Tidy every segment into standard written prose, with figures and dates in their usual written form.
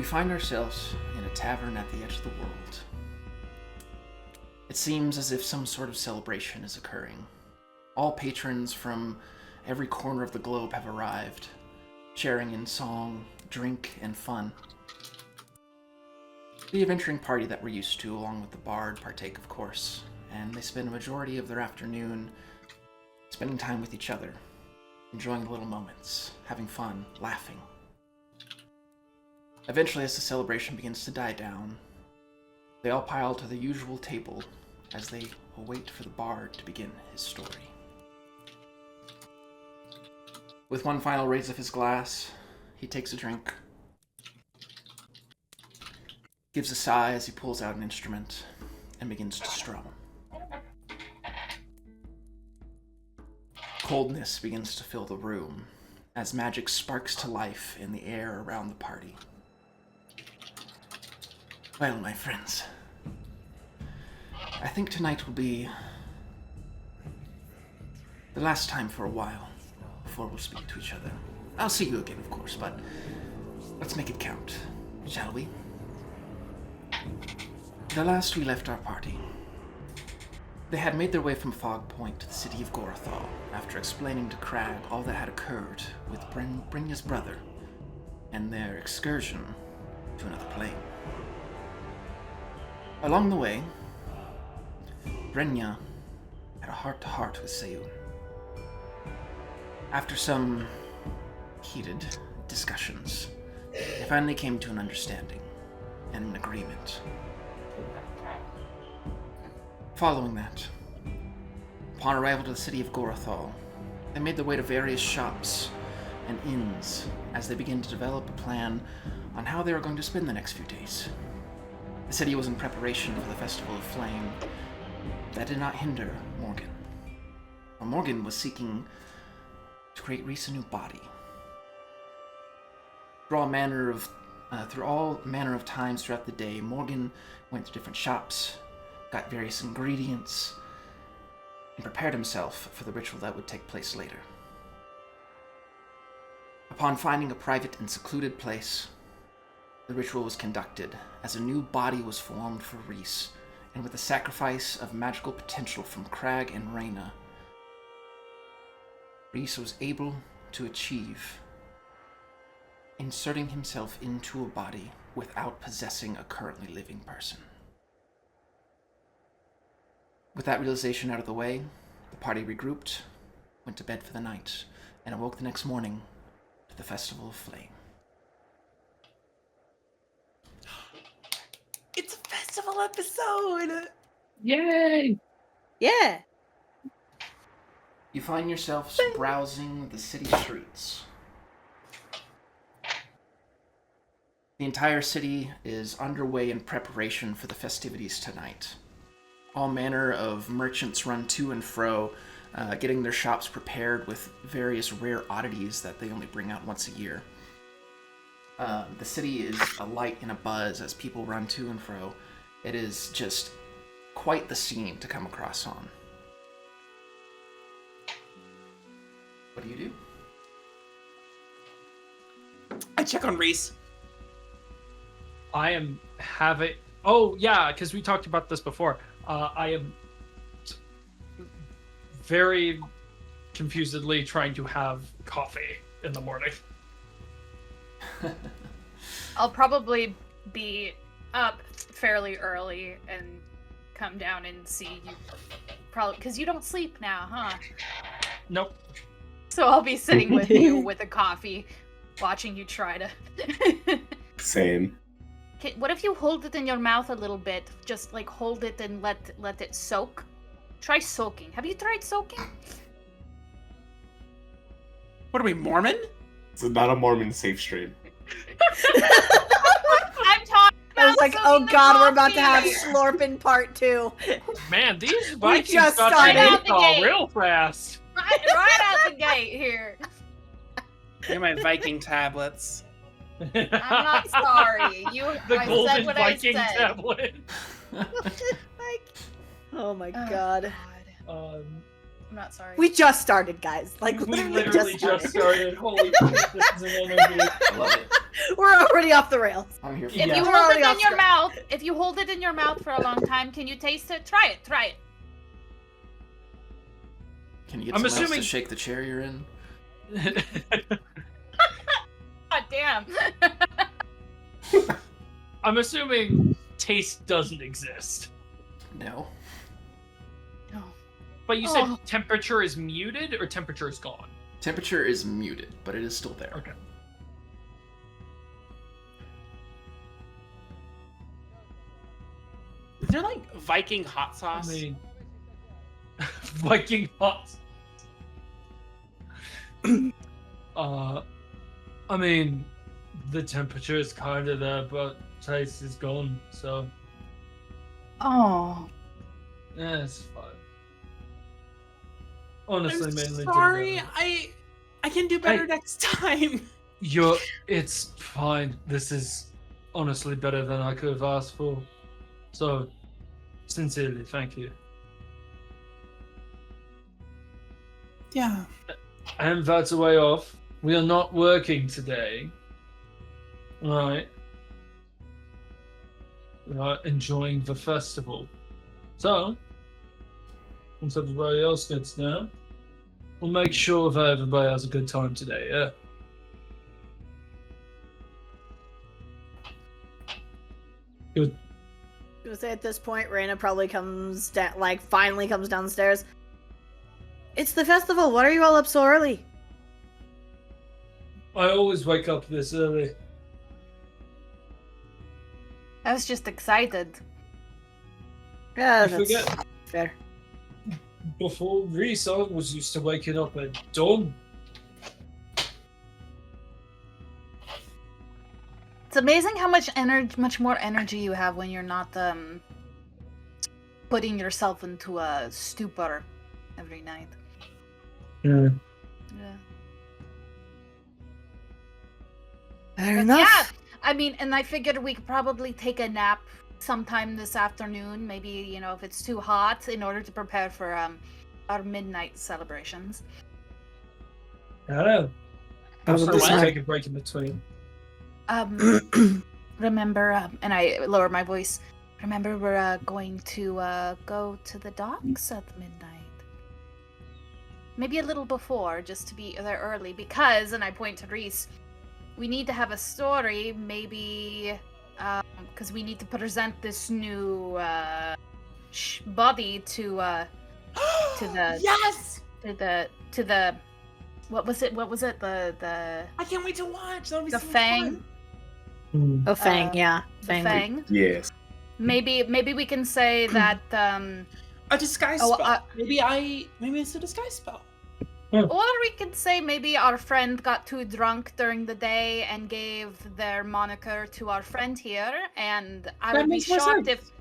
find ourselves in a tavern at the edge of the world. It seems as if some sort of celebration is occurring. All patrons from every corner of the globe have arrived, sharing in song, drink, and fun. The adventuring party that we're used to, along with the bard, partake, of course, and they spend a majority of their afternoon spending time with each other, enjoying the little moments, having fun, laughing. Eventually, as the celebration begins to die down, they all pile to the usual table as they await for the bard to begin his story. With one final raise of his glass, he takes a drink, gives a sigh as he pulls out an instrument, and begins to strum. Coldness begins to fill the room as magic sparks to life in the air around the party. Well, my friends, I think tonight will be the last time for a while before we'll speak to each other. I'll see you again, of course, but let's make it count, shall we? The last we left our party, they had made their way from Fog Point to the city of Gorathal after explaining to Crag all that had occurred with Brynja's brother and their excursion to another plane. Along the way, Brynja had a heart-to-heart with Seun. After some heated discussions, they finally came to an understanding and an agreement. Following that, upon arrival to the city of Gorathal, they made their way to various shops and inns as they began to develop a plan on how they were going to spend the next few days. The city was in preparation for the Festival of Flame. That did not hinder Morgan. For Morgan was seeking to create Reese a new body. Through all manner of times throughout the day, Morgan went to different shops, got various ingredients, and prepared himself for the ritual that would take place later. Upon finding a private and secluded place, the ritual was conducted as a new body was formed for Reese, and with the sacrifice of magical potential from Crag and Reyna, Reese was able to achieve inserting himself into a body without possessing a currently living person. With that realization out of the way, the party regrouped, went to bed for the night, and awoke the next morning to the Festival of Flame. It's a festival episode! Yay! Yeah. You find yourselves browsing the city streets. The entire city is underway in preparation for the festivities tonight. All manner of merchants run to and fro, getting their shops prepared with various rare oddities that they only bring out once a year. The city is alight in a buzz as people run to and fro. It is just quite the scene to come across on. What do you do? I check on Reese. I am having... Oh, yeah, because we talked about this before. I am very confusedly trying to have coffee in the morning. I'll probably be up fairly early and come down and see you. Probably because you don't sleep now, huh? Nope. So I'll be sitting with you with a coffee, watching you try to. Same. What if you hold it in your mouth a little bit? Just like hold it and let it soak. Try soaking. Have you tried soaking? What are we, Mormon? It's not a Mormon safe stream. I'm talking about I was like, oh soaking the god, we're about to coffee. have Slorpin Part 2. Man, these Vikings just got started. that Right out the install gate. real fast. Right out the gate here. They're my Viking tablets. I'm not sorry. The I golden said what Viking I said. tablet. Oh my god. I'm not sorry. We just started, guys. Like, We literally, literally just started. Holy shit, this is an energy. I love it. We're already off the rails. I'm here for If Yeah. you We're hold already it off in your script. mouth, if you hold it in your mouth for a long time, can you taste it? Try it. Try it. Can you get I'm someone else assuming- to shake the chair you're in? God damn. I'm assuming taste doesn't exist. No. No. But you said Oh. temperature is muted or temperature is gone? Temperature is muted, but it is still there. Okay. Is there like Viking hot I sauce? mean, Viking hot. I mean, the temperature is kind of there, but taste is gone. So Oh. yeah, it's fine. Honestly, I'm mainly. sorry. I can do better Hey. next time. It's fine. This is honestly better than I could have asked for. So, sincerely, thank you. Yeah. And that's a way off. We are not working today. Right. We are enjoying the festival. So, once everybody else gets down, we'll make sure that everybody has a good time today, yeah? Good. I was gonna say at this point, Raina probably comes down, like finally comes downstairs. It's the festival. What are you all up so early? I always wake up this early. I was just excited. Yeah, I that's forget. fair. Before Reese, I was used to waking up at dawn. It's amazing how much more energy you have when you're not putting yourself into a stupor every night. Yeah. Yeah. Fair But enough. yeah, I mean, and I figured we could probably take a nap sometime this afternoon. Maybe, you know, if it's too hot, in order to prepare for our midnight celebrations. Yeah. I'll For just what? take a break in between. Remember, and I lower my voice. Remember, we're going to go to the docks at midnight. Maybe a little before, just to be there early, because, and I point to Reese, we need to have a story, maybe, because we need to present this new body to the Yes. to the what was it the I can't wait to watch. That'll be the so much Fang. fun. Oh, Fang, yeah. the Fang. Fang. Yes. Maybe we can say that A disguise Oh, spell. Maybe it's a disguise spell. or we could say maybe our friend got too drunk during the day and gave their moniker to our friend here, and I That would be makes more shocked sense.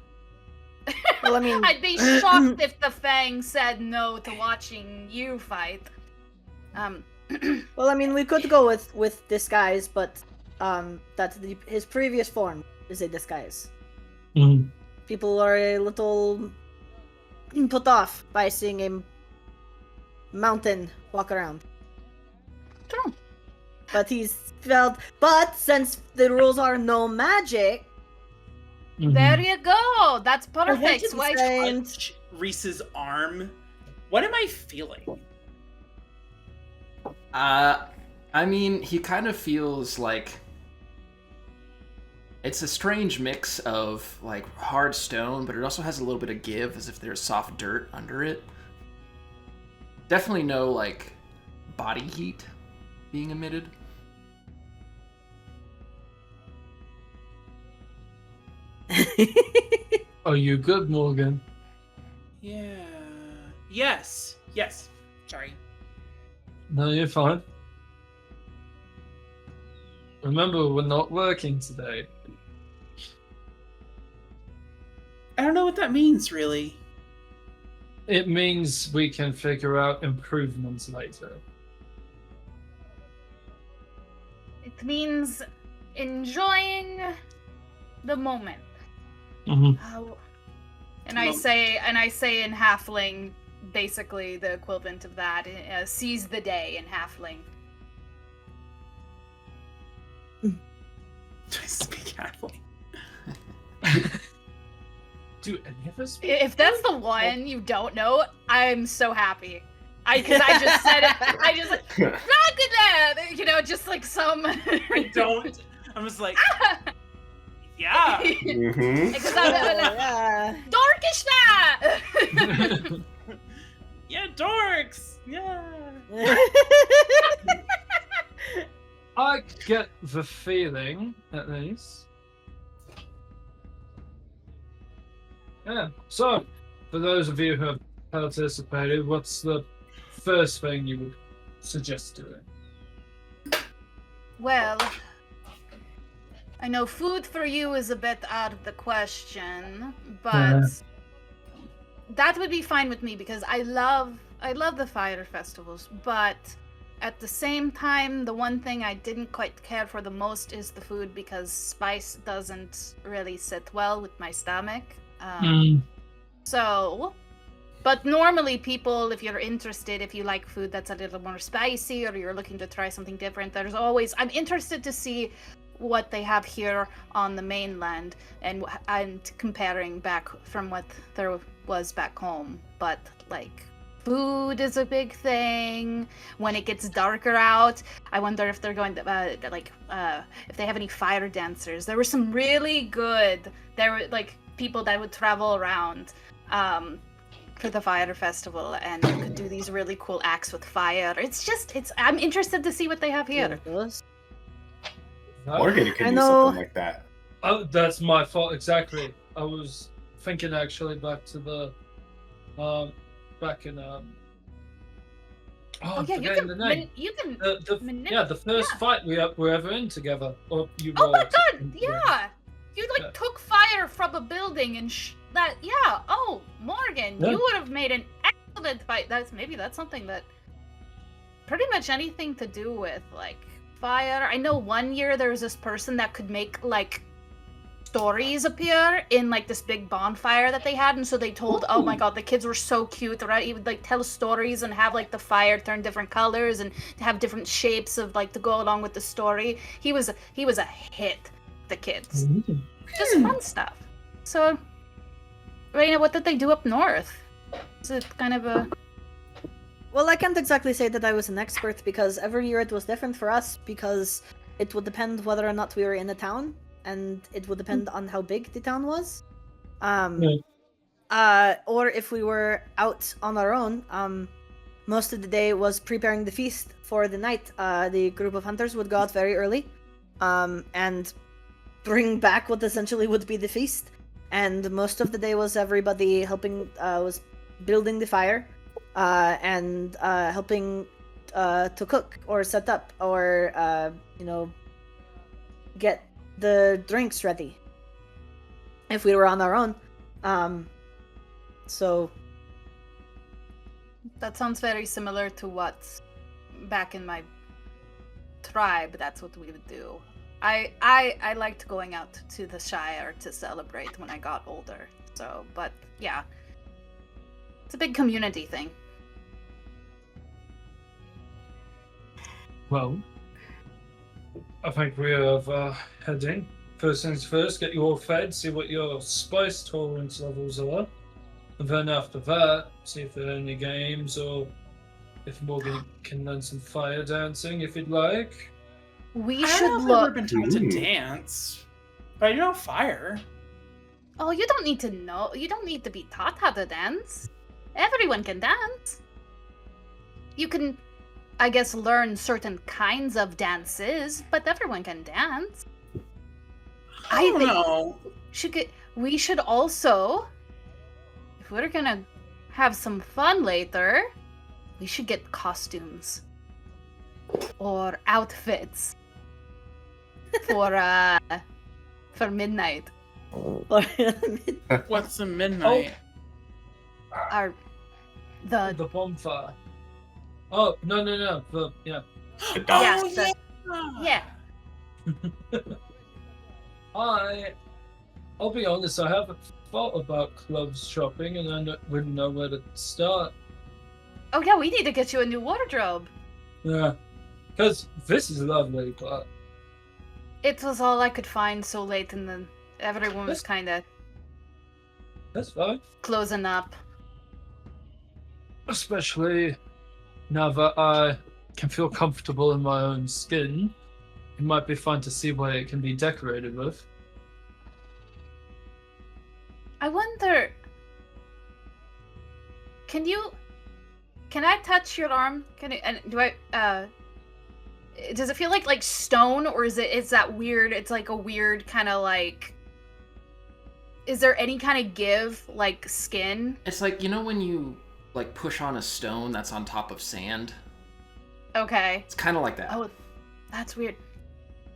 if Well, I mean, I'd be shocked if the Fang said no to watching you fight. well, I mean, we could go with disguise, but that's his previous form is a disguise. Mhm. People are a little put off by seeing a mountain walk around. True. But but since the rules are no magic, There you go. That's I want perfect. to Why- touch Reese's arm. What am I feeling? I mean, he kind of feels like it's a strange mix of like hard stone, but it also has a little bit of give, as if there's soft dirt under it. Definitely no like body heat being emitted. Are you good, Morgan? Yeah. Yes. Yes. Sorry. No, you're fine. Remember, we're not working today. I don't know what that means, really. It means we can figure out improvements later. It means enjoying the moment. Mm-hmm. How... And I say in halfling, basically the equivalent of that. Seize the day in halfling. Speak halfling. Do any of us? If that's the one you don't know, I'm so happy. Because I just said it. I just like, Ragnar! You know, just like some. I don't. I'm just like, yeah. Mm-hmm. Because I'm Yeah. dorkish that. Yeah, dorks. Yeah. I get the feeling, at least. Yeah. So, for those of you who have participated, what's the first thing you would suggest doing? Well, I know food for you is a bit out of the question, but that would be fine with me because I love the fire festivals, but at the same time, the one thing I didn't quite care for the most is the food because spice doesn't really sit well with my stomach. So, but normally people, if you're interested, if you like food that's a little more spicy or you're looking to try something different, I'm interested to see what they have here on the mainland and comparing back from what there was back home. But like, food is a big thing. When it gets darker out, I wonder if they're going to if they have any fire dancers. There were some really good. There were like people that would travel around for the fire festival and could do these really cool acts with fire. I'm interested to see what they have here. Morgan could I do know. something like that. Oh, that's my fault, exactly. I was thinking actually back to the, back in, Oh I'm yeah, you forgetting the name. The first fight we were ever in together. Or you Oh my were god, in- yeah! You Yeah. took fire from a building and yeah. Oh, Morgan, Yeah. you would have made an excellent fight. That's something that pretty much anything to do with like fire. I know one year there was this person that could make like stories appear in like this big bonfire that they had, and so they told, oh my god, the kids were so cute, right? He would like tell stories and have like the fire turn different colors and have different shapes of like to go along with the story. He was a hit, the kids. Just fun stuff. So, Raina, what did they do up north? Is it kind of a... Well, I can't exactly say that I was an expert because every year it was different for us because it would depend whether or not we were in a town and it would depend on how big the town was. Or if we were out on our own, most of the day was preparing the feast for the night. The group of hunters would go out very early and bring back what essentially would be the feast. And most of the day was everybody helping, was building the fire and helping to cook or set up or, get the drinks ready if we were on our own. So That sounds very similar to what back in my tribe, that's what we would do. I liked going out to the Shire to celebrate when I got older. So, but yeah, it's a big community thing. Well, I think we have heading. First things first, get you all fed, see what your spice tolerance levels are. And then after that, see if there are any games or if Morgan can learn some fire dancing if you'd like. We I should don't know if I've ever look. been taught to Ooh. dance, but I know fire. Oh, you don't need to know. You don't need to be taught how to dance. Everyone can dance. You can, I guess, learn certain kinds of dances, but everyone can dance. I don't know. We should also, if we're gonna have some fun later, we should get costumes or outfits for midnight. What's the midnight? The bonfire. Oh, no. Yeah. Yeah. I'll be honest, I haven't thought about clothes shopping and I wouldn't know where to start. Oh yeah, we need to get you a new wardrobe. Yeah. Because this is lovely, but It was all I could find so late, and then everyone was kind of that's fine. closing up. Especially now that I can feel comfortable in my own skin. It might be fun to see what it can be decorated with. I wonder. Can I touch your arm? And do I? Does it feel like stone, or is that weird? It's like a weird kind of like. Is there any kind of give, like skin? It's like, you know when you like push on a stone that's on top of sand? Okay. It's kind of like that. Oh, that's weird.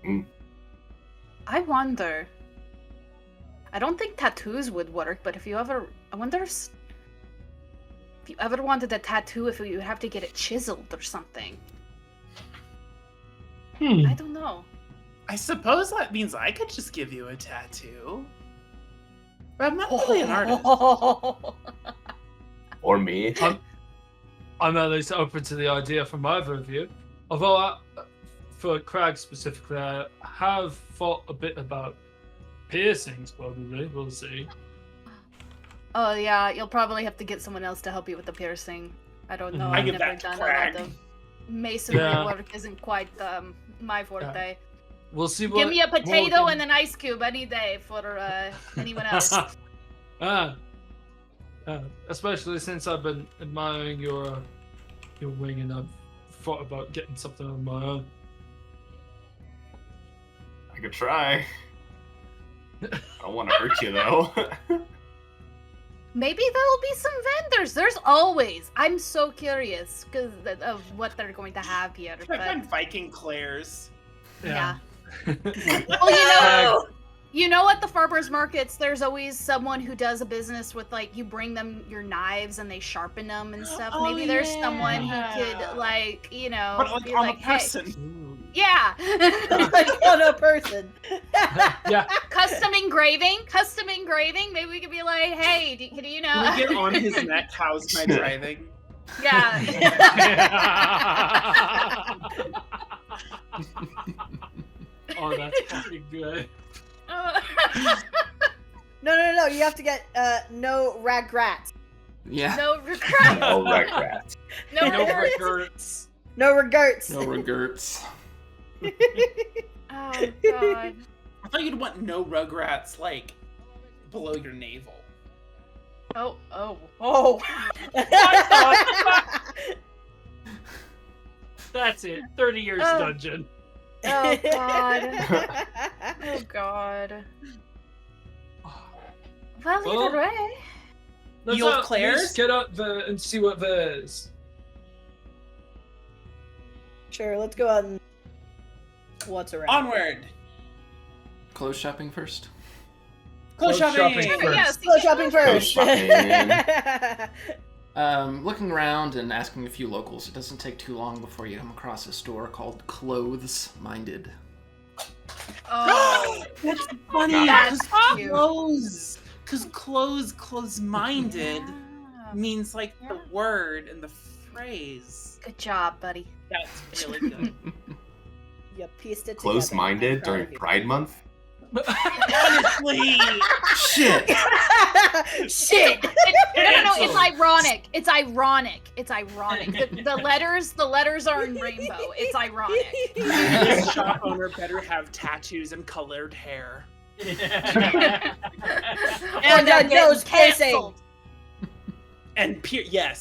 Mm. I wonder. I don't think tattoos would work, but I wonder if you ever wanted a tattoo, if you would have to get it chiseled or something. I don't know. I suppose that means I could just give you a tattoo. But I'm not really an artist. Or me. I'm at least open to the idea from either of you. Although, for Crag specifically, I have thought a bit about piercings, probably. We'll see. Oh yeah, you'll probably have to get someone else to help you with the piercing. I don't know. I I've give never that to done Crag. a lot of masonry Yeah. work. Isn't quite my forte. We'll see what. Give me a potato what and an ice cube any day for anyone else. Especially since I've been admiring your wing, and I've thought about getting something of my own. I could try. I don't want to hurt you though. Maybe there'll be some vendors. There's always. I'm so curious because of what they're going to have here. I But find Viking Claire's. yeah. Well, you know, at the farmers markets, there's always someone who does a business with like you bring them your knives and they sharpen them and stuff. Oh, Maybe there's someone who yeah. could like But like be on like, a hey, person. yeah. Like on a person. Yeah. Custom engraving. Maybe we could be like, hey, do you know? Can we get on his neck? How's my driving? Yeah. Oh, that's fucking good. No. You have to get no ragrats. Yeah. No regrets. Oh, rat. No No regrets. regrets. No regrets. No regrets. Oh god. I thought you'd want no rugrats like below your navel. Oh. Oh. That's it. 30 years Oh. dungeon. Oh god. Oh god. Well, Well, either way. Let's old at Claire's? least get up there and see what there is. Sure, let's go out and what's around. Onward. Clothes shopping first. Clothes Clothes shopping. shopping. Yes, Go shopping first. Looking around and asking a few locals, it doesn't take too long before you come across a store called Clothes Minded. Oh. That's funny. That's Because cute. close-minded Yeah. means like the word and the phrase. Good job, buddy. That's really good. You pieced it Close-minded together. during Pride Month? Honestly. Shit! Shit! No, it's ironic. It's ironic. The letters are in rainbow. It's ironic. This shop owner better have tattoos and colored hair. And they're a nose getting piercing. canceled. And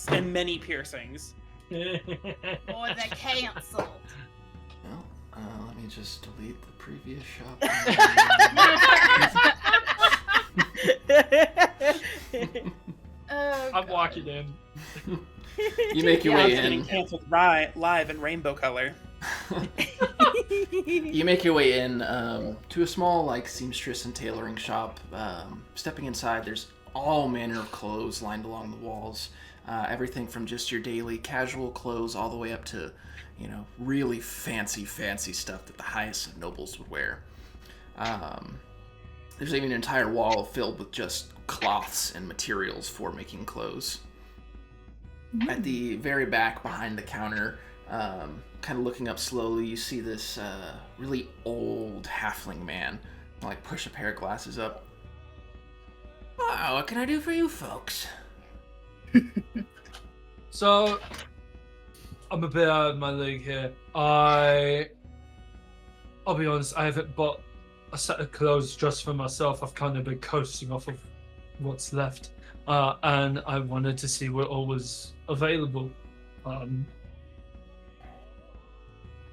and many piercings. Or they're canceled. Well, let me just delete the previous shop. Oh, I'm God. walking in. You make your Yeah, way it's getting in. canceled live in rainbow color. You make your way in to a small, like, seamstress and tailoring shop. Stepping inside, there's all manner of clothes lined along the walls. Everything from just your daily casual clothes all the way up to, you know, really fancy stuff that the highest of nobles would wear. There's even an entire wall filled with just cloths and materials for making clothes. At the very back, behind the counter, kind of looking up slowly, you see this really old halfling man, like push a pair of glasses up. Wow, what can I do for you folks? So, I'm a bit out of my league here. I'll be honest, I haven't bought a set of clothes just for myself. I've kind of been coasting off of what's left. And I wanted to see what all was available. And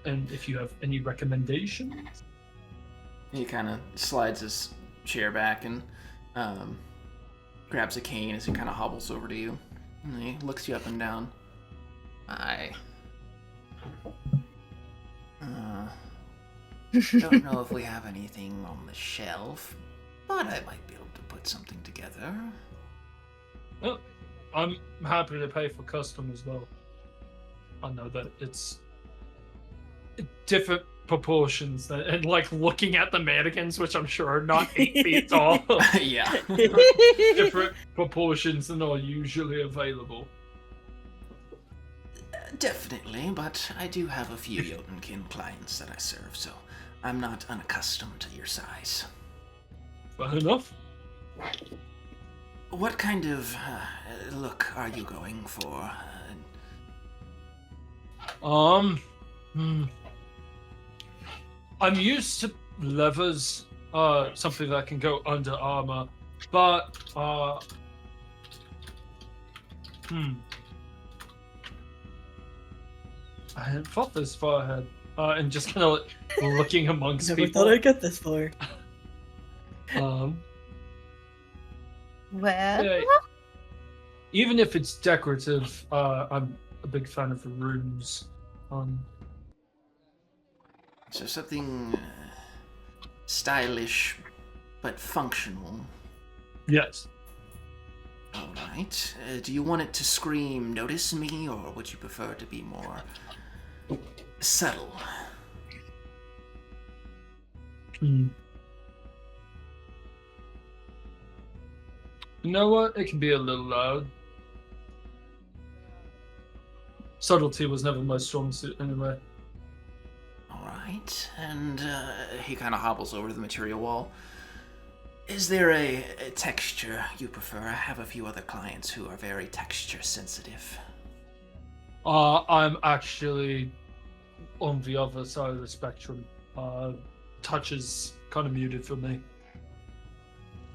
if you have any recommendations? He kind of slides his chair back and grabs a cane as he kind of hobbles over to you. And he looks you up and down. Don't know if we have anything on the shelf, but I might be able to put something together. Well, I'm happy to pay for custom as well. I know that it's different proportions and like looking at the mannequins, which I'm sure are not 8 feet tall. Yeah. Different proportions than are usually available. Definitely, but I do have a few Jotunkin clients that I serve, so I'm not unaccustomed to your size. Fair enough. What kind of look are you going for? I'm used to levers, something that can go under armor, but I hadn't thought this far ahead. And just kind of like looking amongst Never people. thought I'd get this far. Well, Yeah, even if it's decorative, I'm a big fan of the runes. So something stylish but functional. Yes. All right. Do you want it to scream, "Notice me," or would you prefer to be more subtle? You know what? It can be a little loud. Subtlety was never my strong suit anyway. All right. And he kind of hobbles over to the material wall. Is there a texture you prefer? I have a few other clients who are very texture sensitive. I'm actually on the other side of the spectrum. Touch is kind of muted for me.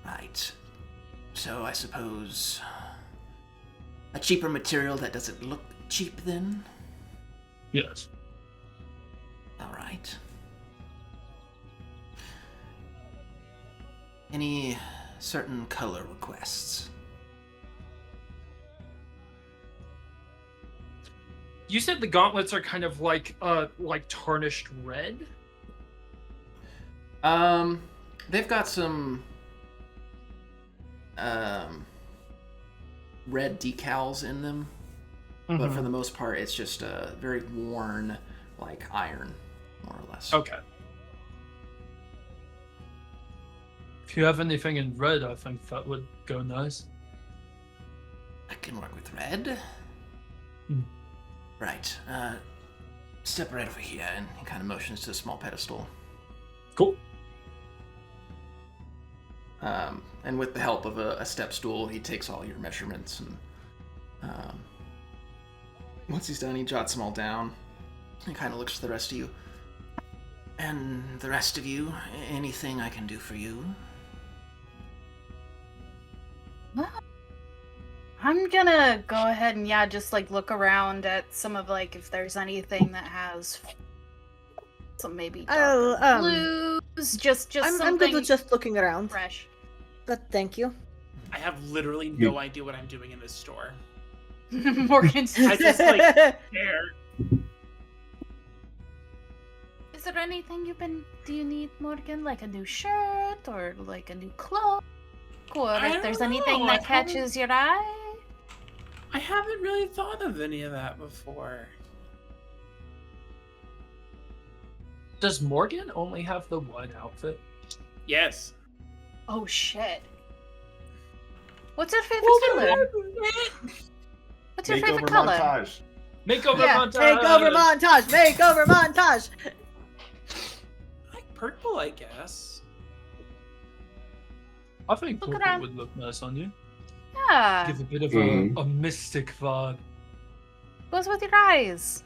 Right. So I suppose a cheaper material that doesn't look cheap then? Yes. All right. Any certain color requests? You said the gauntlets are kind of like tarnished red? They've got some red decals in them, but for the most part, it's just a very worn, like iron, more or less. Okay. If you have anything in red, I think that would go nice. I can work with red. Right. Step right over here, and he kind of motions to a small pedestal. Cool. And with the help of a step stool, he takes all your measurements, and once he's done, he jots them all down. He kind of looks to the rest of you. And the rest of you, anything I can do for you? I'm gonna go ahead and just like look around at some of like if there's anything that has some maybe darker blues, just I'm something good with just looking around. fresh. But thank you. I have literally no idea what I'm doing in this store. Morgan's I just like there. Is there anything do you need, Morgan? Like a new shirt or like a new cloak? Or I if don't there's know, anything I that catches your eye? I haven't really thought of any of that before. Does Morgan only have the one outfit? Yes. Oh shit. What's your favorite color? What's your Makeover favorite color? montage. Makeover Yeah, montage. Makeover montage! Makeover montage! I like purple, I guess. I think Look purple around. would look nice on you. Yeah. Give a bit of Mhm. a mystic vibe. Goes with your eyes.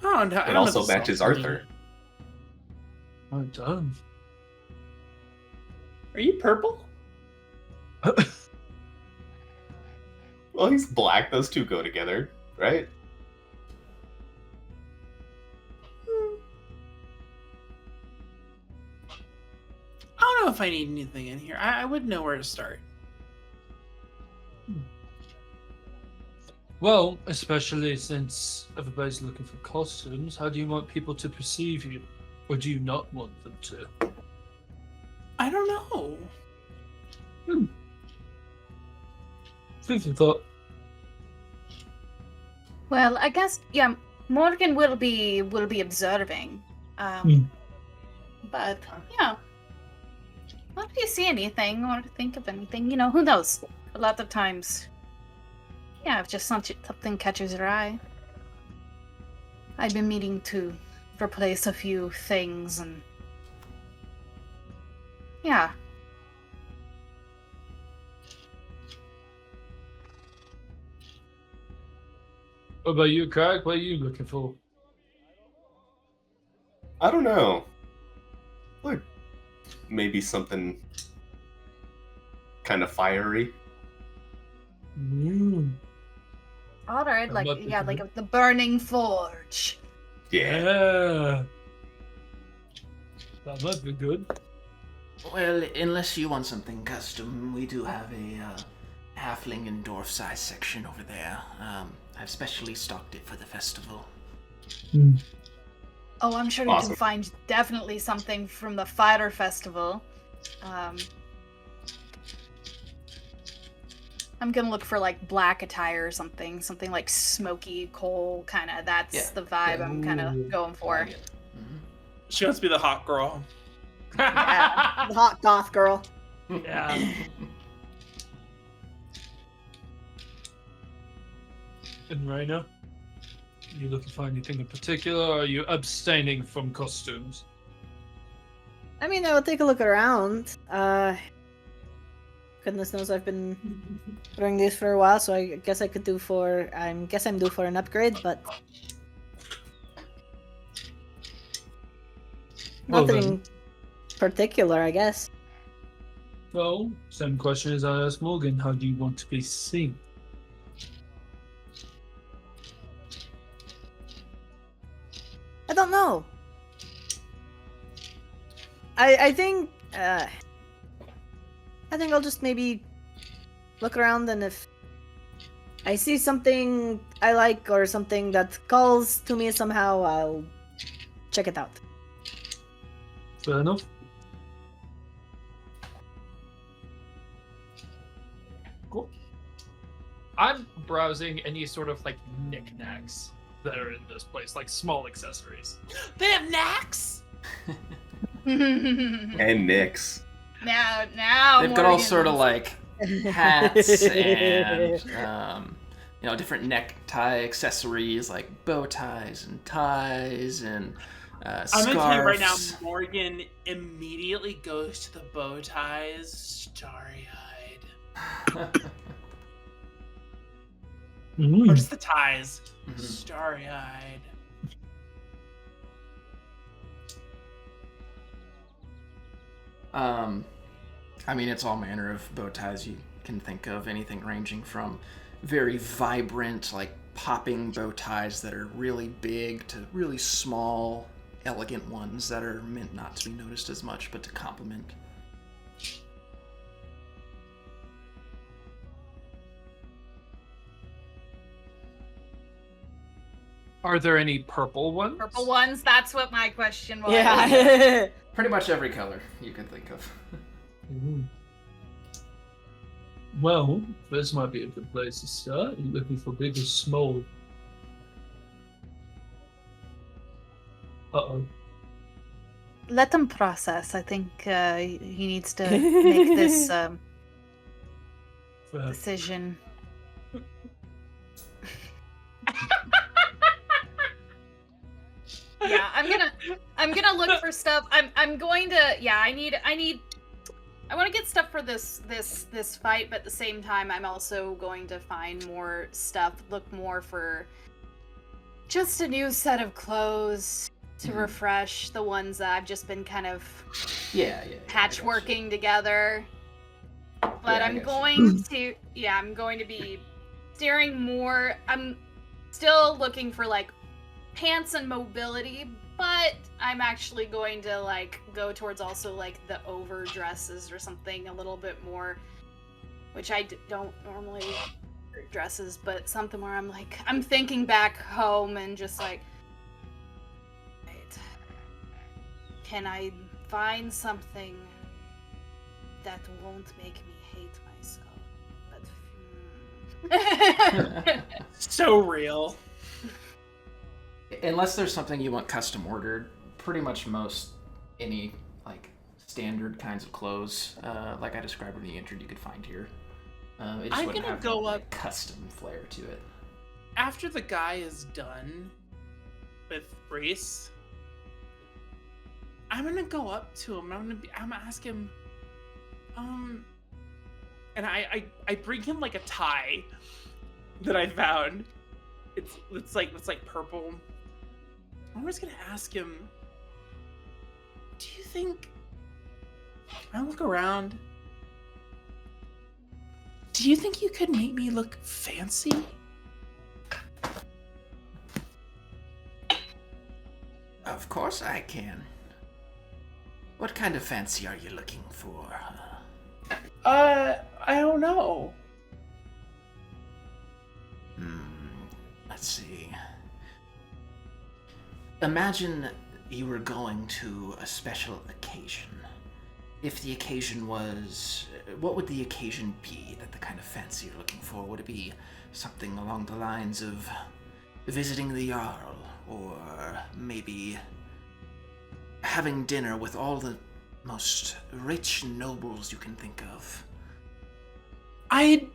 Oh, no, I It don't know also this matches song. Arthur. Oh, it does. Are you purple? Well, he's black. Those two go together, right? I don't know if I need anything in here. I would know where to start. Well, especially since everybody's looking for costumes, how do you want people to perceive you? Or do you not want them to? I don't know. Food for thought. Well, I guess yeah. Morgan will be observing. Hmm. But yeah. Well, if you see anything or think of anything, who knows? A lot of times, yeah, if just something catches your eye. I've been meaning to replace a few things and yeah. What about you, Craig? What are you looking for? I don't know. Like, maybe something kind of fiery. All right, That might be good. like the burning forge. Yeah. Yeah. That might be good. Well, unless you want something custom, we do have a halfling and dwarf size section over there. I've specially stocked it for the festival. Oh, I'm sure you Awesome. can find definitely something from the Fire Festival. I'm gonna look for like black attire or something like smoky coal kind of. That's Yeah. the vibe I'm kind Ooh. of going for. She wants to be the hot girl. Yeah, the hot goth girl. Yeah. And Raina? Are you looking for anything in particular, or are you abstaining from costumes? I mean, I will take a look around. Goodness knows I've been wearing these for a while, so I guess I could do for. I'm due for an upgrade, but Well, nothing particular, I guess. Well, same question as I asked Morgan. How do you want to be seen? I don't know. I think I'll just maybe look around, and if I see something I like or something that calls to me somehow, I'll check it out. Fair enough. Cool. I'm browsing any sort of like knickknacks that are in this place, like small accessories. They have knacks. And Nyx. now They've got all Morgan's- sort of like hats and different necktie accessories like bow ties and ties and I'm scarves. gonna tell you right now, Morgan immediately goes to the bow ties, starry-eyed, or just the ties, Mhm. starry-eyed. I mean, it's all manner of bow ties you can think of, anything ranging from very vibrant, like popping bow ties that are really big to really small, elegant ones that are meant not to be noticed as much, but to complement. Are there any purple ones? Purple ones. That's what my question was. Yeah. Pretty much every color you can think of. Ooh. Well, this might be a good place to start. Are you looking for big or small? Uh-oh. let him process. I think he needs to make this decision. Yeah, I'm gonna look for stuff. I'm going to. Yeah, I want to get stuff for this fight, but at the same time, I'm also going to find more stuff. Look more for just a new set of clothes to refresh the ones that I've just been kind of patchworking together. But I'm going to be steering more. I'm still looking for like pants and mobility, but I'm actually going to like go towards also like the overdresses or something a little bit more, which I don't normally wear dresses, but something where I'm thinking back home and just like, wait, can I find something that won't make me hate myself? But So real. Unless there's something you want custom ordered, pretty much any like standard kinds of clothes, like I described in the intro, you could find here. It just I'm wouldn't gonna have go like, up custom flair to it. After the guy is done with Reese. I'm gonna go up to him. I'm gonna ask him. And I bring him like a tie that I found. It's like purple. I'm just gonna ask him, do you think, I look around, do you think you could make me look fancy? Of course I can. What kind of fancy are you looking for? I don't know. Let's see. Imagine you were going to a special occasion. If the occasion was... What would the occasion be that the kind of fancy you're looking for? Would it be something along the lines of visiting the Jarl? Or maybe having dinner with all the most rich nobles you can think of? I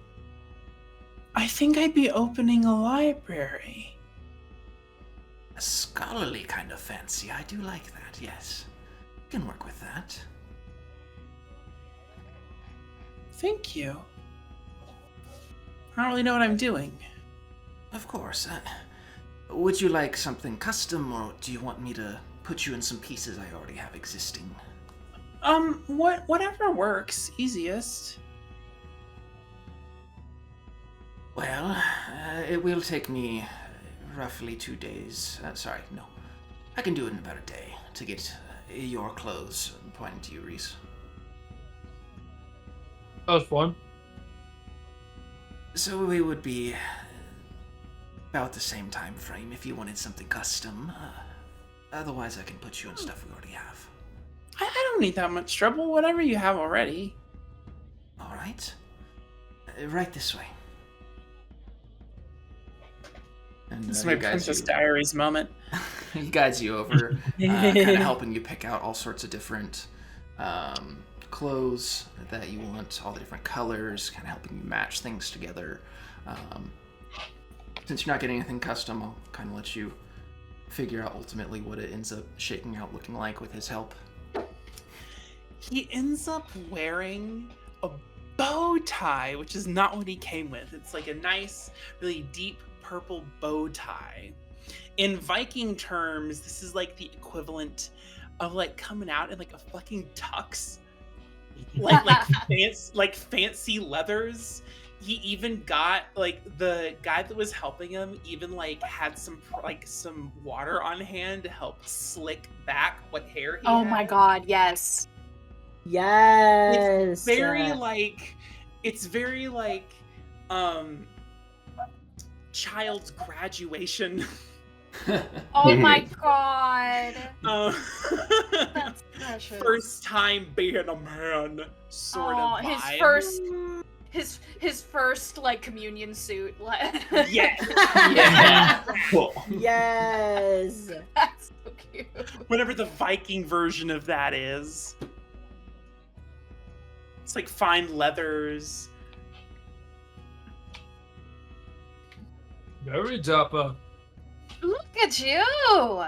think I'd be opening a library. A scholarly kind of fancy. I do like that, yes. You can work with that. Thank you. I don't really know what I'm doing. Of course. Would you like something custom, or do you want me to put you in some pieces I already have existing? Whatever works. Easiest. Well, it will take me roughly 2 days. Sorry, no. I can do it in about a day to get your clothes. I'm pointing to you, Reese. That's fine. So we would be about the same time frame if you wanted something custom. Otherwise, I can put you in stuff we already have. I don't need that much trouble. Whatever you have already. All right. Right this way. And, This is my Princess Diaries moment. He guides you over, kind of helping you pick out all sorts of different clothes that you want, all the different colors, kind of helping you match things together. Since you're not getting anything custom, I'll kind of let you figure out ultimately what it ends up shaking out looking like with his help. He ends up wearing a bow tie, which is not what he came with. It's like a nice, really deep purple bow tie. In Viking terms, this is like the equivalent of like coming out in like a fucking tux. like fancy leathers. He even got like the guy that was helping him even like had some water on hand to help slick back what hair he had. my god, yes. Yes. It's very like child's graduation. Oh my god. That's precious. First time being a man sort of vibe. His first like communion suit. Yeah. Yeah. Cool. Yes. That's so cute. Whatever the Viking version of that is. It's like fine leathers. Very dapper. Look at you!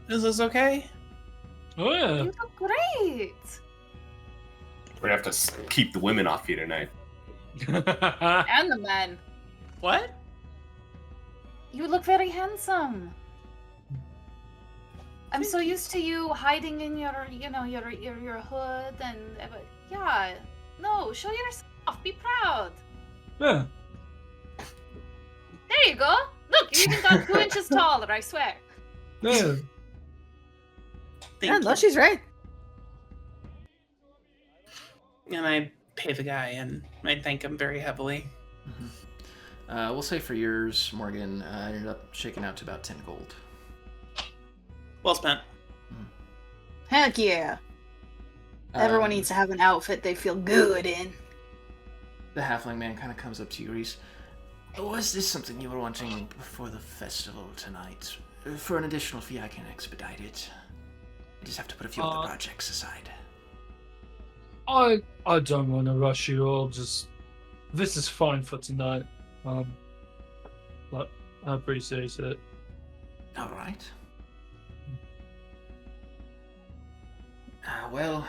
Is this okay? Oh yeah. You look great! We're gonna have to keep the women off you tonight. And the men. What? You look very handsome. I'm so used to you hiding in your, your hood and, but yeah. No, show yourself. Be proud. Yeah. There you go. Look, you even got 2 inches taller, I swear. Yeah. Thank Yeah, you. no, she's right. And I pay the guy, and I thank him very heavily. We'll say for yours, Morgan, I ended up shaking out to about 10 gold. Well spent. Heck yeah. Everyone Um, needs to have an outfit they feel good in. The halfling man kind of comes up to you. Was this something you were wanting before the festival tonight? For an additional fee, I can expedite it. I just have to put a few other projects aside. I don't want to rush you all. Just this is fine for tonight. But I appreciate it. All right. Well,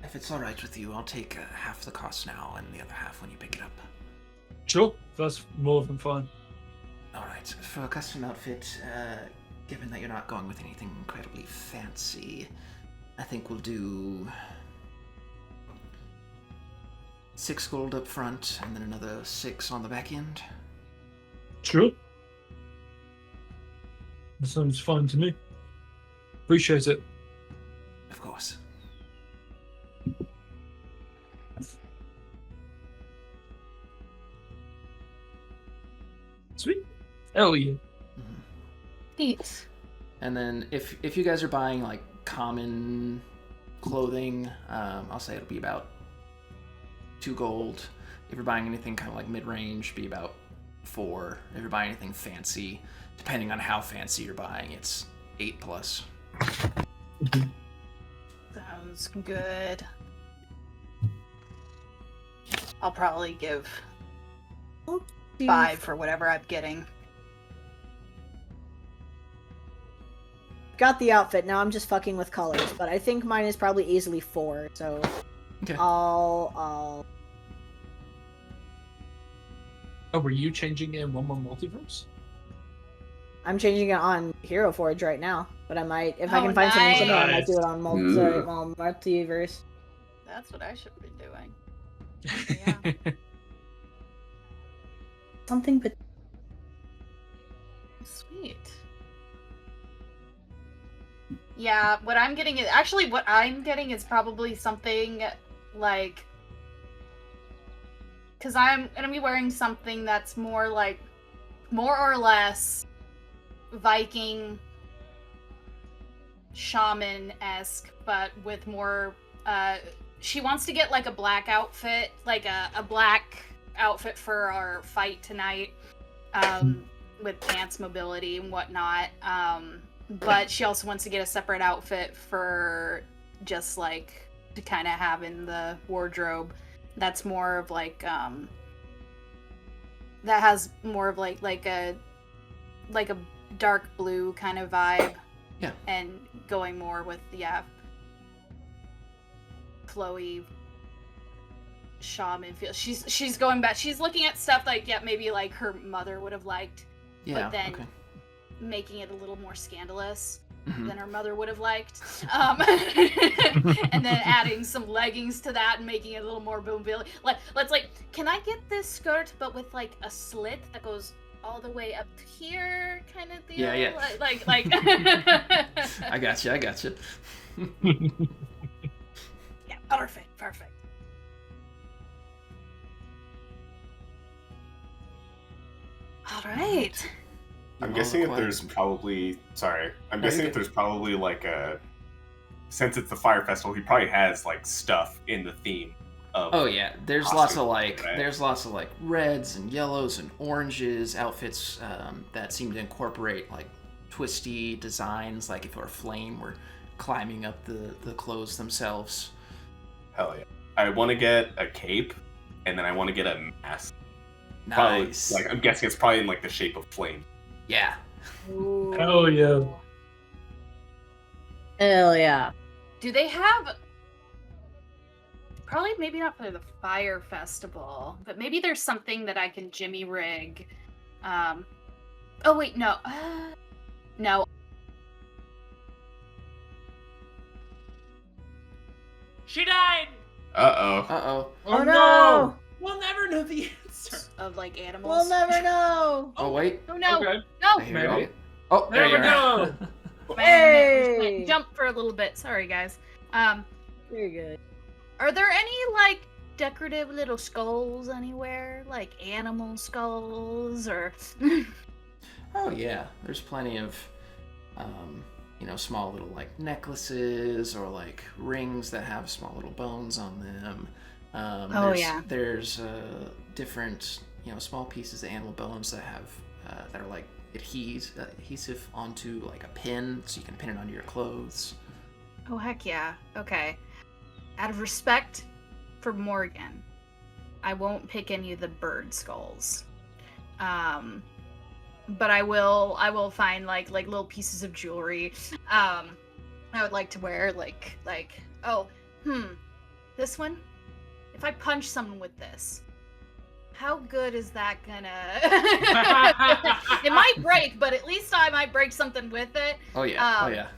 if it's all right with you, I'll take half the cost now and the other half when you pick it up. Sure, that's more than fine. All right. For a custom outfit, given that you're not going with anything incredibly fancy, I think we'll do 6 gold up front and then another 6 on the back end. Sure. That sounds fine to me. Appreciate it. Of course. Sweet. Hell yeah. Neat. And then if you guys are buying like common clothing, I'll say it'll be about 2 gold. If you're buying anything kind of like mid-range, be about 4. If you're buying anything fancy, depending on how fancy you're buying, it's 8 plus. Sounds good. I'll probably give 5 for whatever I'm getting. Got the outfit, now I'm just fucking with colors, but I think mine is probably easily 4, so Okay. I'll Oh, were you changing in one more multiverse? I'm changing it on Hero Forge right now, but I might, if I Oh, can find something similar, I might nice. do it on multiverse. That's what I should be doing. Yeah. Something, but Sweet. Yeah, what I'm getting is probably something like, because I'm gonna be wearing something that's more like, more or less Viking shaman-esque, but with more, she wants to get like a black outfit, like a black outfit for our fight tonight, with pants mobility and whatnot, but she also wants to get a separate outfit for just like to kind of have in the wardrobe that's more of like that has more of like a dark blue kind of vibe. Yeah. And going more with flowy shaman feel. She's going back. She's looking at stuff like maybe like her mother would have liked. Yeah. But then Okay. making it a little more scandalous Mhm. than her mother would have liked. And then adding some leggings to that and making it a little more boom billy. Let's can I get this skirt but with like a slit that goes all the way up to here kind of deal? Yeah. Like I got you. Yeah, perfect. All right. I'm guessing if quiet. there's probably I'm No, guessing you're if there's probably like a, since it's the fire festival, he probably has like stuff in the theme. of. Oh yeah, there's Awesome. lots of Right. there's lots of reds and yellows and oranges outfits that seem to incorporate like twisty designs, like if our flame were climbing up the clothes themselves. Hell yeah! I want to get a cape, and then I want to get a mask. Probably, Nice. I'm guessing it's probably in the shape of flame. Yeah. Hell yeah. Hell yeah. Do they have? Probably maybe not for the fire festival, but maybe there's something that I can jimmy rig. Oh wait, no. No. She died. Uh-oh. Oh no! We'll never know the answer. Of animals. We'll never know. Oh wait. Oh no. Okay. No. I hear Maybe. it. Oh, there There you we are. go. Hey! Jump for a little bit. Sorry, guys. Very good. Are there any decorative little skulls anywhere? Like animal skulls or Oh yeah, there's plenty of, small little necklaces or rings that have small little bones on them. There's different small pieces of animal bones that have that are adhesive onto a pin, so you can pin it onto your clothes. Oh heck yeah. Okay. Out of respect for Morgan, I won't pick any of the bird skulls. But I will find little pieces of jewelry. I would like to wear this one. If I punch someone with this, how good is that gonna? It might break, but at least I might break something with it. Oh yeah.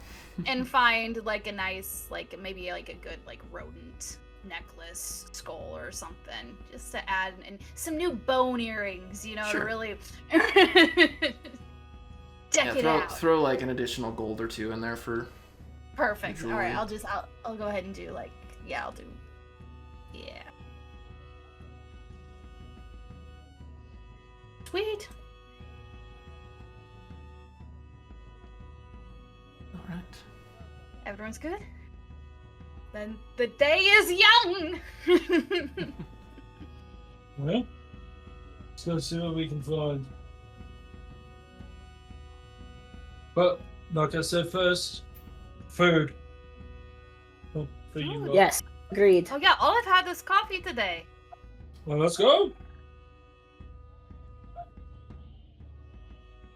And find a nice maybe a good rodent necklace skull or something, just to add and some new bone earrings, to Sure. really deck it out. Throw an additional gold or two in there for. Perfect. All right, jewelry. I'll go ahead and do I'll do Sweet. All right. Everyone's good? Then the day is young! Well, let's go see what we can find. But, like I said first, food. Oh, for you, Rob. Yes, agreed. Oh yeah, all I've had is coffee today. Well, let's go.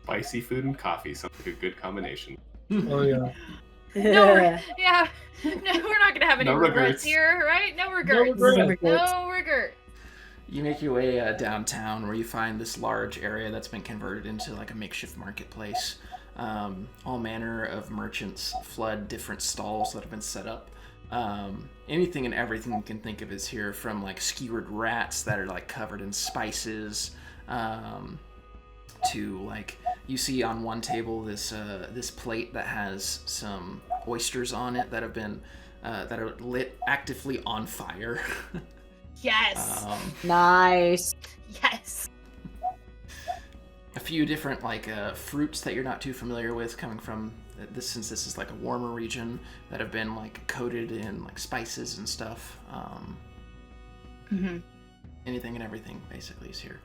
Spicy food and coffee sounds like a good combination. Oh, yeah. No, yeah. No, we're not gonna have any No regrets regrets. here, right? No regrets. regrets. No regret. You make your way downtown, where you find this large area that's been converted into a makeshift marketplace. All manner of merchants flood different stalls that have been set up. Anything and everything you can think of is here, from skewered rats that are covered in spices, to you see on one table this plate that has some oysters on it that have been that are lit actively on fire. Yes. Nice. Yes. A few different fruits that you're not too familiar with, coming from this, since this is a warmer region, that have been coated in spices and stuff. Mm-hmm. Anything and everything basically is here.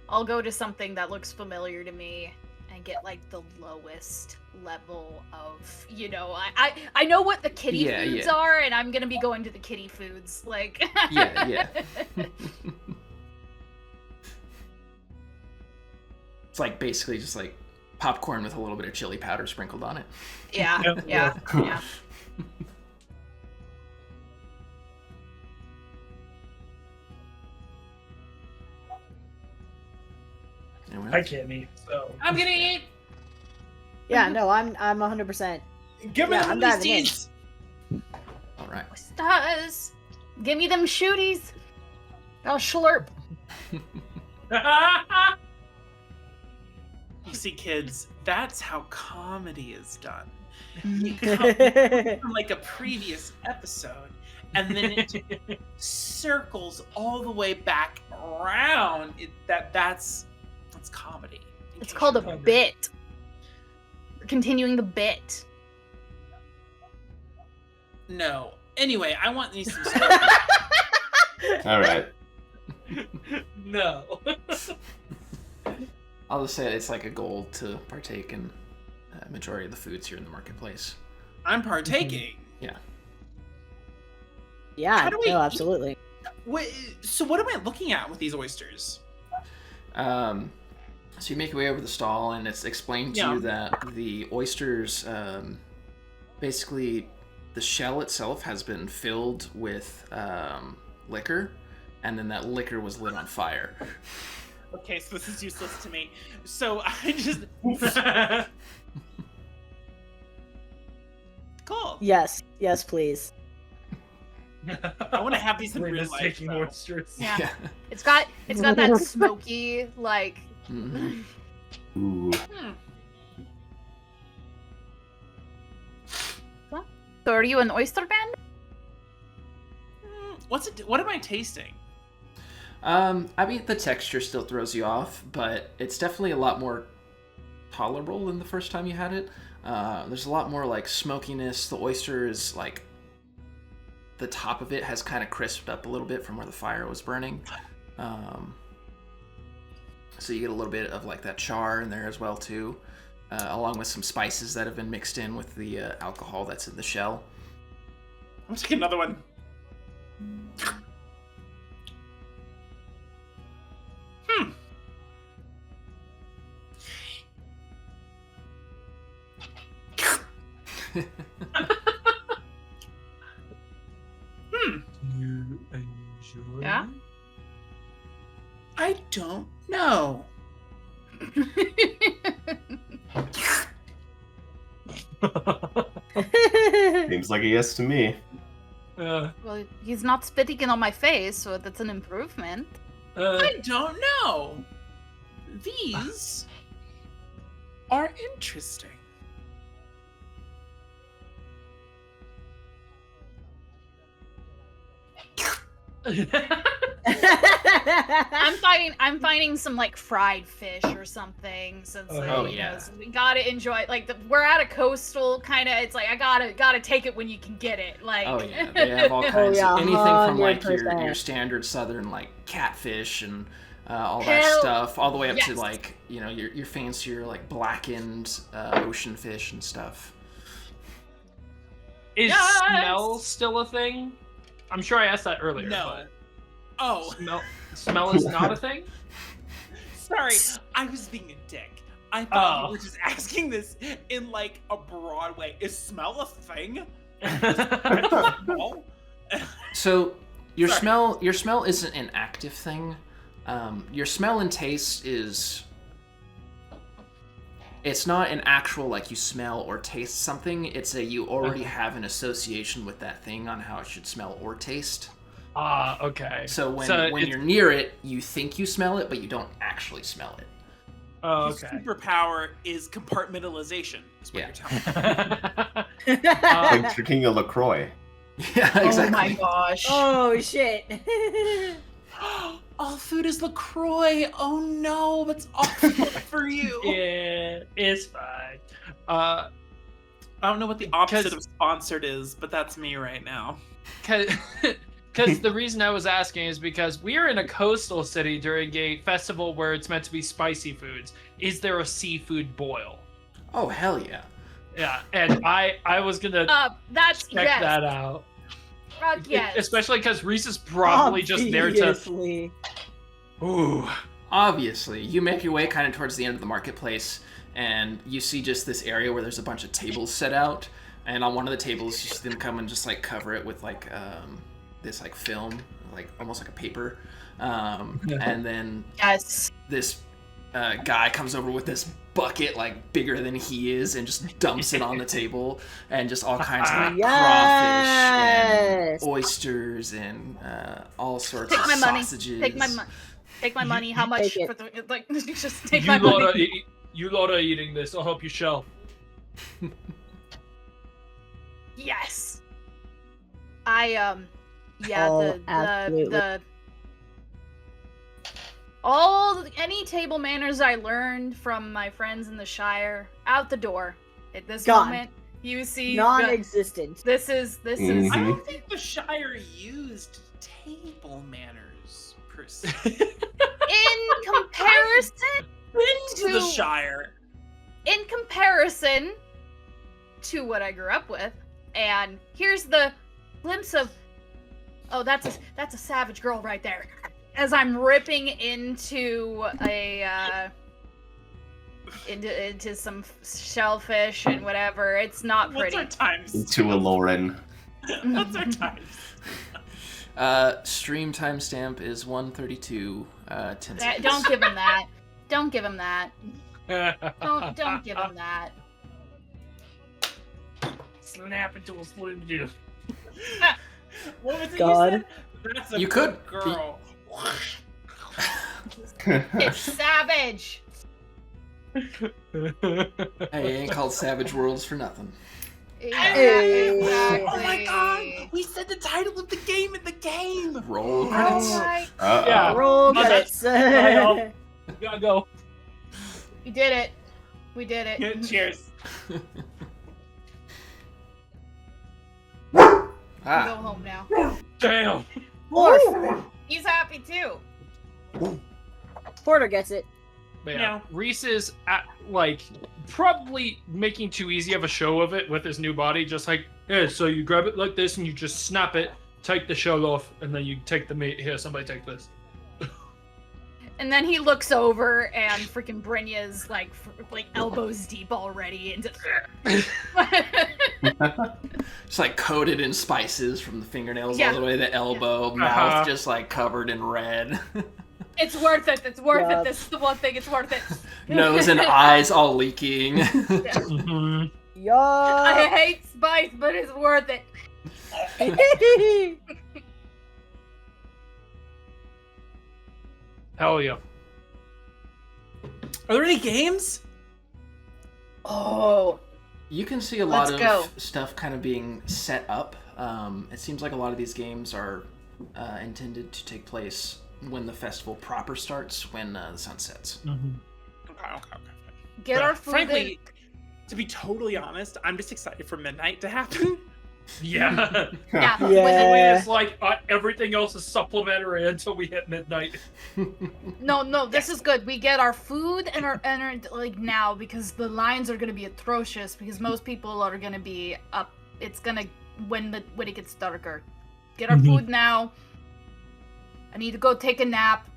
I'll go to something that looks familiar to me and get the lowest level of, I know what the kitty foods are, and I'm gonna be going to the kitty foods. Yeah. It's basically just popcorn with a little bit of chili powder sprinkled on it. Yeah. Anyone I else? can't eat, so. I'm gonna eat. Yeah, no, I'm 100%. Give me Yeah, one I'm of these diving in. teas. All right. Stars. Give me them shooties. I'll slurp. You see, kids, that's how comedy is done. Mm-hmm. You come from a previous episode, and then it circles all the way back around. That's comedy. It's called a bit. continuing the bit. No. Anyway, I want these some All right. No. I'll just say it's like a goal to partake in a majority of the foods here in the marketplace. I'm partaking. Yeah. Yeah, How do we no, eat- absolutely. So what am I looking at with these oysters? So you make your way over the stall, and it's explained to Yeah. you that the oysters, basically, the shell itself has been filled with liquor, and then that liquor was lit on fire. Okay, so this is useless to me. So I just cool. Yes, please. I want to have these in real Rena's life. taking though. oysters. Yeah. It's got that smoky, like, Mhm. Ooh. so are you an oyster band? What am I tasting? I mean, the texture still throws you off, but it's definitely a lot more tolerable than the first time you had it. There's a lot more like smokiness. The oyster is like the top of it has kind of crisped up a little bit from where the fire was burning. So you get a little bit of like that char in there as well too, along with some spices that have been mixed in with the alcohol that's in the shell. I'm taking another one. You enjoy? Yeah? I don't know. Seems like a yes to me. Well, he's not spitting it on my face, so that's an improvement. I don't know. These are interesting. I'm finding some like fried fish or something since Oh, like, oh, you yeah. know, we gotta enjoy like we're at a coastal kind of. It's like I gotta take it when you can get it. Like Oh yeah, they have all kinds yeah, of anything from like your 100%. standard southern like catfish and all that Hell stuff, all the way up to yes. like your fancier like blackened ocean fish and stuff. Is Yes! smell still a thing? I'm sure I asked that earlier. No. Oh, But smell is not a thing? sorry. I was being a dick. I thought Oh. you were just asking this in like a broad way. Is smell a thing? No. So your Sorry. smell isn't an active thing. Your smell and taste is. It's not an actual like you smell or taste something. It's a you already have an association with that thing on how it should smell or taste. Ah, okay. So when it's- you're near it, you think you smell it, but you don't actually smell it. Oh, His okay. superpower is compartmentalization. Is what Yeah. you're telling me. Like drinking a LaCroix. Yeah, exactly. Oh my gosh. Oh shit. All food is LaCroix. Oh no, that's awful for you. Yeah, it's fine. I don't know what the opposite 'Cause- of sponsored is, but that's me right now. Because the reason I was asking is because we are in a coastal city during a festival where it's meant to be spicy foods. Is there a seafood boil? Oh hell yeah. Yeah, and I was gonna That's check yes. that out. Fuck yes. Especially because Reese is probably just there to. Obviously. Ooh. Obviously, you make your way kind of towards the end of the marketplace, and you see just this area where there's a bunch of tables set out, and on one of the tables you see them come and just like cover it with like this like film, like almost like a paper, and then Yes. this guy comes over with this bucket like bigger than he is and just dumps it on the table, and just all kinds of like Yes. crawfish and oysters and all sorts Take of my money. sausages. Take my money. Take my money. How much Take it. for the like? Just take You my lot, money. you lot are eating this. I'll help you shelf. Yes. I yeah, Oh, absolutely. any table manners I learned from my friends in the Shire out the door. At this Gone. moment, you see Non-existent. This is I Mhm. don't think the Shire used table manners per se. in comparison Into the To- Shire. in comparison to what I grew up with. And here's the glimpse of that's a savage girl right there. As I'm ripping into a into some shellfish and whatever. It's not What's pretty. our times? To a Lauren. What's our times? Stream timestamp is 1:32. 10 seconds. Don't give him that. Don't give him that. Don't give him that. Snap into a slim Jim. What was it God. you said? That's a You good could- girl. It's savage. Hey, it ain't called Savage Worlds for nothing. Hey. Exactly. Oh my god! We said the title of the game in the game! Roll Oh credits. my! Uh-oh. Yeah. Roll Oh, credits. know. Gotta go. We did it. We did it. Cheers. We go Ah, home now. Damn. Morph. He's happy too. Porter gets it. Man, No. Reese is probably making too easy of a show of it with his new body. Just like, yeah, so you grab it like this and you just snap it, take the shell off, and then you take the meat. Here, somebody take this. And then he looks over and freaking Brynja's like elbows deep already into. it's like coated in spices from the fingernails Yeah. all the way to the elbow, mouth Uh-huh. just like covered in red, It's worth it. It's worth Yeah. it. This is the one thing. It's worth it. nose and eyes all leaking. Mhm. I Yup. hate spice, but it's worth it. Hell yeah. Are there any games? Oh. You can see a lot Let's of go. stuff kind of being set up. It seems like a lot of these games are intended to take place when the festival proper starts, when the sun sets. Mhm. Okay. Get our food. Frankly, to be totally honest, I'm just excited for midnight to happen. Yeah. Yeah. The Yeah. way it's like everything else is supplementary until we hit midnight. No, this is good. We get our food and our like now because the lines are gonna be atrocious because most people are gonna be up. It's gonna when it gets darker. Get our food now. I need to go take a nap.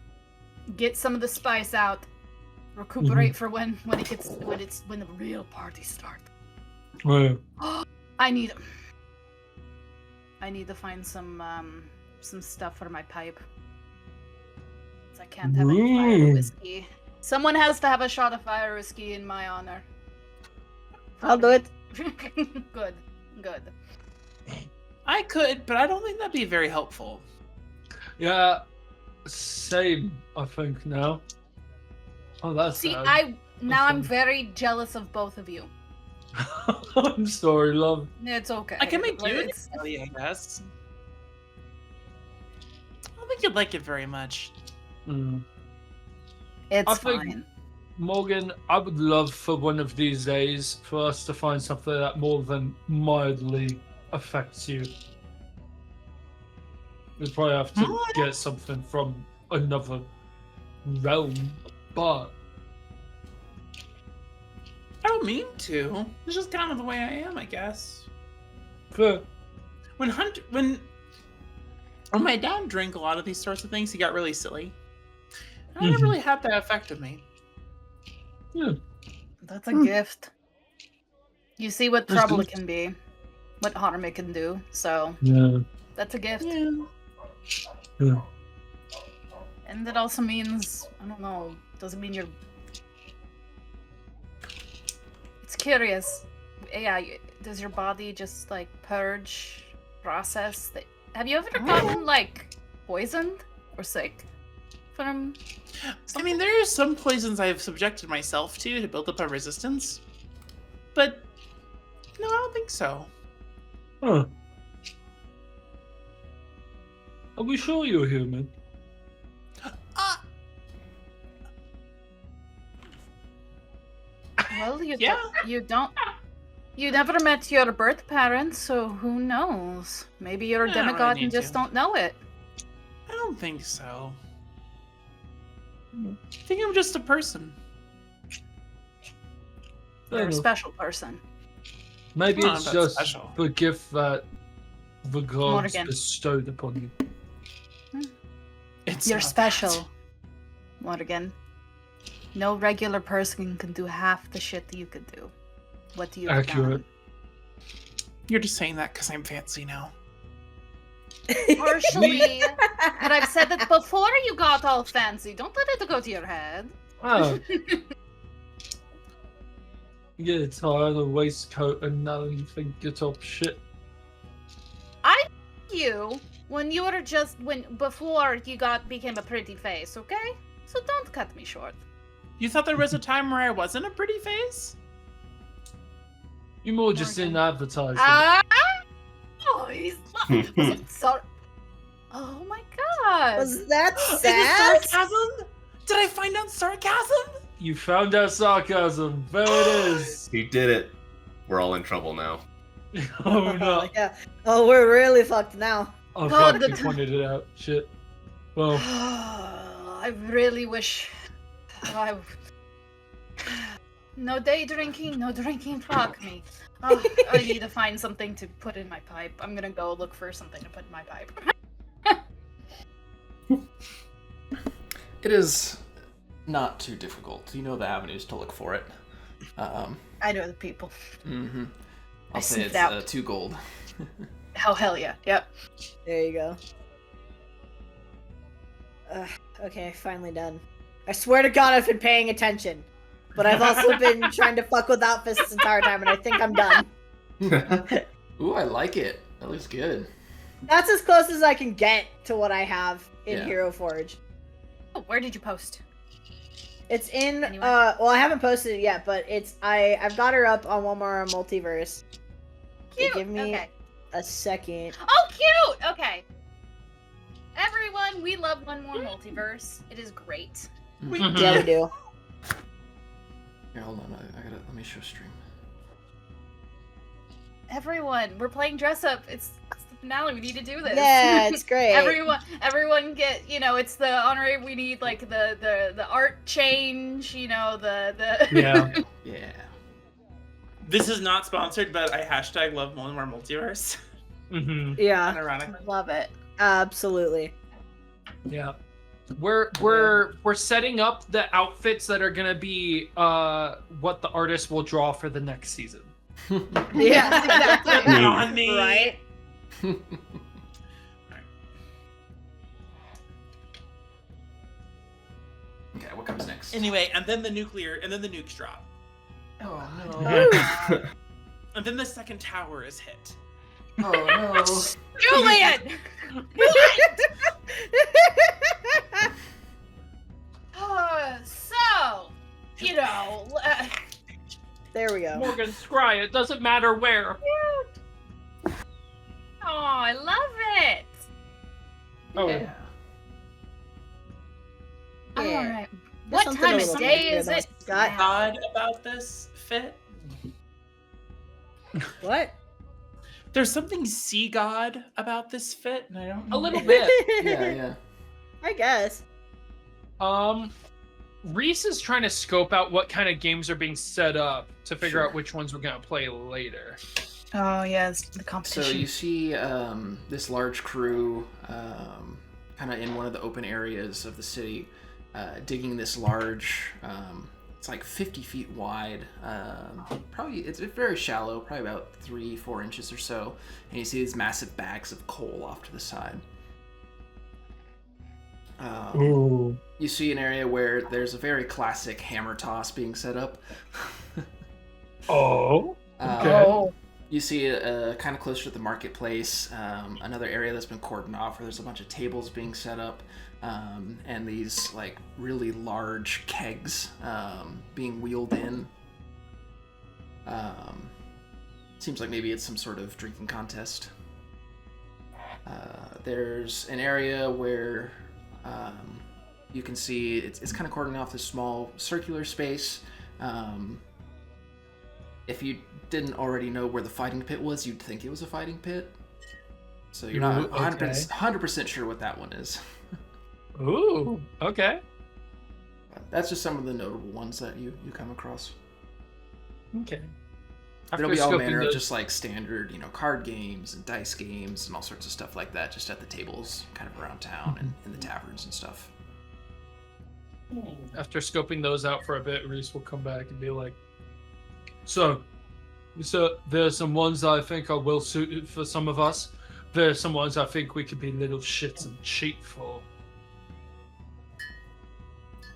Get some of the spice out. Recuperate for when the real party starts. Well, I need to find some stuff for my pipe. 'Cause I can't have any fire Ooh. whiskey. Someone has to have a shot of fire whiskey in my honor. I'll do it. Good. I could, but I don't think that'd be very helpful. yeah, same. I think now. Oh, that's See, sad. I'm very jealous of both of you. I'm sorry, love. It's okay. I can make but you an it's- Ellie, I guess. I don't think you'd like it very much. Mm. It's I think- fine. Morgan, I would love for one of these days for us to find something that more than mildly affects you. We'd probably have to get something from another realm, but I don't mean to. It's just kind of the way I am, I guess. fair. When my dad drank a lot of these sorts of things, he got really silly. And I never really had that effect of me. Yeah. That's a gift. You see what That's trouble good. it can be, what harm it can do. So Yeah. that's a gift. Yeah. And that also means, I don't know, doesn't mean you're. It's curious. Yeah, does your body just like purge, process? Have you ever gotten like poisoned or sick from? I mean, there are some poisons I've subjected myself to build up a resistance. But, no, I don't think so. Huh. Are we sure you're human? Well, Yeah. you don't. You never met your birth parents, so who knows? Maybe you're a I don't really demigod need and just to. don't know it. I don't think so. I think I'm just a person. Fair You're a enough. special person. Maybe Not it's that just special. the gift that the gods Morgan. bestowed upon you. It's You're not special, that. Morgan. No regular person can do half the shit that you could do. What do you have Accurate. You're just saying that because I'm fancy now. done? Partially, but I've said that before you got all fancy. Don't let it go to your head. Oh. You get a tie, a waistcoat, and now you think you're top shit. You, when you were before you became a pretty face, okay? So don't cut me short. You thought there was a time where I wasn't a pretty face? You more just in Morgan. advertising. Oh, he's sorry. Oh my god. Was that Is sad? it sarcasm? Did I find out sarcasm? You found out sarcasm. There it is. He did it. We're all in trouble now. Oh no. Yeah. Oh, we're really fucked now. Oh God, god, you the- pointed it out. Shit. Well, I really wish I. No day drinking, no drinking. Fuck me. Oh, I need to find something to put in my pipe. I'm gonna go look for something to put in my pipe. It is not too difficult. You know the avenues to look for it. I know the people. Mm-hmm. I I'll say sniffed it's out. 2 gold. Oh hell yeah. Yep. There you go. Okay, finally done. I swear to God, I've been paying attention, but I've also been trying to fuck with outfits this entire time, and I think I'm done. Ooh, I like it. That looks good. That's as close as I can get to what I have in Yeah. Hero Forge. Oh, where did you post? It's in Anyone? well, I haven't posted it yet, but I've got her up on One More Multiverse. Cute. Give me Okay. a second. Oh, cute. Okay. Everyone, we love One More Multiverse. It is great. Mhm. Yeah, we do. Here, hold on. I gotta let me show stream. Everyone, we're playing dress up. It's the finale. We need to do this. Yeah, it's great. Everyone get, it's the honorary. We need like the art change. The yeah. Yeah. This is not sponsored, but I hashtag love One More Multiverse. hmm Yeah, Unironically. Love it. absolutely. Yeah. We're setting up the outfits that are gonna be what the artist will draw for the next season. Yeah, exactly. On me. Right? Okay, what comes next? Anyway, and then the nukes drop. Oh no. And then the second tower is hit. Oh no. Julian. So, There we go. Morgan, scry, it doesn't matter where. oh, I love it. Oh, Yeah. All Yeah. right. There's What something time a of little day bit is weird it? about Scott. God about this fit. What? There's something sea god about this fit, and I don't know. a little bit. Yeah. I guess. Reese is trying to scope out what kind of games are being set up to figure Sure. out which ones we're gonna play later. Oh yes, the So competition. you see this large crew kind of in one of the open areas of the city, digging this large, it's like 50 feet wide, probably, it's very shallow, probably about 3-4 inches or so, and you see these massive bags of coal off to the side. Ooh. You see an area where there's a very classic hammer toss being set up. Oh. Okay. Oh, You see kind of closer to the marketplace, another area that's been cordoned off where there's a bunch of tables being set up, and these like really large kegs being wheeled in. Seems like maybe it's some sort of drinking contest. There's an area where you can see it's kind of cordoning off this small circular space. If you didn't already know where the fighting pit was, you'd think it was a fighting pit. So you're not 100% sure what that one is. Ooh, okay. But that's just some of the notable ones that you come across. Okay. There'll be all manner of just like standard, card games and dice games and all sorts of stuff like that, just at the tables, kind of around town and in the taverns and stuff. After scoping those out for a bit, Reese will come back and be like, So there's some ones I think are well suited for some of us. There's some ones I think we could be little shits and cheap for.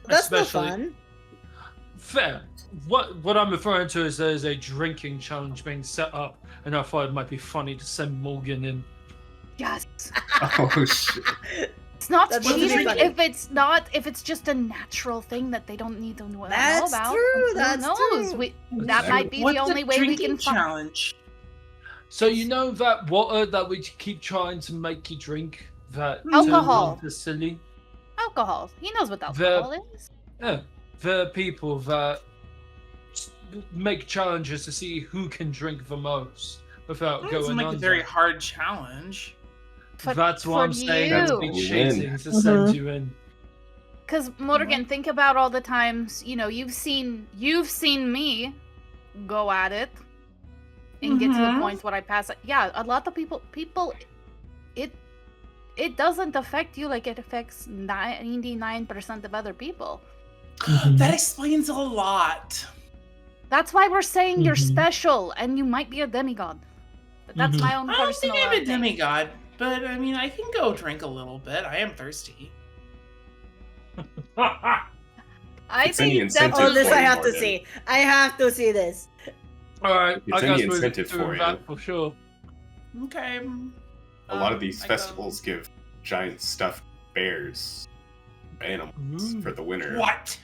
That's no fun. Fair. What I'm referring to is there's a drinking challenge being set up, and I thought it might be funny to send Morgan in. Yes. Oh shit. It's not That's cheating funny. if it's just a natural thing that they don't need to know That's about. true. That's Who knows? true. That might be What's the only way we drinking can find. challenge? So you know that water that we keep trying to make you drink? That Alcohol. turns into silly? Alcohol. He knows what alcohol is. Yeah. There are people that make challenges to see who can drink the most without That going doesn't like under. a very hard challenge. That's what I'm saying. That's me you. chasing to send you in. Because Morgan, think about all the times you've seen me go at it and get to the point where I pass it. Yeah, a lot of people, it doesn't affect you like it affects 99% of other people. That explains a lot. That's why we're saying you're Mhm. special and you might be a demigod. But that's my own I don't personal. think I'm a thing. demigod, but I mean, I can go drink a little bit. I am thirsty. I It's any think incentive Oh, this for I you, have to Morgan. see. I have to see this. Alright, It's I any guess we're incentive doing for that you. for sure. Okay. A lot of these I go- festivals give giant stuffed bears animals Ooh. for the winner. What?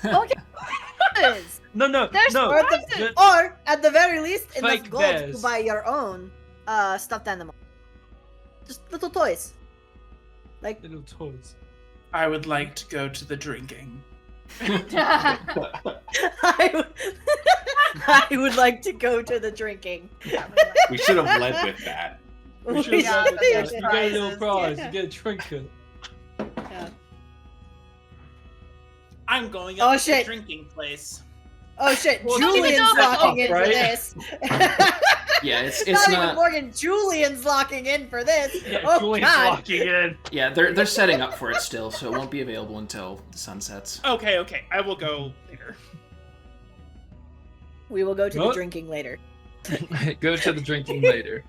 Oh, yeah. Is. No, There's no. Or, prizes. or at the very least, enough Fake gold bears. to buy your own stuffed animal. Just little toys. Like Little toys. I would like to go to the drinking. I would like to go to the drinking. We should have led with that. We should We have should done that. do You get a little prizes, prize. yeah. You get a trinket. Yeah. I'm going Oh, up to the shit. drinking place. Oh shit, Well, Julian's don't even know locking that, in for right? this. Yeah, it's not even not. Morgan, Julian's locking in for this. Yeah, Oh Julian's god. locking in. Yeah, they're setting up for it still, so it won't be available until the sun sets. Okay, I will go later. We will go to the What? drinking later. Go to the drinking later.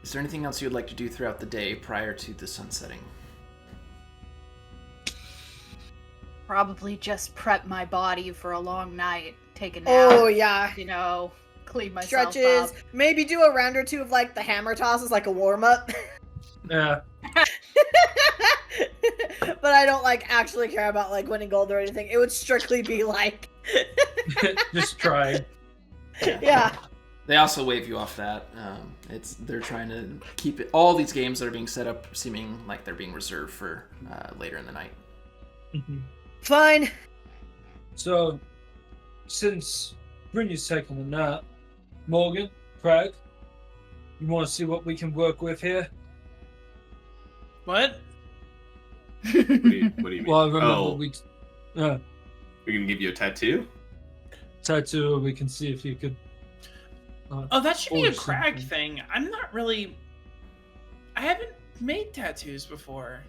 Is there anything else you'd like to do throughout the day prior to the sun setting? Probably just prep my body for a long night. Take a nap. Oh yeah. Clean myself Stretches. up. Maybe do a round or two of like the hammer tosses like a warm up. Yeah. But I don't like actually care about like winning gold or anything. It would strictly be like Just trying. yeah. They also wave you off that. They're trying to keep it, all these games that are being set up seeming like they're being reserved for later in the night. Fine. So, since Brynja's taking a nap, Morgan, Craig, you want to see what we can work with here? What? What do you mean? Well, I remember Oh, we we can give you a tattoo? tattoo. We can see if you could. Oh, that should be Or a Crag something. thing. I'm not really. I haven't made tattoos before.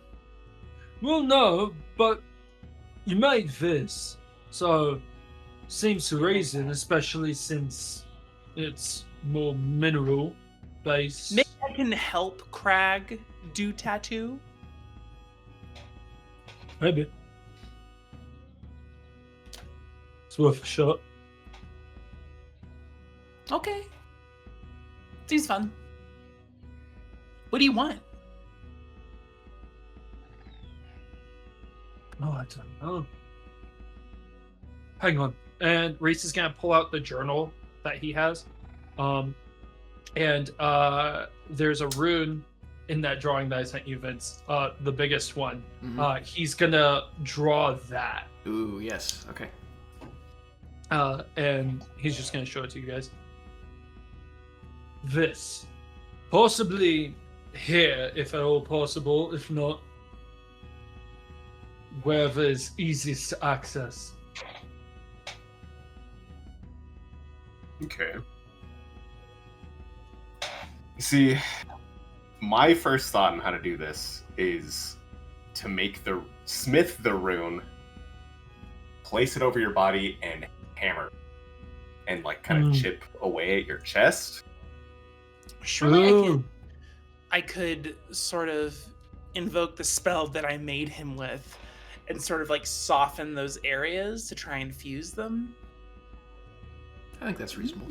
Well, no, but you made this, so seems to reason, especially since it's more mineral based. Maybe I can help Crag do tattoo. Maybe it's worth a shot. Okay. Seems fun. What do you want? Oh, I don't know. Hang on. And Reese is gonna pull out the journal that he has. And there's a rune in that drawing that I sent you, Vince. The biggest one. Mhm. He's gonna draw that. Ooh, yes. Okay. And he's just going to show it to you guys. This. Possibly here, if at all possible. If not, wherever is easiest to access. Okay. See, my first thought on how to do this is to smith the rune, place it over your body, and hammer, and like kind of chip away at your chest. Surely I could sort of invoke the spell that I made him with, and sort of like soften those areas to try and fuse them. I think that's reasonable.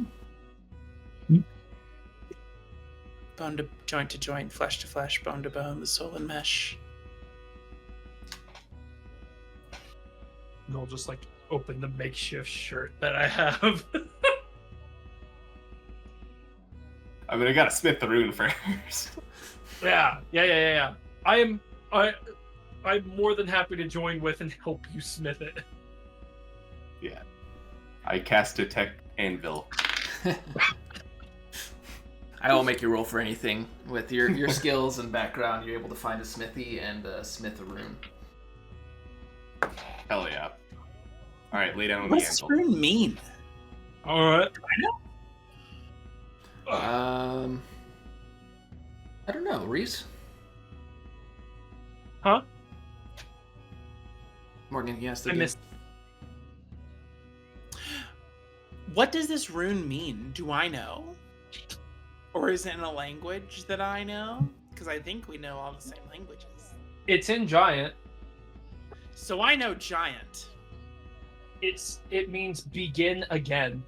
Bone to joint, flesh to flesh, bone to bone, the soul and mesh. And I'll just like open the makeshift shirt that I have. I mean, I gotta smith the rune first. Yeah. I'm more than happy to join with and help you smith it. Yeah. I cast Detect Anvil. I will make you roll for anything. With your skills and background, you're able to find a smithy and smith a rune. Hell yeah. Alright, lay down on What the does anvil. this rune mean? Alright. I don't know, Reese? Huh? Morgan, yes, I missed. What does this rune mean? Do I know? Or is it in a language that I know? Because I think we know all the same languages. It's in giant. So I know giant. It means begin again.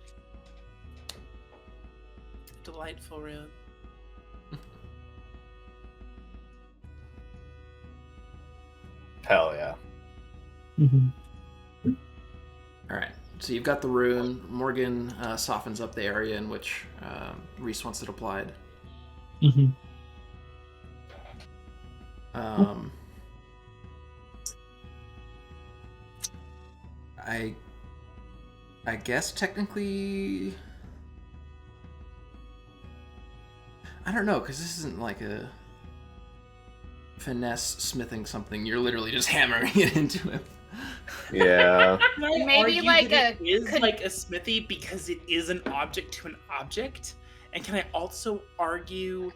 Delightful rune. Hell yeah. All right. So you've got the rune. Morgan softens up the area in which Reese wants it applied. I guess technically, I don't know, because this isn't like a finesse smithing something. You're literally just hammering it into him. Yeah. Maybe like it is like a smithy because it is an object to an object. And can I also argue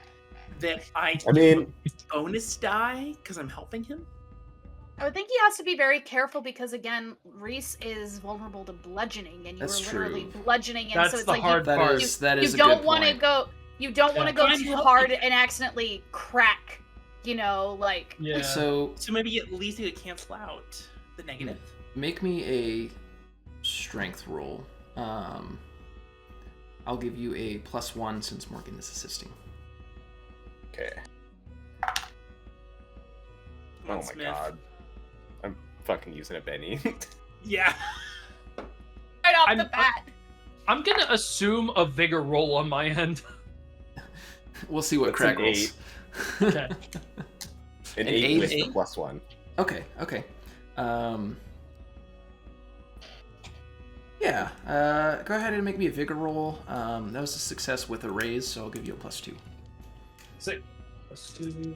that I mean, bonus die because I'm helping him? I would think he has to be very careful because, again, Reese is vulnerable to bludgeoning, and you That's were literally true. bludgeoning, and That's so it's the like hard That part. is you a don't good want to point. go. You don't want to go I'm too helping hard him. and accidentally crack. You know, like Yeah. So So maybe at least you could cancel out the negative. make me a strength roll. I'll give you a +1 since Morgan is assisting. Okay. Come on, Oh my Smith. god. I'm fucking using a Benny. Yeah. right off I'm- the bat. I'm gonna assume a vigor roll on my end. We'll see what That's Craig an rolls. Okay. An An 8 with eight? the +1. Okay. Yeah. Go ahead and make me a vigor roll. That was a success with a raise, so I'll give you a +2. 6 + 2.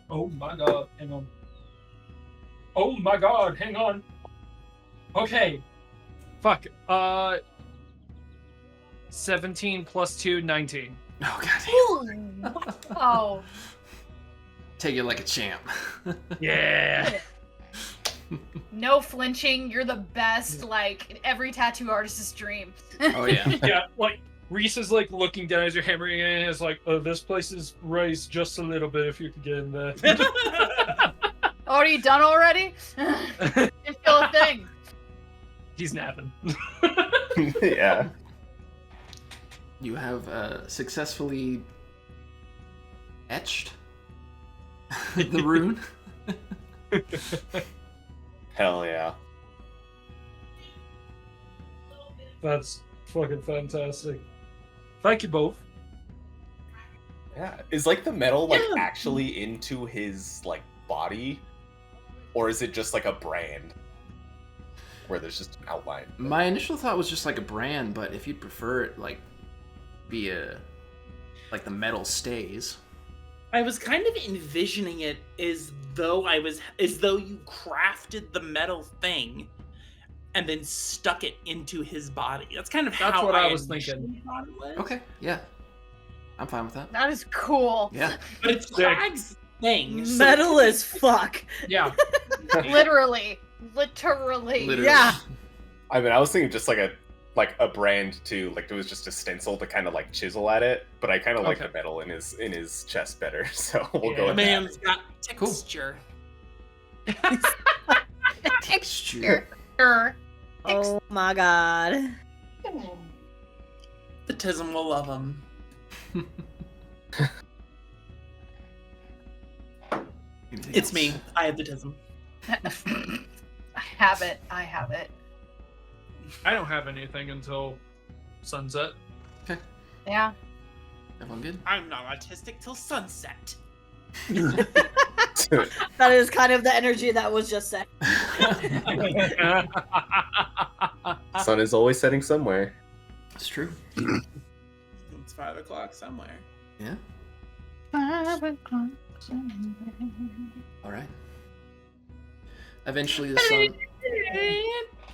Oh my god, hang on. Oh my god, hang on. Okay. Fuck. 17 + 2, 19. Oh god. Ooh. Oh. Take it like a champ. Yeah. No flinching. You're the best. Like every tattoo artist's dream. Oh yeah. Yeah, like Reese is like looking down as you're hammering in, and it's like, oh, this place is raised just a little bit if you could get in there. Oh, are you done already? Didn't feel a thing. He's napping. Yeah. You have successfully etched the rune. Hell yeah. That's fucking fantastic. Thank you both. Yeah. Is like the metal like Yeah. actually into his like body? Or is it just like a brand? where there's just an outline. My initial thought was just like a brand, but if you'd prefer it, like, be like the metal stays. I was kind of envisioning it as though you crafted the metal thing and then stuck it into his body. That's kind of how what I was initially thinking. thought it was. Okay, yeah. I'm fine with that. That is cool. Yeah. But it's Crag's thing. so- Metal as fuck. Yeah. Literally. Literally. Yeah. I mean, I was thinking just like a brand too, like there was just a stencil to kind of like chisel at it, but I kind of like Okay. the metal in his chest better, so we'll Yeah. go with Man's that. got texture. Texture. Oh my god. The Tism will love him. Anything It's else? me. I have the Tism. I have it. I don't have anything until sunset. Yeah. Everyone good? I'm not autistic till sunset. That is kind of the energy that was just said. Sun is always setting somewhere. It's true. It's 5 o'clock somewhere. Yeah. All right. Eventually, the sun.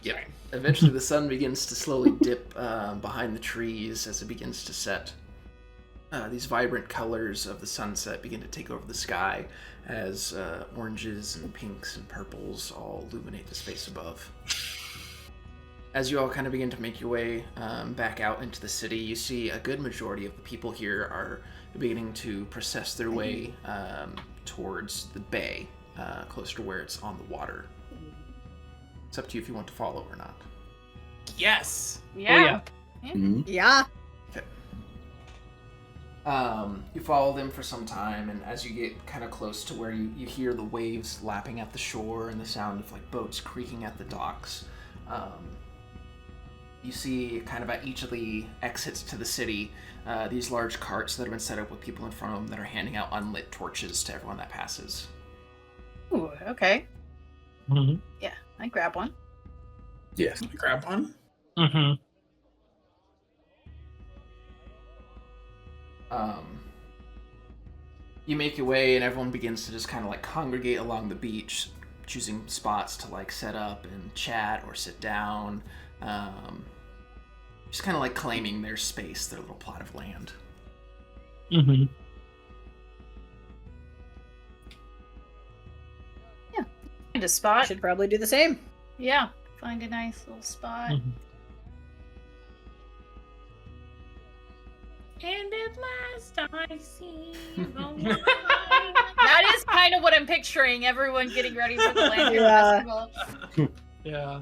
Yep. Eventually, the sun begins to slowly dip behind the trees as it begins to set. These vibrant colors of the sunset begin to take over the sky as oranges and pinks and purples all illuminate the space above. As you all kind of begin to make your way back out into the city, you see a good majority of the people here are beginning to process their way towards the bay, closer to where it's on the water. It's up to you if you want to follow or not. Yes. Yeah. Yeah. You follow them for some time, and as you get kind of close to where you hear the waves lapping at the shore and the sound of like boats creaking at the docks, you see kind of at each of the exits to the city, these large carts that have been set up with people in front of them that are handing out unlit torches to everyone that passes. Ooh, okay. Mm-hmm. Yeah, I grab one. Yes. Can I grab one? Mm-hmm. You make your way, and everyone begins to just kind of like congregate along the beach, choosing spots to like set up and chat or sit down. Just kind of like claiming their space, their little plot of land. Mm-hmm. Find a spot. Should probably do the same. Yeah. Find a nice little spot. Mhm. And at last I see the light. That is kind of what I'm picturing. Everyone getting ready for the Lantern Yeah. Festival. Yeah.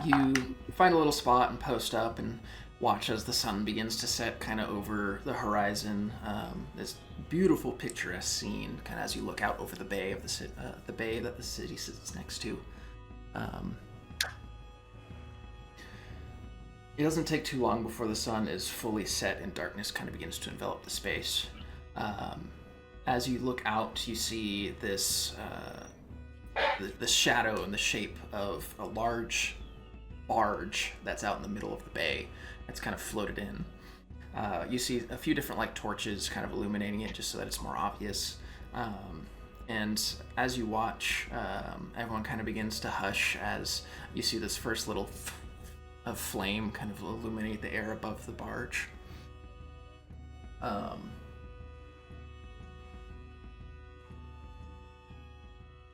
You find a little spot and post up and watch as the sun begins to set kind of over the horizon. This beautiful picturesque scene kind of as you look out over the bay of the bay that the city sits next to. It doesn't take too long before the sun is fully set and darkness kind of begins to envelop the space. As you look out, you see this the shadow and the shape of a large barge that's out in the middle of the bay that's kind of floated in. You see a few different like torches kind of illuminating it just so that it's more obvious. And as you watch, everyone kind of begins to hush as you see this first little of flame kind of illuminate the air above the barge.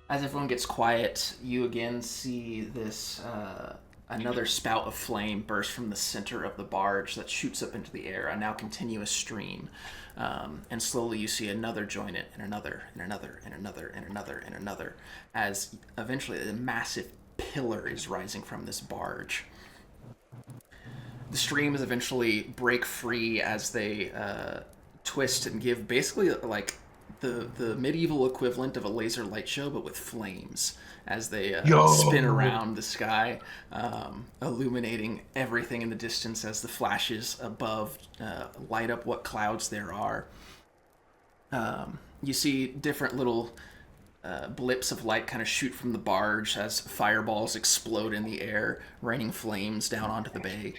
As everyone gets quiet, you again see this another spout of flame burst from the center of the barge that shoots up into the air, a now continuous stream. And slowly you see another join it, and another, and another, and another, and another, and another, as eventually a massive pillar is rising from this barge. The streams eventually break free as they twist and give basically like the medieval equivalent of a laser light show, but with flames as they spin around the sky, illuminating everything in the distance as the flashes above light up what clouds there are. You see different little blips of light kind of shoot from the barge as fireballs explode in the air, raining flames down onto the bay.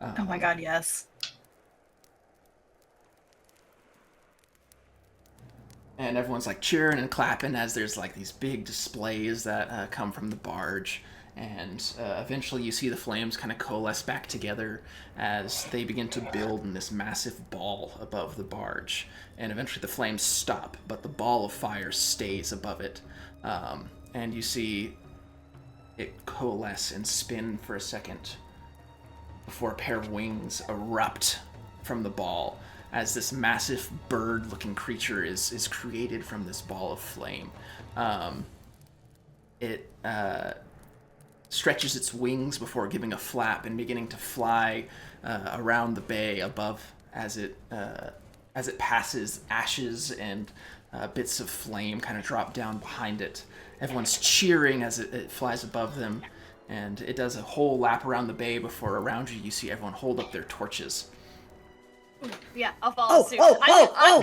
Oh my god, yes. And everyone's like cheering and clapping as there's like these big displays that come from the barge. And eventually you see the flames kind of coalesce back together as they begin to build in this massive ball above the barge. And eventually the flames stop, but the ball of fire stays above it. And you see it coalesce and spin for a second before a pair of wings erupt from the ball as this massive bird-looking creature is created from this ball of flame. It stretches its wings before giving a flap and beginning to fly around the bay above as it passes. Ashes and bits of flame kind of drop down behind it. Everyone's cheering as it flies above them, and it does a whole lap around the bay before around you see everyone hold up their torches. Yeah, I'll follow suit. I'm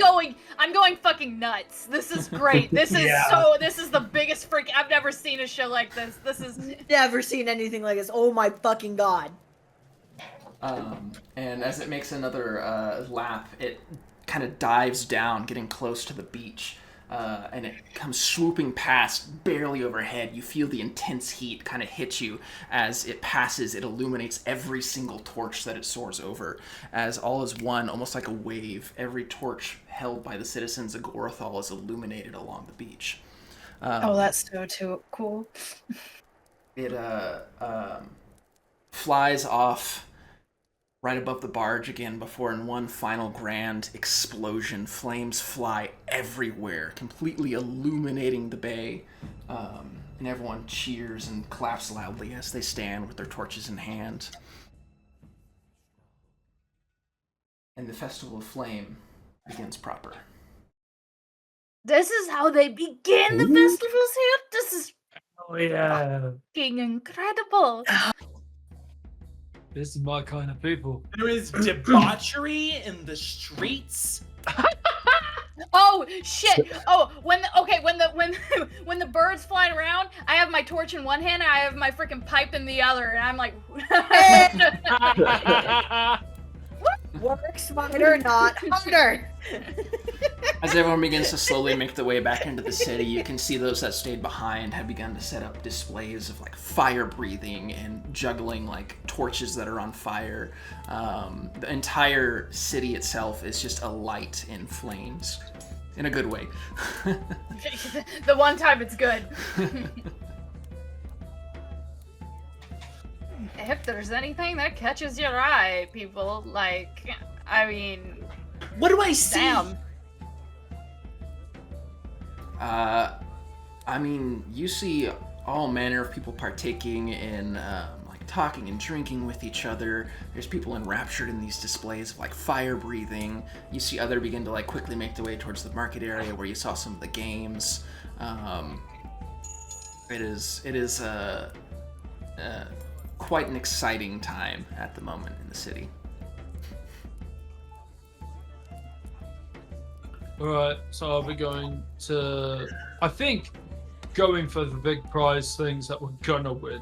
going fucking nuts. This is great. This is this is the biggest freak. I've never seen a show like this. This is Never seen anything like this. Oh my fucking god. And as it makes another lap, it kind of dives down, getting close to the beach. And it comes swooping past, barely overhead. You feel the intense heat kind of hit you as it passes. It illuminates every single torch that it soars over. As all is one, almost like a wave, every torch held by the citizens of Gorathal is illuminated along the beach. That's so cool. It flies off right above the barge again before in one final grand explosion, flames fly everywhere, completely illuminating the bay. And everyone cheers and claps loudly as they stand with their torches in hand. And the Festival of Flame begins proper. This is how they begin the festivals here? This is fucking incredible. This is my kind of people. There is debauchery in the streets. Oh shit! Oh, when the bird's flying around, I have my torch in one hand, and I have my freaking pipe in the other, and I'm like, Work smarter, not harder. As everyone begins to slowly make their way back into the city, you can see those that stayed behind have begun to set up displays of like fire breathing and juggling like torches that are on fire. The entire city itself is just alight in flames, in a good way. the one time it's good. If there's anything that catches your eye, people, like, I mean, what do I see? Damn. I mean, you see all manner of people partaking in, like, talking and drinking with each other. There's people enraptured in these displays of, like, fire breathing. You see other begin to, like, quickly make their way towards the market area where you saw some of the games. It is quite an exciting time at the moment in the city. Alright, so I'll be going to... I think going for the big prize things that we're gonna win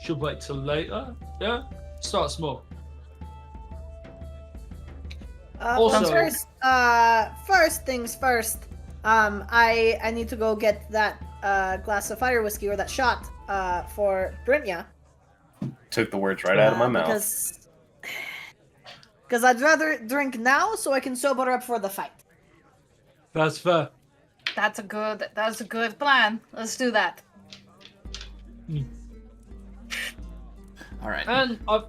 should wait till later. Yeah? Start small. Also- First things first. I need to go get that glass of fire whiskey or that shot for Brynja. Took the words right out of my mouth. Because I'd rather drink now so I can sober up for the fight. That's fair. That's a good plan. Let's do that. All right. And I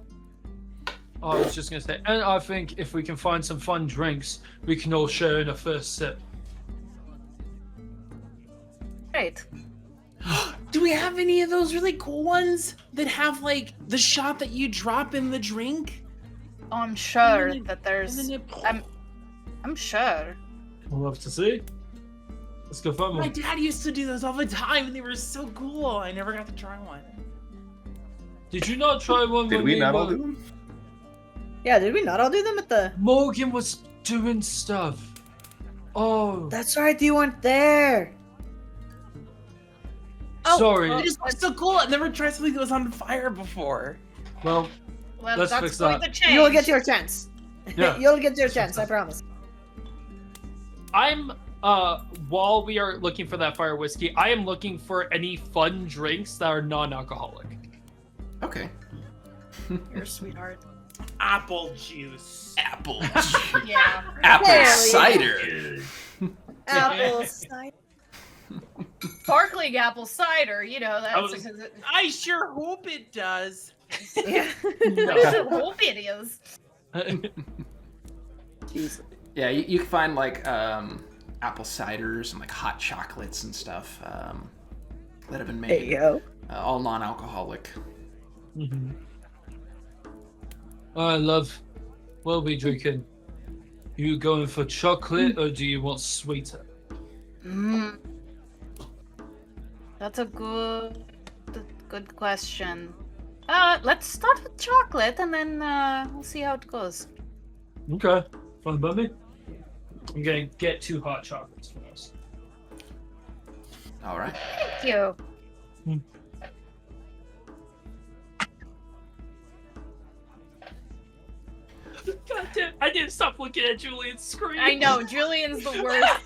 was just gonna say, and I think if we can find some fun drinks, we can all share in a first sip. Great. Do we have any of those really cool ones that have like the shot that you drop in the drink? Oh, I'm sure And then that there's. And then I'm sure. I'd love to see. Let's go find my one. dad used to do those all the time, and they were so cool. I never got to try one. Did you not try one? Did when we not all were- do them? Yeah, did we not all do them at the... Morgan was doing stuff. Oh. That's right, you weren't there. Sorry. It just looks so cool. I've never tried something that was on fire before. Well, Well, Let's that's fix going that. to change. You'll get your chance. Yeah. You'll get your chance, I promise. I'm while we are looking for that fire whiskey, I am looking for any fun drinks that are non-alcoholic. Okay. You're a sweetheart. Apple juice. Apple juice. Yeah. Apple Hell yeah. cider. Apple cider. Sparkling apple cider, you know, that's was- because it, I sure hope it does. Yeah. I hope it is. Jesus. Yeah, you can find like apple ciders and like hot chocolates and stuff that have been There you made, go. all non-alcoholic. Mhm. I love. What are we drinking? You going for chocolate or do you want sweeter? Mm. That's a good question. Let's start with chocolate and then we'll see how it goes. Okay, fine by me. I'm gonna get 2 hot chocolates for us. All right. Thank you. God damn, I didn't stop looking at Julian's screen. I know, Julian's the worst.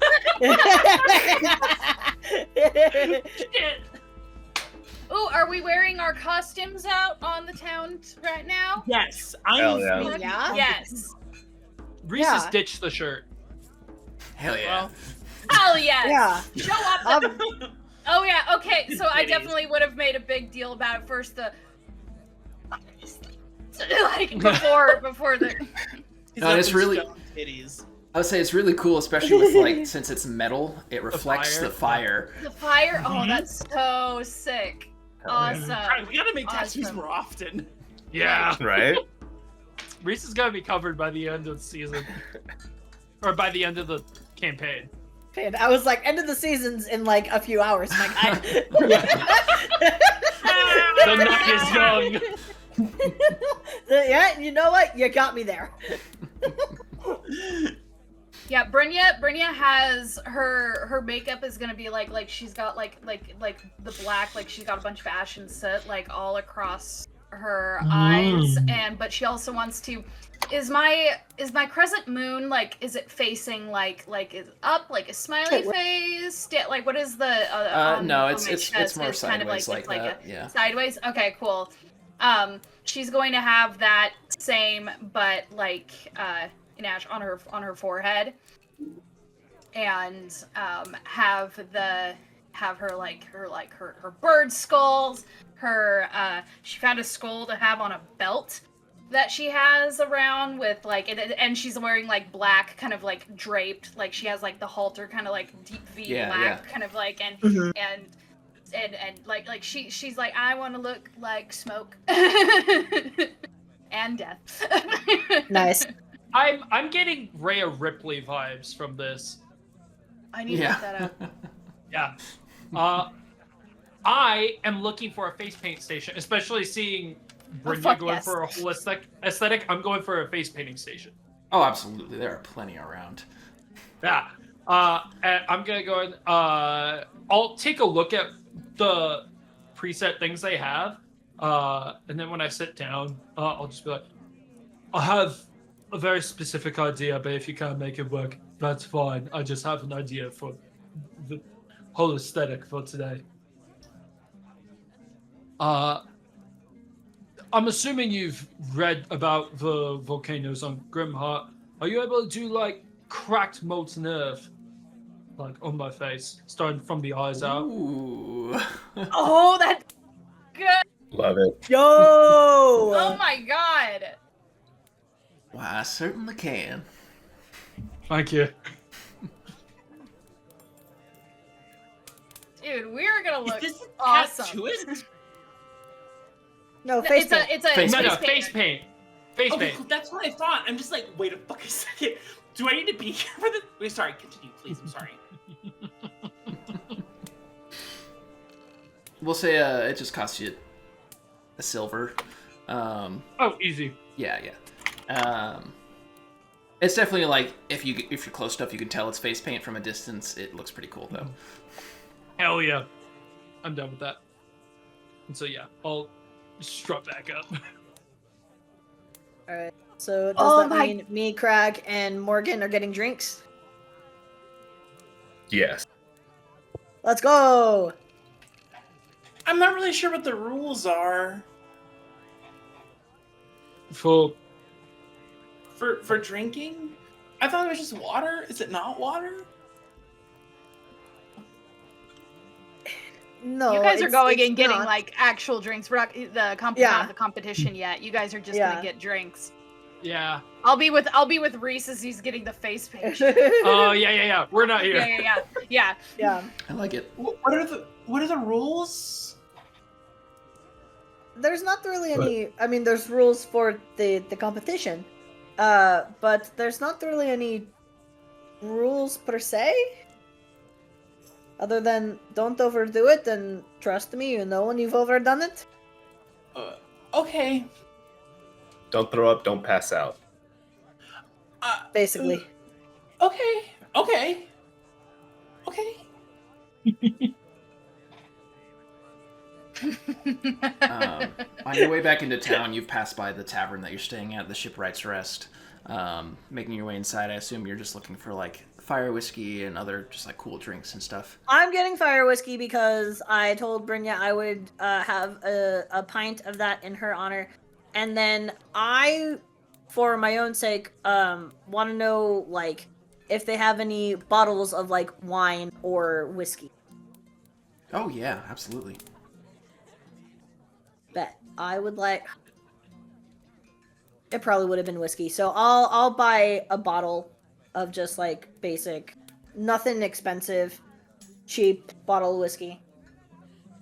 Shit. Ooh, are we wearing our costumes out on the town right now? Yes, Hell I'm. yeah. really- Yeah? Yes. Reese has Yeah. ditched the shirt. Hell yeah. Oh yes. Yeah. Show up. Oh yeah. Okay. So I Titties. definitely would have made a big deal about it first. Like before the. He's No, up it's in really- stone titties. I would say it's really cool, especially with like since it's metal, it reflects fire. the fire. The fire. Oh, Mhm. that's so sick. Awesome. Alright, we gotta make tattoos Awesome. more often. Yeah. Right? Reese is gonna be covered by the end of the season. Or by the end of the campaign. And I was like, end of the season's in like a few hours. I'm like, The night is young. yeah, you know what? You got me there. Yeah, Brynja has her makeup is gonna be like she's got like the black, like she's got a bunch of ashen soot like all across her eyes, but she also wants to. Is my crescent moon like? Is it facing like is up like a smiley face? Like what is the? No, on it's my chest? more It's kind of sideways like it's like that. a Yeah. sideways. Okay, cool. She's going to have that same, but like in ash on her forehead, and have her bird skulls. She found a skull to have on a belt that she has around with like and she's wearing like black kind of like draped, like she has like the halter kind of like deep V Yeah, black yeah. kind of like and like she's like, I want to look like smoke and death. Nice. I'm getting Rhea Ripley vibes from this. I need to look that up. Yeah. I am looking for a face paint station, especially seeing Brynja fuck going yes. for a holistic aesthetic. I'm going for a face painting station. Oh, absolutely. There are plenty around. Yeah. And I'm gonna go and I'll take a look at the preset things they have, and then when I sit down, I'll just be like, I have a very specific idea, but if you can't make it work, that's fine. I just have an idea for the whole aesthetic for today. I'm assuming you've read about the volcanoes on Grimheart. Are you able to do like cracked molten earth, like on my face, starting from the eyes out? Ooh. Oh, that's good. Love it. Yo! Oh my god. Why, I certainly can. Thank you. Dude, we're gonna look Is this awesome. tattooist? No, face paint. It's a Face No, paint. face paint. Face Okay, paint. cool, that's what I thought. I'm just like, wait a fucking second. Do I need to be here for this? Wait, sorry, continue, please. I'm sorry. We'll say it just costs you a silver. Oh, easy. Yeah. It's definitely like if you're close enough, you can tell it's face paint from a distance. It looks pretty cool though. Hell yeah. I'm done with that. And so yeah, I'll strut back up. All right. So does that mean me, Crag, and Morgan are getting drinks? Yes. Let's go. I'm not really sure what the rules are For for drinking. I thought it was just water. Is it not water? No, You guys are going it's and getting not. like actual drinks. We're not Yeah. not the competition yet. You guys are just Yeah. gonna get drinks. yeah. I'll be with Reese as he's getting the face paint. Oh yeah. We're not here. Yeah. Yeah. I like it. What are the rules? There's not really any. I mean, there's rules for the competition, but there's not really any rules per se. Other than don't overdo it, and trust me, you know when you've overdone it. Okay. Don't throw up. Don't pass out. Basically. Okay. On your way back into town, you've passed by the tavern that you're staying at, the Shipwright's Rest. Making your way inside, I assume you're just looking for like fire whiskey and other just like cool drinks and stuff. I'm getting fire whiskey because I told Brynja I would have a pint of that in her honor, and then I, for my own sake, want to know like if they have any bottles of like wine or whiskey. Oh yeah, absolutely. Bet I would like. It probably would have been whiskey, so I'll buy a bottle of just like basic, nothing expensive, cheap bottle of whiskey.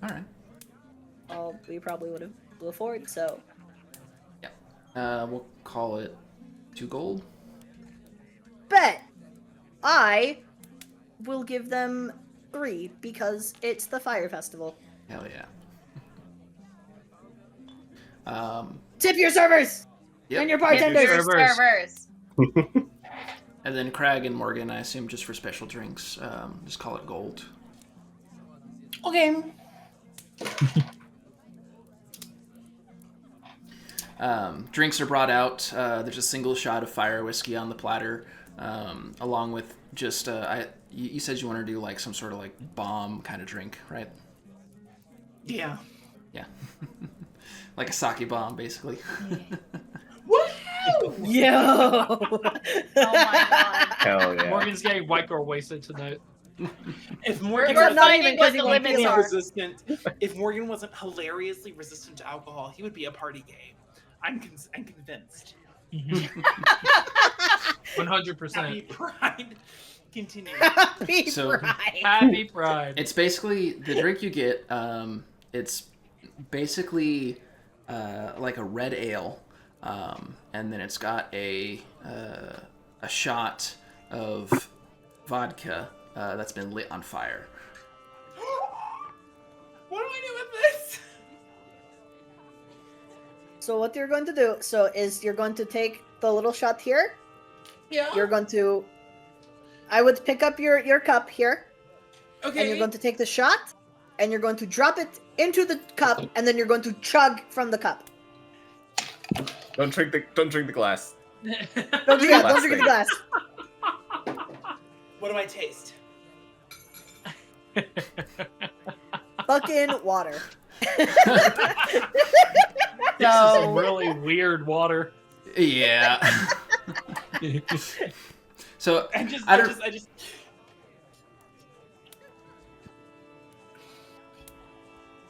All right. Well, we probably would have blew afford, so. Yeah. We'll call it 2 gold. Bet I will give them 3 because it's the fire festival. Hell yeah. Tip your servers Yep. and your Your bartenders. Servers. servers. And then Crag and Morgan, I assume just for special drinks, just call it gold. Okay. Drinks are brought out. There's a single shot of fire whiskey on the platter, along with just you said you want to do like some sort of like bomb kind of drink, right? Yeah. Yeah, like a sake bomb, basically. Woohoo! Yo! Oh my god. Hell yeah. Morgan's getting white girl wasted tonight. If We're Morgan not wasn't even finding 'cause what he the won't limits feel are. resistant, if Morgan wasn't hilariously resistant to alcohol, he would be a party game. I'm convinced. 100%. Happy Pride. Continue. Happy So- Pride. Happy Pride. It's basically the drink you get. It's basically like a red ale, and then it's got a shot of vodka that's been lit on fire. What do I do with this? So what you're going to do, is you're going to take the little shot here. Yeah. You're going to, I would pick up your cup here, Okay. and you're going to take the shot, and you're going to drop it into the cup, and then you're going to chug from the cup. Don't drink the glass. Don't do that. Last Don't drink the thing. glass. What do I taste? Fucking water. This is some really weird water. Yeah. So I just.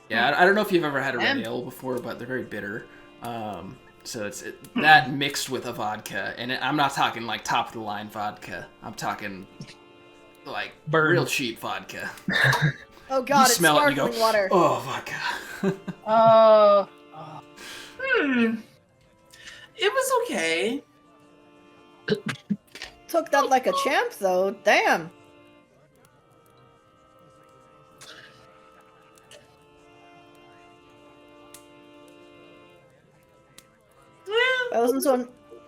yeah, I don't know if you've ever had a red Em. ale before, but they're very bitter. So it's that mixed with a vodka, and I'm not talking like top of the line vodka. I'm talking like Burn. real cheap vodka. Oh god, it's smell it and you sparkling go, water. Oh, vodka. Oh. It was okay. Took that like a champ, though. Damn.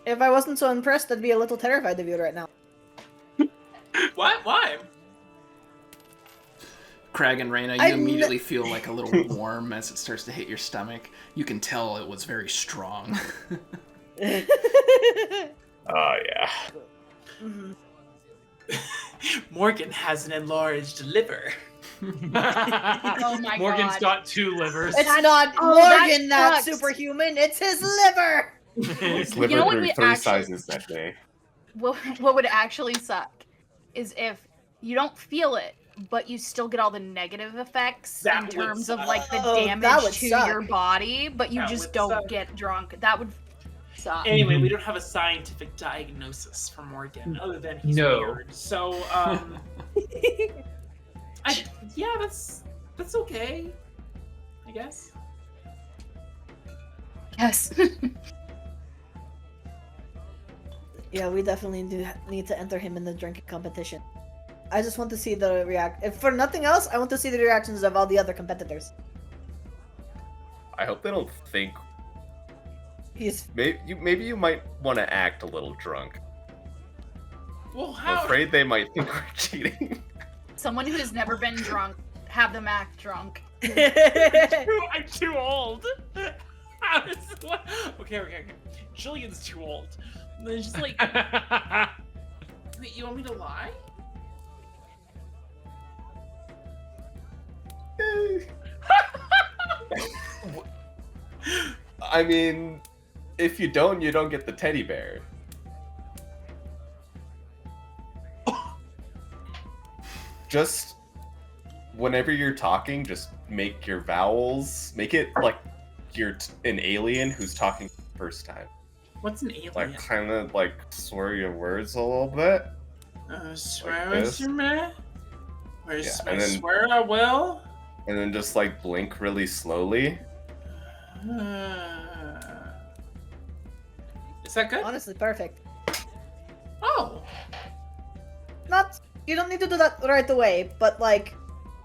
If I wasn't so impressed, I'd be a little terrified of you right now. What? Why? Crag and Reyna, you immediately feel like a little warm as it starts to hit your stomach. You can tell it was very strong. Oh, yeah. Mhm. Morgan has an enlarged liver. Oh my Morgan's god. got 2 livers. It's not Oh, that Morgan that's sucks. superhuman, it's his liver! His You liver know what grew we 3 actually- sizes that day. What would actually suck is if you don't feel it, but you still get all the negative effects That in would terms of suck. like the Oh, that damage would to suck. your body, but you That just would don't suck. get drunk. That would suck. Anyway, we don't have a scientific diagnosis for Morgan other than he's No. weird. So, yeah, that's okay, I guess. Yes. Yeah, we definitely do need to enter him in the drinking competition. I just want to see the if for nothing else, I want to see the reactions of all the other competitors. I hope they don't think. He's Maybe you might want to act a little drunk. Well, I'm how? afraid they might think we're cheating. Someone who's never been drunk, have them act drunk. I'm too old. How is what? Okay. Jillian's too old. And then she's like, wait, you want me to lie? I mean, if you don't get the teddy bear. Just whenever you're talking, just make your vowels. Make it like you're an alien who's talking for the first time. What's an alien? Like kind of like slur your words a little bit. Swear like with this. you, man. I Yeah, and then- swear I will. And then just like blink really slowly. Is that good? honestly perfect. Oh, You don't need to do that right away, but like,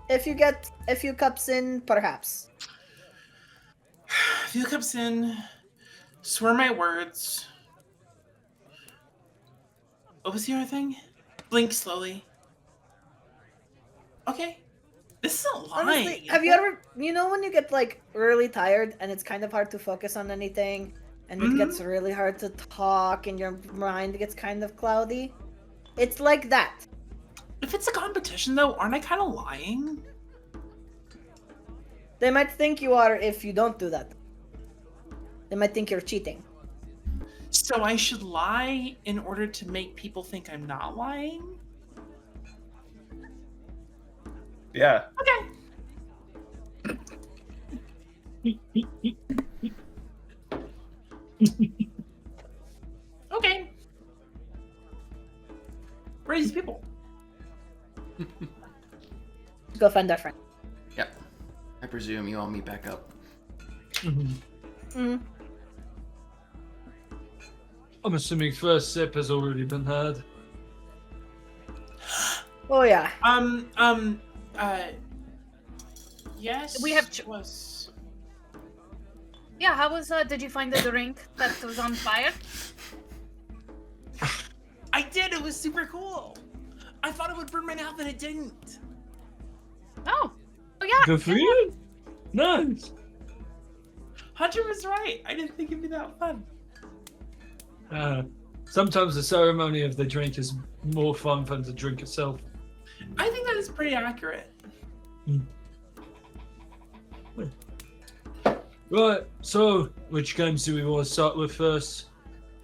if you get a few cups in, perhaps. a few cups in. Swear my words. What was the other thing? Blink slowly. Okay. This isn't lying. Honestly, have you ever, when you get like really tired and it's kind of hard to focus on anything, and it gets really hard to talk and your mind gets kind of cloudy? It's like that. If it's a competition, though, aren't I kind of lying? They might think you are if you don't do that. They might think you're cheating. So I should lie in order to make people think I'm not lying? Yeah. Okay. Okay. Where are these people? Go find our friend. Yep. I presume you all meet back up. Mm. I'm assuming first sip has already been had. Oh yeah. Yes. We have was. Yeah, how was did you find the drink that was on fire? I did. It was super cool. I thought it would burn my mouth, and it didn't. Oh yeah. Good for you. Nice. Hunter was right. I didn't think it'd be that fun. Sometimes the ceremony of the drink is more fun than the drink itself. I think that is pretty accurate. Right, so which games do we want to start with first?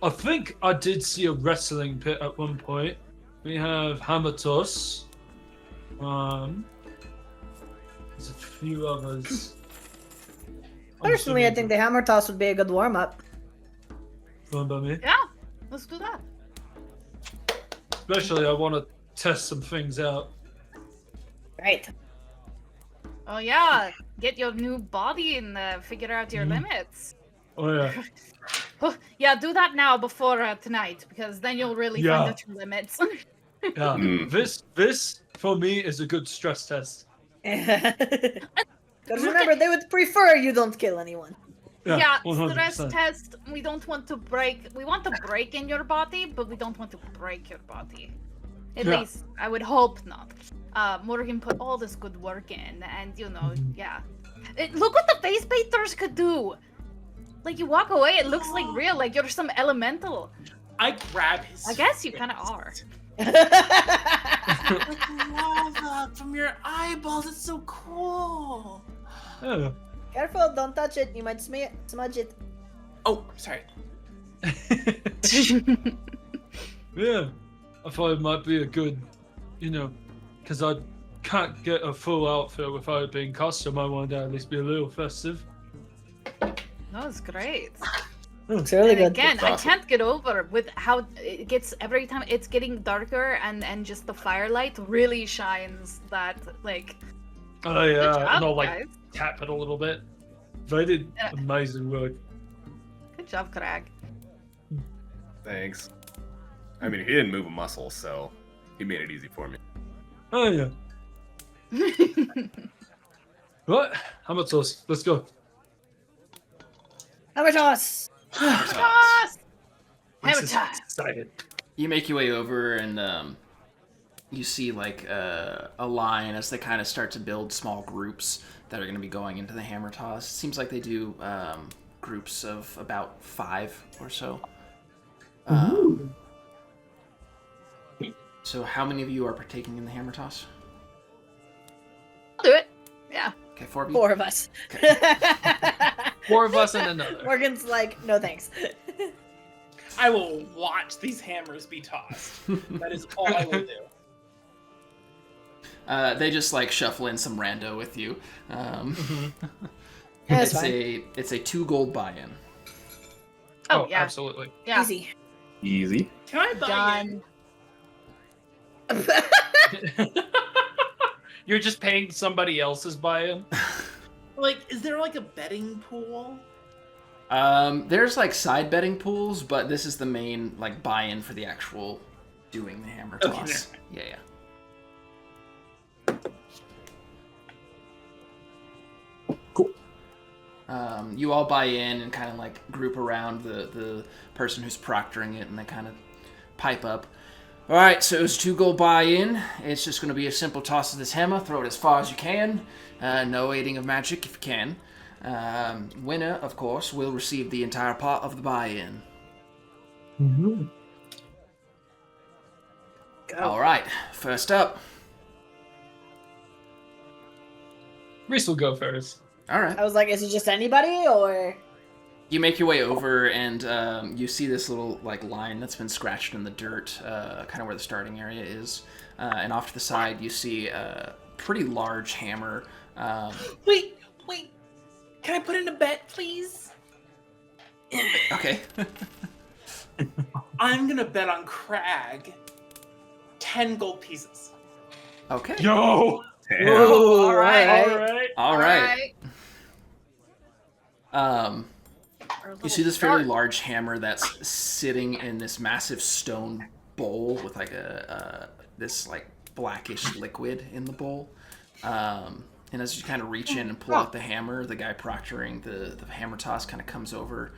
I think I did see a wrestling pit at one point. We have hammer toss. There's a few others. Personally, I think the hammer toss would be a good warm up. Fine by me. Yeah, let's do that. Especially, I want to test some things out. Right. Oh yeah, get your new body and figure out your limits. Oh yeah. Yeah, do that now before tonight, because then you'll really Yeah. find out your limits. Yeah. This for me is a good stress test. Because remember, they would prefer you don't kill anyone. Yeah, 100%. stress test. We don't want to break. We want to break in your body, but we don't want to break your body. At Yeah. least I would hope not. Morgan put all this good work in, and yeah. Look what the face painters could do. Like you walk away, it looks like real, like you're some elemental. I grab his. I guess you kind of are. Lava from your eyeballs. It's so cool. Oh. Careful, don't touch it. You might smudge it. Oh, sorry. Yeah, I thought it might be a good, because I can't get a full outfit without it being custom. I wanted to at least be a little festive. That was great. Looks really And good. again, That's I awesome. can't get over with how it gets every time it's getting darker and just the firelight really shines that like. Oh Good yeah, job, and I'll guys. tap it a little bit. They did amazing work. Good job, Crag. Thanks. I mean, he didn't move a muscle, so he made it easy for me. Oh yeah. Right, how much sauce? Let's go. Hammer toss! Toss! I'm Hammer just toss! excited. You make your way over, and you see like a line as they kind of start to build small groups that are going to be going into the hammer toss. It seems like they do groups of about 5 or so. So how many of you are partaking in the hammer toss? I'll do it. Yeah. Okay, 4 of you. 4 of us. 4 of us and another. Morgan's like, no thanks. I will watch these hammers be tossed. That is all I will do. They just like shuffle in some rando with you. That's It's a 2 gold buy-in. Oh, yeah. Absolutely. Yeah. Easy. Easy. Can I buy in? Done. You're just paying somebody else's buy-in? Like, is there like a betting pool? There's like side betting pools, but this is the main like buy-in for the actual doing the hammer Okay, toss. Yeah. Cool. You all buy in and kind of like group around the person who's proctoring it, and they kind of pipe up. All right, so it's 2 gold buy-in. It's just going to be a simple toss of this hammer. Throw it as far as you can. No aiding of magic if you can. Winner, of course, will receive the entire pot of the buy-in. All right, first up. Reese will go first. All right. I was like, is it just anybody or? You make your way over, and you see this little like line that's been scratched in the dirt, kind of where the starting area is. And off to the side, you see a pretty large hammer. Wait. Can I put in a bet, please? Okay. I'm gonna bet on Crag 10 gold pieces. Okay. Yo! Damn. Whoa, all right. Alright. All right. Our You little see this fairly dart. large hammer that's sitting in this massive stone bowl with like this like blackish liquid in the bowl. And as you kind of reach in and pull out the hammer, the guy proctoring the hammer toss kind of comes over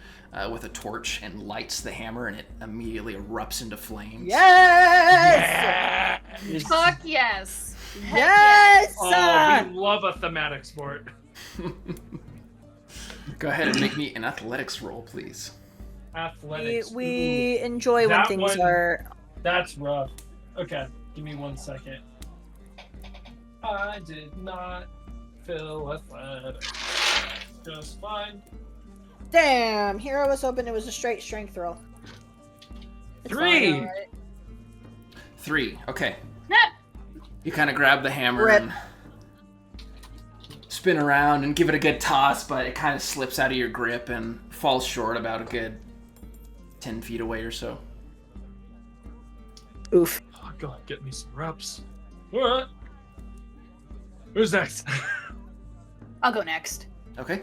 with a torch and lights the hammer, and it immediately erupts into flames. Yes! Fuck yes. Heck Yes! Oh, we love a thematic sport. Go ahead and make me an athletics roll, please. Athletics. We enjoy when That things one- are. That's rough. Okay, give me 1 second. I did not feel athletic. Just fine. Damn! Here I was hoping it was a straight strength roll. It's 3! fine, alright. 3. Okay. Nah. You kind of grab the hammer Rip. and spin around and give it a good toss, but it kind of slips out of your grip and falls short about a good 10 feet away or so. Oof. Oh god, get me some reps. Alright. Who's next? I'll go next. Okay.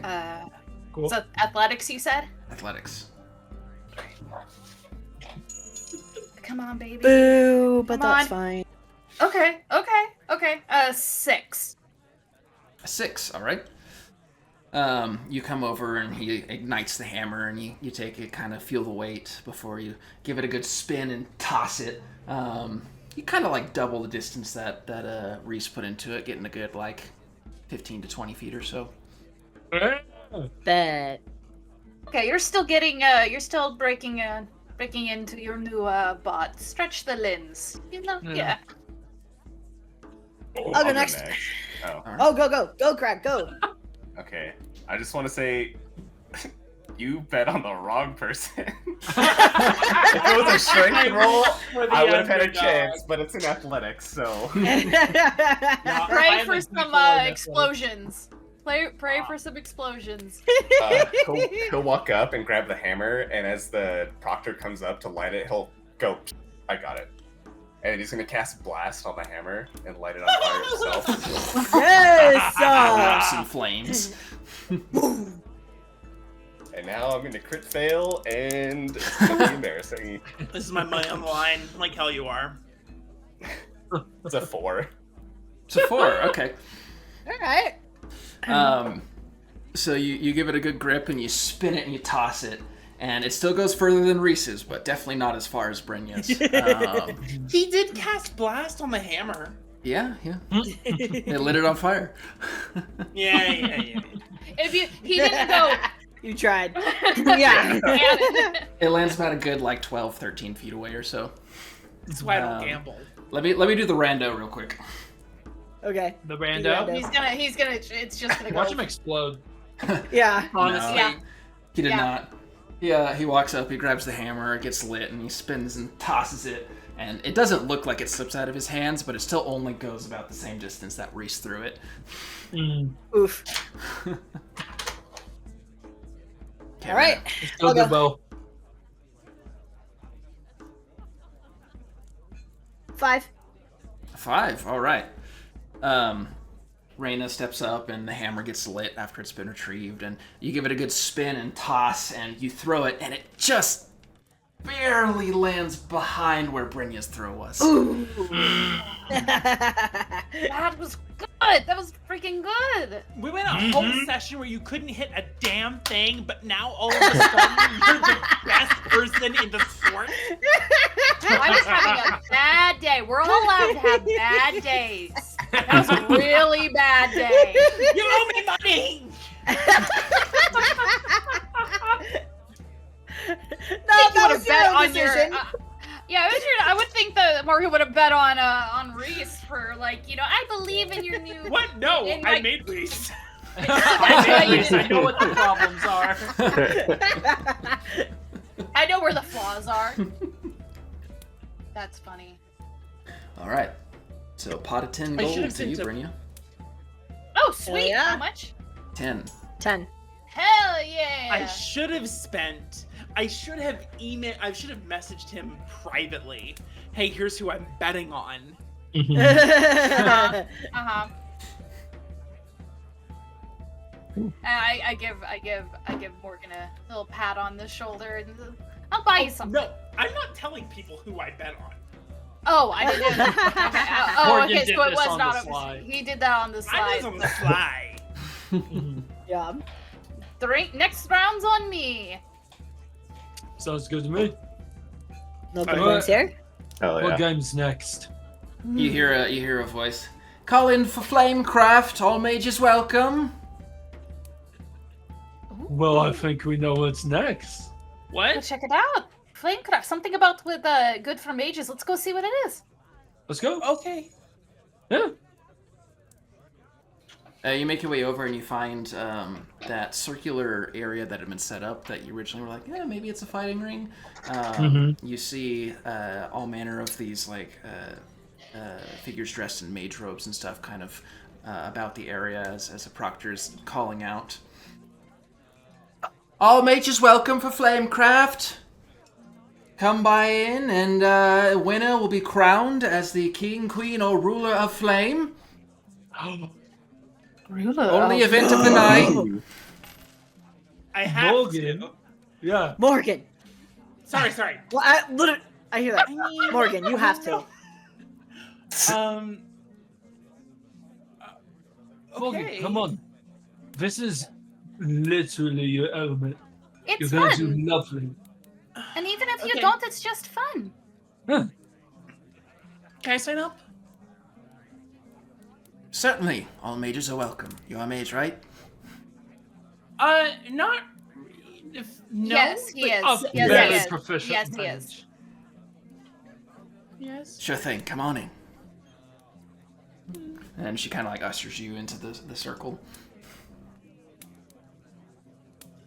Cool. So athletics, you said? Athletics. Come on, baby. Boo! But Come that's on. fine. Okay. 6. A 6, all right. You come over and he ignites the hammer, and you take it, kind of feel the weight before you give it a good spin and toss it. You kind of like double the distance that Reese put into it, getting a good like 15 to 20 feet or so. Bet. Okay, you're still breaking into your new bot. Stretch the lens. You know, yeah. I'll go next. Oh, All right. Oh, go, Craig, go. okay. I just want to say, you bet on the wrong person. If it was a strength roll, I would have had a chance, but it's in athletics, so. Pray for some explosions. Pray for some explosions. He'll walk up and grab the hammer, and as the proctor comes up to light it, he'll go, I got it. And he's going to cast Blast on the hammer and light it on fire himself. Yes! Erupts in flames. And now I'm going to crit fail, and it's going to be embarrassing. This is my money on the line, like hell you are. It's a 4. It's a 4. Okay. All right. So you give it a good grip and you spin it and you toss it, and it still goes further than Reese's, but definitely not as far as Brynja's. He did cast Blast on the hammer. Yeah. It lit it on fire. Yeah. He didn't go. You tried. Yeah. It lands about a good like 12, 13 feet away or so. That's why I don't gamble. Let me do the rando real quick. Okay. The rando. He's gonna. It's just gonna go. Watch him explode. Yeah. Honestly. No, Yeah. He did not. Yeah, he walks up, he grabs the hammer, it gets lit, and he spins and tosses it. And it doesn't look like it slips out of his hands, but it still only goes about the same distance that Reese threw it. Oof. Okay, All right. Let's go, I'll go. Dubo. 5. 5, all right. Reyna steps up and the hammer gets lit after it's been retrieved, and you give it a good spin and toss, and you throw it, and it just barely lands behind where Brynja's throw was. Ooh. That was good. That was freaking good. We went a whole session where you couldn't hit a damn thing, but now all of a sudden you're the best person in the sport. I was having a bad day. We're all allowed to have bad days. That was a really bad day. You owe me money. No, that was your own decision. Yeah, it was your. I would think that Morgan would have bet on Reese for I believe in your new. What? No, in, I made Reese. I made Reese. I know what the problems are. I know where the flaws are. That's funny. All right. So pot of 10 I should gold have to you, sent Brynja. Oh, sweet. yeah. How much? 10. 10. Hell yeah. I should have messaged him privately. Hey, here's who I'm betting on. Uh-huh. I give Morgan a little pat on the shoulder and I'll buy you something. No, I'm not telling people who I bet on. Oh, I didn't. Okay. Morgan Okay, did so it this was on not the a slide. He did that on the slide. I was on the fly. Yeah. Next round's on me. Sounds good to me. No complaints here. Hell What game's next? You hear a voice. Call in for Flamecraft. All mages welcome. Well, I think we know what's next. Go What? check it out. Flamecraft. Something about with good for mages. Let's go see what it is. Let's go. Okay. Yeah. You make your way over and you find that circular area that had been set up that you originally were like, yeah, maybe it's a fighting ring. You see all manner of these figures dressed in mage robes and stuff kind of about the area as a proctor's calling out. All mages welcome for Flamecraft. Come by in and a winner will be crowned as the king, queen, or ruler of flame. Only event of the night. I have Morgan. to. Yeah. Morgan. Sorry. Well, I hear that. Morgan, you have to. Morgan, Okay. come on. This is literally your element. It's You're going to fun. do lovely. And even if you Okay. don't, it's just fun. Huh. Can I sign up? Certainly, all mages are welcome. You're a mage, right? Not. If, no. Yes, he is. Oh, Yes, very he is. proficient Yes, in he is. mage. Yes. Sure thing. Come on in. And she kind of like ushers you into the circle.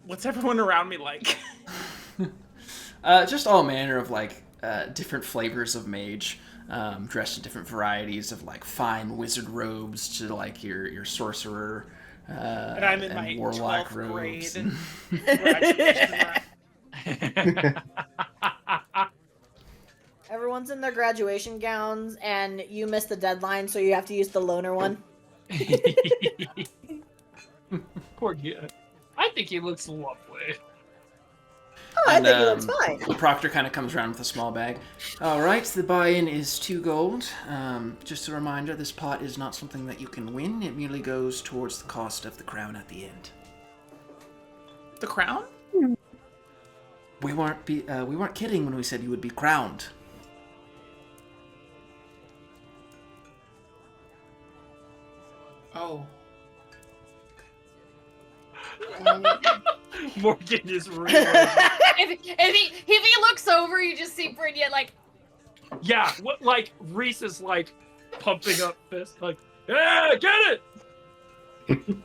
What's everyone around me like? Just all manner of like different flavors of mage, dressed in different varieties of like fine wizard robes to like your sorcerer And I'm in and my warlock 12th robes. grade. Graduation. Everyone's in their graduation gowns, and you missed the deadline, so you have to use the loner one. Poor guy. I think he looks lovely. Oh, I think he looks fine. The proctor kind of comes around with a small bag. All right, the buy-in is 2 gold. Just a reminder, this pot is not something that you can win. It merely goes towards the cost of the crown at the end. The crown? We weren't kidding when we said you would be crowned. Oh. Morgan is real. If he looks over, you just see Brynja like, Yeah, what like Reese is like pumping up fist, like, yeah, get it.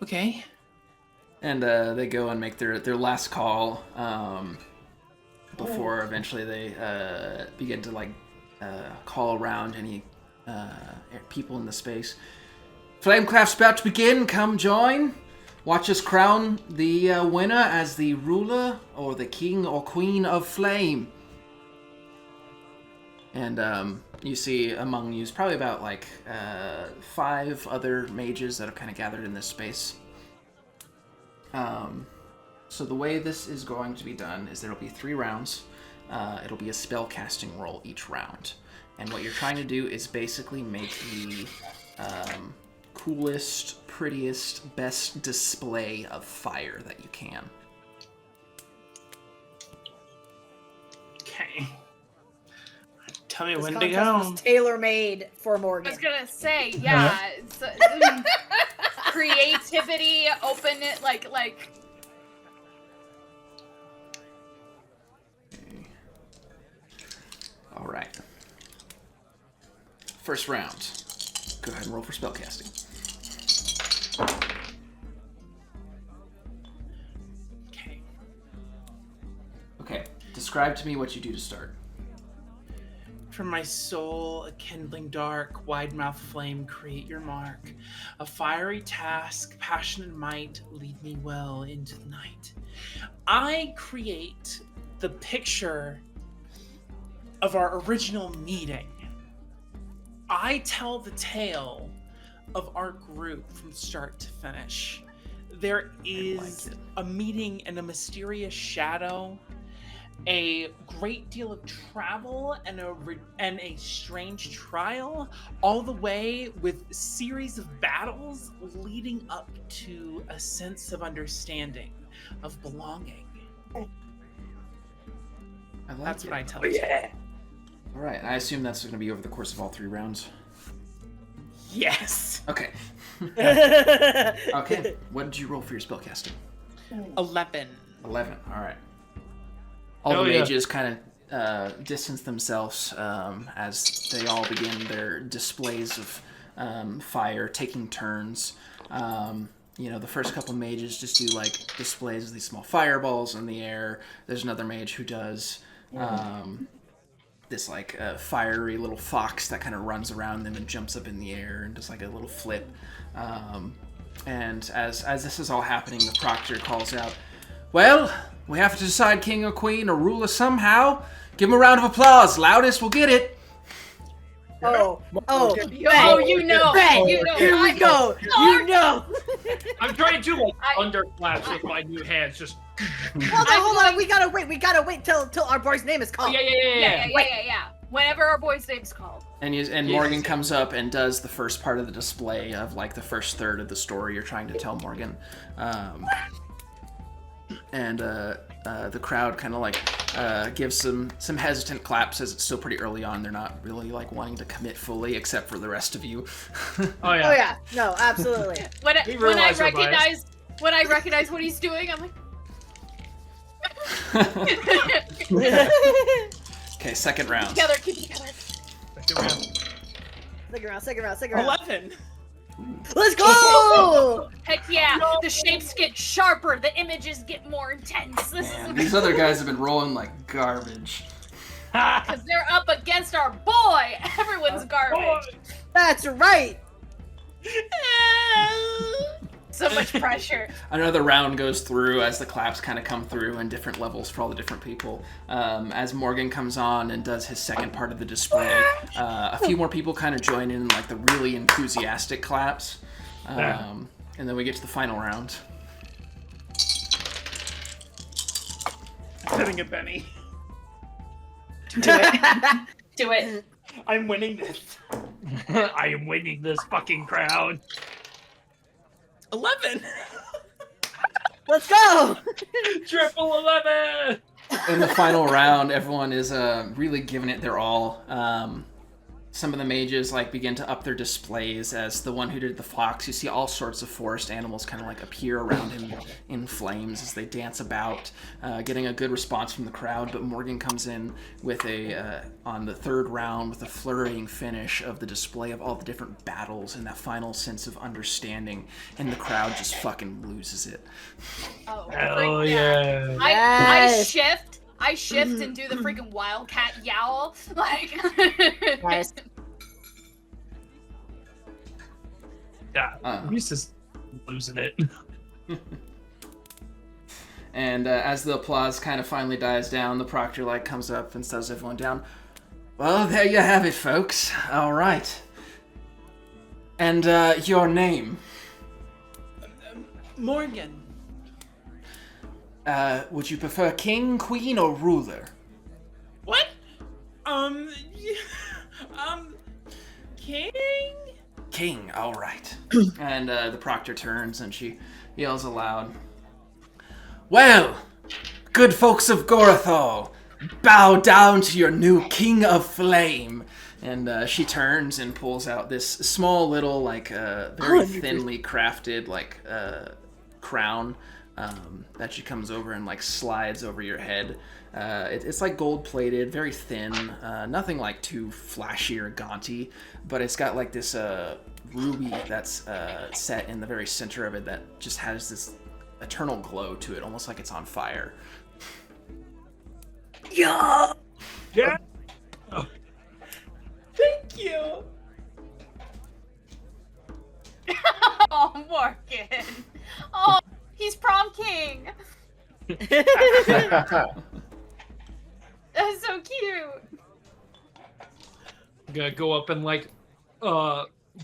Okay. And they go and make their last call before eventually they begin to like call around any people in the space. Flamecraft's about to begin. Come join. Watch us crown the winner as the ruler or the king or queen of flame. And you see among you is probably about like 5 other mages that are kind of gathered in this space. So the way this is going to be done is there will be 3 rounds. It'll be a spell casting roll each round. And what you're trying to do is basically make the coolest, prettiest, best display of fire that you can. Okay. Tell me This when to contest go. was tailor-made for I Morgan. was gonna say, yeah, creativity, open it, like. All right. First round. Go ahead and roll for spellcasting. Okay. Okay. Describe to me what you do to start. From my soul, a kindling dark, wide-mouthed flame, create your mark. A fiery task, passion and might, lead me well into the night. I create the picture of our original meeting. I tell the tale of our group from start to finish. There is a meeting in a mysterious shadow, a great deal of travel, and a strange trial, all the way with series of battles leading up to a sense of understanding, of belonging. That's what I tell you. All right. I assume that's going to be over the course of all 3 rounds. Yes. Okay. Okay. What did you roll for your spellcasting? 11. 11. All right. All Hell the yeah. mages kind of distance themselves as they all begin their displays of fire, taking turns. The first couple mages just do like displays of these small fireballs in the air. There's another mage who does this like fiery little fox that kind of runs around them and jumps up in the air and does like a little flip. And as this is all happening, the proctor calls out, "Well, we have to decide king or queen or ruler somehow. Give him a round of applause. Loudest will get it." Oh, Oh, Ben, you know. Ben, You know. here we go. You know. I'm trying to like I- underclaps with my new hands, just. Hold on. We gotta wait till our boy's name is called. Yeah. Whenever our boy's name's called. And Morgan comes up and does the first part of the display of like the first third of the story you're trying to tell Morgan. And the crowd kind of like gives some hesitant claps as it's still pretty early on. They're not really like wanting to commit fully, except for the rest of you. Oh yeah. Oh yeah, no, absolutely. When We I realize we're biased. recognize what he's doing, I'm like, Okay, second round. keep together. Second round. 11. Let's go! Heck yeah! The shapes get sharper, the images get more intense. This Man, is these other guys have been rolling like garbage. because they're up against our boy. Everyone's garbage. That's right. So much pressure. Another round goes through as the claps kind of come through in different levels for all the different people. As Morgan comes on and does his second part of the display, a few more people kind of join in like the really enthusiastic claps. And then we get to the final round. Setting a Benny. Do it. Do it. I'm winning this. I am winning this fucking crown. 11. Let's go! Triple 11. In the final round, everyone is really giving it their all. Some of the mages like begin to up their displays. As the one who did the fox, you see all sorts of forest animals kind of like appear around him in flames as they dance about, getting a good response from the crowd. But Morgan comes in with on the third round with a flurrying finish of the display of all the different battles and that final sense of understanding, and the crowd just fucking loses it. Oh, Hell yeah. I shift and do the freaking wildcat yowl. Like, Nice. Yeah, he's just losing it. And as the applause kind of finally dies down, the proctor like comes up and slows everyone down. Well, there you have it, folks. All right. And your name? Morgan. Would you prefer king, queen, or ruler? What? King? King, all right. And the proctor turns and she yells aloud. Well, good folks of Gorathal, bow down to your new king of flame. And she turns and pulls out this small little, like, very thinly crafted, like, crown that she comes over and, like, slides over your head. It's like gold-plated, very thin, nothing, like, too flashy or gaunty, but it's got, like, this ruby that's set in the very center of it that just has this eternal glow to it, almost like it's on fire. Yeah! Yeah. Thank you. oh, Morgan. Oh, he's prom king. That's so cute. I'm gonna go up and like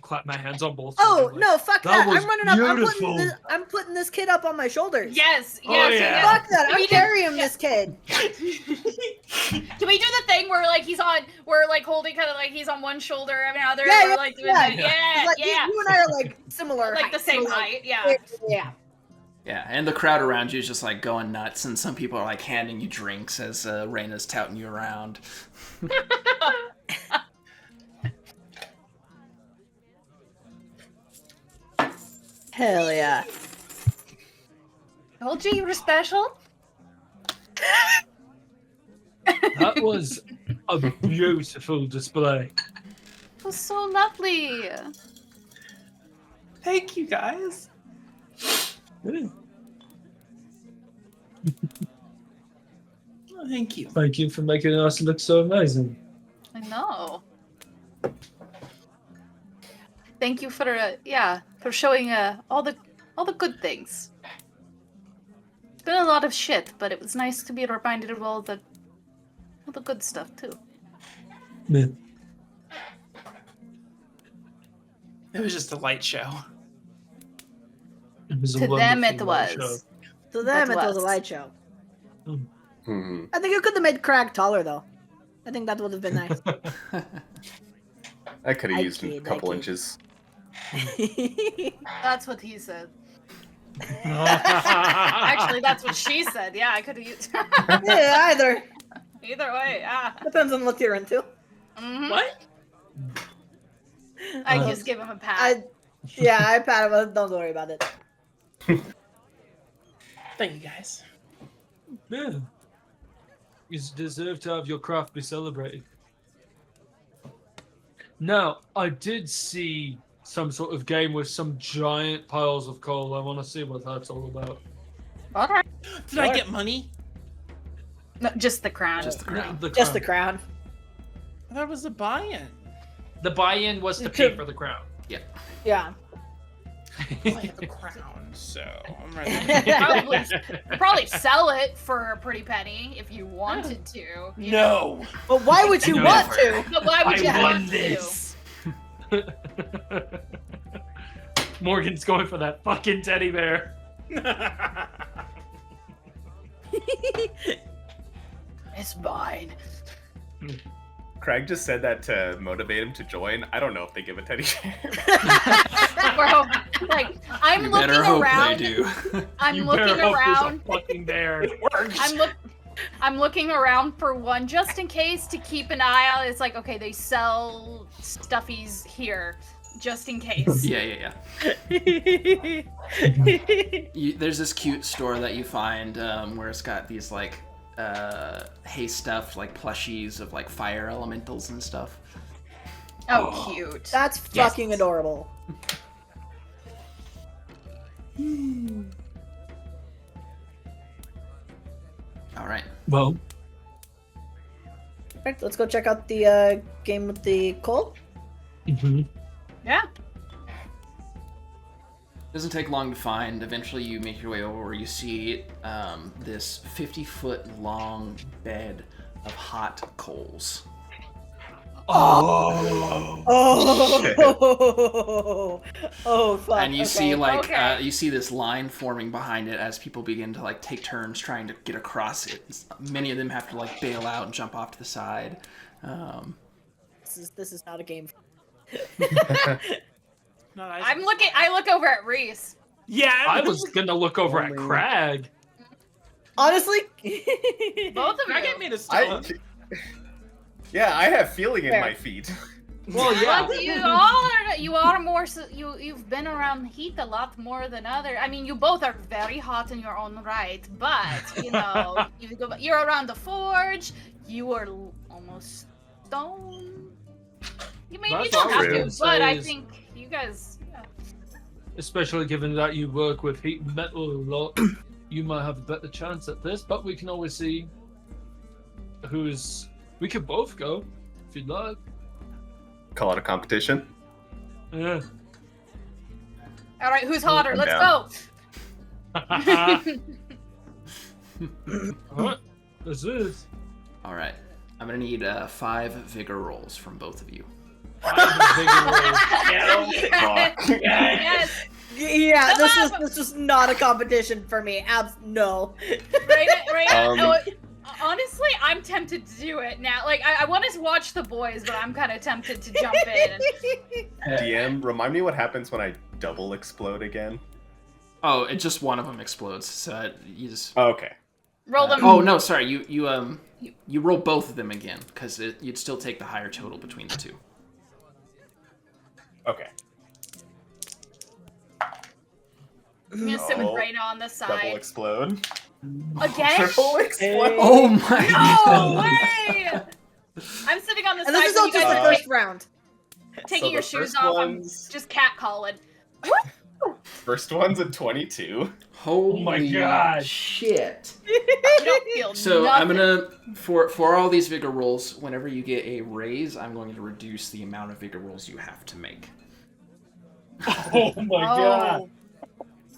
clap my hands on both. Oh sides, like, no! Fuck "That that! was I'm running up. beautiful." I'm putting this kid up on my shoulders. Yes, Oh, yes, yeah. yes. Fuck that! Can I'm we do- carrying this kid. Can we do the thing where like we're like holding kind of like he's on one shoulder and another? Yeah, we're yeah, like doing yeah. that. Yeah, It's like, yeah. You and I are like similar. Like the height, same so, like, height. Yeah. Yeah. Yeah, and the crowd around you is just like going nuts, and some people are like handing you drinks as Raina's touting you around. Hell yeah. Told you you were special. That was a beautiful display. It was so lovely. Thank you, guys. Yeah. Oh, thank you. Thank you for making us look so amazing. I know. Thank you for for showing all the good things. It's been a lot of shit, but it was nice to be reminded of all the good stuff too. Yeah. It was just a light show. It was a To them wonderful it was. show. To them, That it was a was. light show. Mhm. I think you could have made Crag taller though. I think that would have been nice. I could have I used a kid, I couple kid. inches. That's what he said. Actually, that's what she said. Yeah, I could have used. Yeah, either. Either way, yeah. Depends on what you're into. Mhm. What? I just give him a pat. I pat him. Don't worry about it. Thank you, guys. Yeah. You deserve to have your craft be celebrated. Now, I did see some sort of game with some giant piles of coal. I want to see what that's all about. Okay. Did I get money? No, just the crown. Just the crown. Just the crown. I thought it was a buy-in. The buy-in was to pay for the crown. Yeah. Well, I have the crown, so I'm ready. Probably sell it for a pretty penny if you wanted to. You know? No. But why would you want to? But why would you I won want this. Morgan's going for that fucking teddy bear. It's mine. Craig just said that to motivate him to join. I don't know if they give a teddy bear. Bro, like I'm You looking better hope around. they do. I'm You looking better hope there's around. a fucking bear. I'm looking around for one just in case to keep an eye out. It's like, okay, they sell stuffies here, just in case. Yeah. There's this cute store that you find where it's got these like hay stuff, like plushies of like fire elementals and stuff. Oh, cute. That's fucking adorable. All right. Well, Right, let's go check out the game with the coal. Yeah. Doesn't take long to find. Eventually, you make your way over where you see this 50-foot long bed of hot coals. Oh, fuck. And you see like Okay. you see this line forming behind it as people begin to like take turns trying to get across it. Many of them have to like bail out and jump off to the side. This is not a game. No, I look over at Reese. Yeah. I was gonna look over at Only- Crag. Honestly, Both of I you. made a stone. Yeah, I have feeling in Fair. my feet. Well, yeah. But you are more. You've been around heat a lot more than other. I mean, you both are very hot in your own right, but you know, you're around the forge. You are almost stone. You mean you That's don't all have true. to, but I Says- think you guys. Especially given that you work with heat and metal a lot, you might have a better chance at this. But we can always see who's. We could both go if you'd like. Call it a competition. Yeah. All right, who's hotter? I'm Let's down. go. Alright, this is. All right. I'm gonna need 5 vigor rolls from both of you. Yes. yeah, this is not a competition for me. No. Right. No, honestly, I'm tempted to do it now. Like, I want to watch the boys, but I'm kind of tempted to jump in. DM, remind me what happens when I double explode again. Oh, it just one of them explodes. So you just. Oh, okay. Roll them. Oh no, sorry. You roll both of them again because you'd still take the higher total between the two. Okay. I'm gonna sit with Oh, Raina on the Double side. explode. Again? Triple explode. Oh my No god! way! I'm sitting on the And side this is where all you just guys the are first round. taking So your the shoes first off. one's- I'm just catcalling. First one's a 22. Holy my God. shit! I don't feel So nothing. I'm gonna for all these vigor rolls. Whenever you get a raise, I'm going to reduce the amount of vigor rolls you have to make. Oh my god.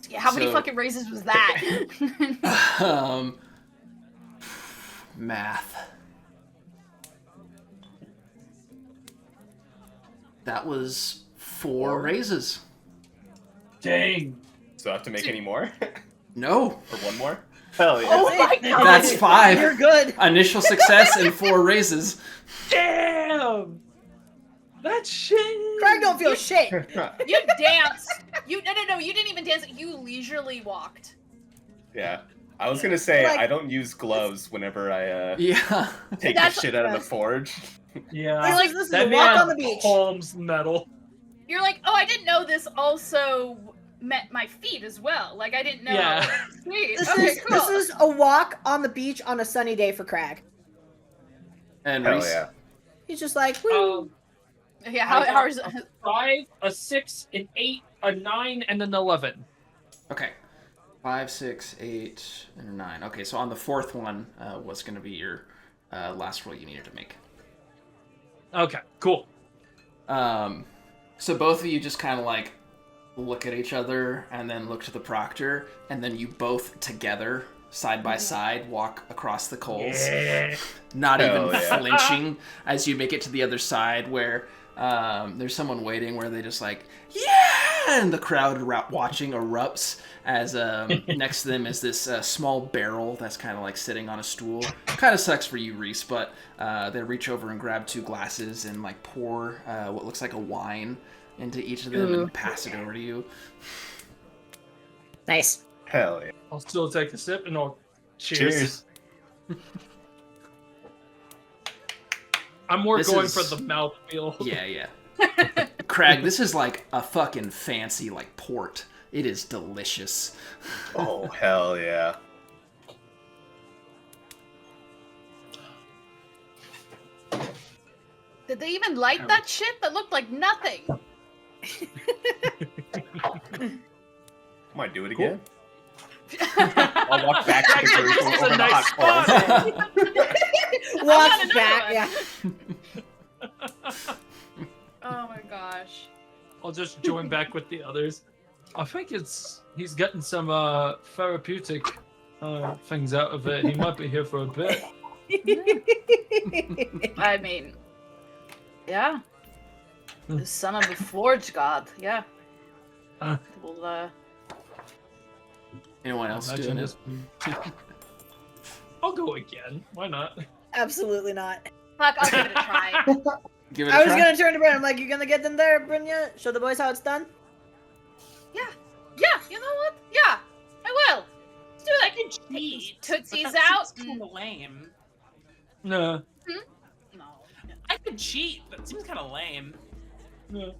Yeah, how many So- fucking raises was that? Math. That was 4 raises. Dang. So I have to make any more? No, Or one more? Hell yeah. Oh my god! that's 5. You're good. Initial success and 4 raises. Damn. That's shit. Craig don't feel shit. You danced. No, you didn't even dance. You leisurely walked. Yeah. I was gonna say, Like- I don't use gloves whenever I Yeah. take the That's- shit out of the forge. Yeah. This is a That walk man on the beach. palms metal. You're like, oh, I didn't know this also met my feet as well. Like, I didn't know. Yeah. Sweet. This Okay, is cool. this is a walk on the beach on a sunny day for Crag. And Hell Reese. yeah. He's just like, woo. Um, Yeah, I how is got a 5, a 6, an 8, a 9, and an 11. Okay. 5, 6, 8, and a 9. Okay, so on the fourth one was going to be your last roll you needed to make. Okay, cool. So both of you just kind of like look at each other and then look to the proctor, and then you both together, side by side, walk across the coals, not Hell even yeah. flinching as you make it to the other side where there's someone waiting where they just like, yeah! And the crowd watching erupts as next to them is this small barrel that's kind of like sitting on a stool. Kind of sucks for you, Reese, but they reach over and grab 2 glasses and like pour what looks like a wine into each of them and pass it over to you. Nice. Hell yeah. I'll still take a sip and I'll cheers. I'm more This going is- for the mouthfeel. Yeah. Crag, this is like a fucking fancy like port. It is delicious. Oh, hell yeah. Did they even light that shit? That looked like nothing. Might do it again. I'll walk back to the group This is over a the nice hot spot. coals. Walks another back, one. yeah. Oh my gosh. I'll just join back with the others. I think he's getting some therapeutic things out of it. He might be here for a bit. I mean, yeah. The son of the forge god, yeah. Well, Anyone else Imagine doing it? this. I'll go again. Why not? Absolutely not. fuck, I'll give it a try. Give it a I was try. gonna turn to Bryn. I'm like, you gonna get in there, Brynja? Show the boys how it's done? Yeah, you know what? Yeah, I will. Let's do that. I can cheat. Tootsies but that out. seems kind of lame. No. No, I could cheat, but it seems kind of lame. No.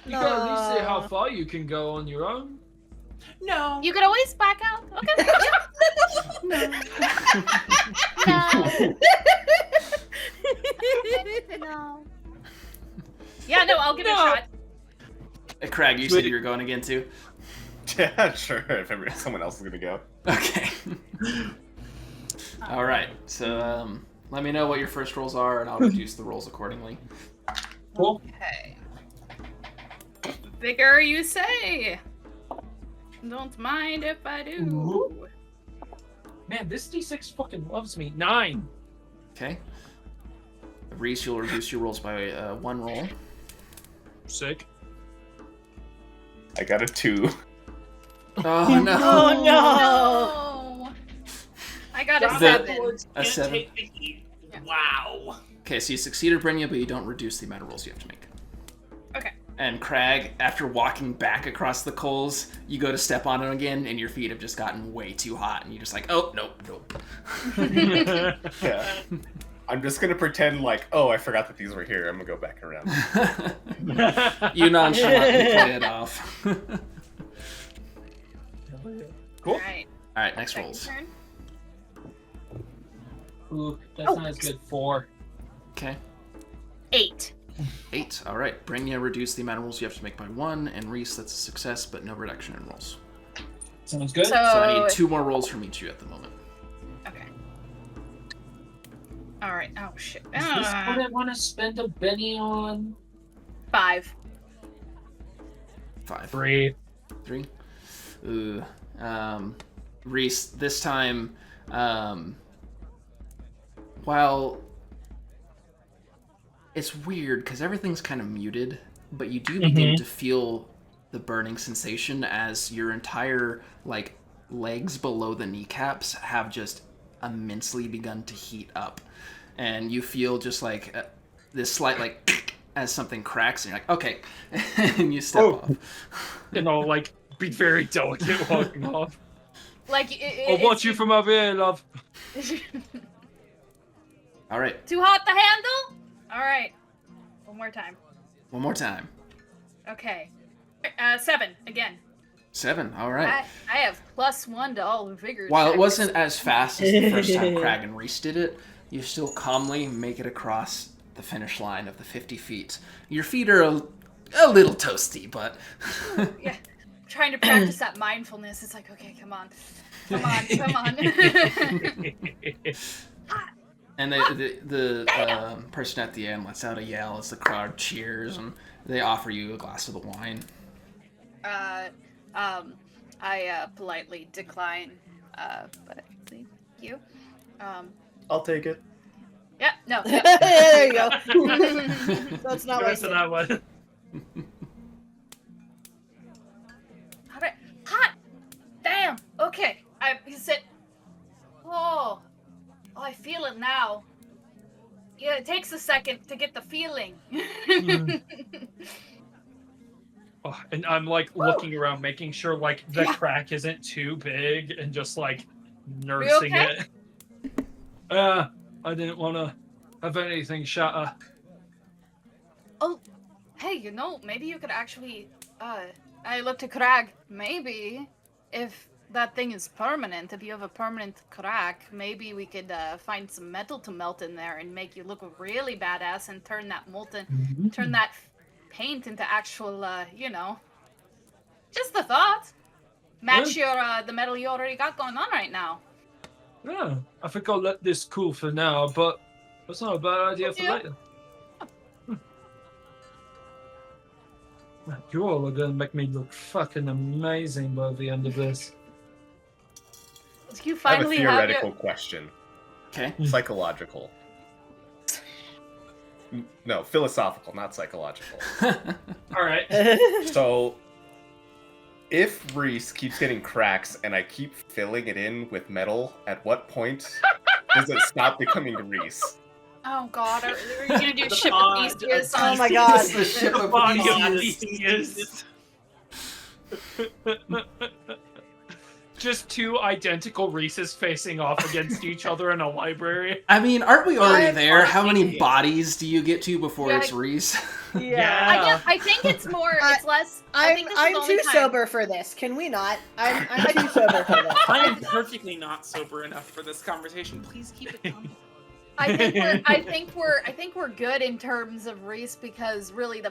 You gotta at least see how No. far you can go on your own. No, You could always back out. Okay. No. Yeah, no, I'll give it a No. shot. Hey, Crag, you said you were going again too? Yeah, sure. If someone else is gonna go. Okay. All right. So let me know what your first rolls are, and I'll reduce the rolls accordingly. Cool. Okay. Bigger, you say? Don't mind if I do. Ooh. Man, this D6 fucking loves me. 9. Okay. Reese, you'll reduce your rolls by 1 roll. Sick. I got a 2. Oh no. Oh no! No. I got a The- 7. A 7. take the heat. Wow. Okay, so you succeeded, Brynja, but you don't reduce the amount of rolls you have to make. Okay. And Crag, after walking back across the coals, you go to step on it again, and your feet have just gotten way too hot, and you're just like, oh, nope. Yeah. I'm just gonna pretend like, oh, I forgot that these were here. I'm gonna go back around. You nonchalantly play it off. Cool. Alright. All right, next Second rolls. turn. Ooh, that's not as good. 4. Okay. 8. 8. All right. Brynja, reduce the amount of rolls you have to make by 1, and Reese, that's a success, but no reduction in rolls. Sounds good. So I need 2 more rolls from each of you at the moment. Okay. Alright. Oh, shit. Is this what I want to spend a Benny on? 5. 5. 3. 3. Ooh. Reese, this time, while it's weird because everything's kind of muted, but you do begin to feel the burning sensation as your entire like legs below the kneecaps have just immensely begun to heat up, and you feel just like this slight like as something cracks, and you're like, okay, and you step off. Like, be very delicate walking off. Like, I'll watch you from over here, love. All right. Too hot to handle? All right. One more time. One more time. Okay. 7 again. 7. All right. I have +1 to all vigor. While it checks. wasn't as fast as the first time Crag and Reese did it, you still calmly make it across the finish line of the 50 feet. Your feet are a little toasty, but... Yeah. I'm trying to practice that mindfulness. It's like, okay, come on. Come on, come on. And the person at the end lets out a yell as the crowd cheers, and they offer you a glass of the wine. I politely decline, but thank you. I'll take it. Yeah, no. There you go. That's not That's wasted. that one. Hot! Damn! Okay, I said. Oh, I feel it now. Yeah, it takes a second to get the feeling. Oh, and I'm like looking around, making sure like the crack isn't too big, and just like nursing okay? it. I didn't want to have anything shatter. Oh, hey, you know, maybe you could actually. I looked at Crag. Maybe if that thing is permanent, if you have a permanent crack, maybe we could find some metal to melt in there and make you look really badass and turn that turn that paint into actual, you know, just the thought. Match your the metal you already got going on right now. Yeah, I think I'll let this cool for now, but that's not a bad idea for later. You all are gonna make me look fucking amazing by the end of this. You I have a finally theoretical question. Okay. Psychological. No, philosophical, not psychological. All right. So, if Reese keeps getting cracks and I keep filling it in with metal, at what point does it stop becoming Reese? Oh god, are you gonna do ship pod of Theseus of on Oh my god. The ship of Body of Theseus. Theseus. Just two identical Reeses facing off against each other in a library. I mean, aren't we already I'm there? How many already- bodies do you get to before Yeah. it's Reese? Yeah. I think it's more. It's less. I think this is I'm the only too time. sober for this. Can we not? I'm too sober for this. I am perfectly not sober enough for this conversation. Please keep it down. I think we're good in terms of Reese because really the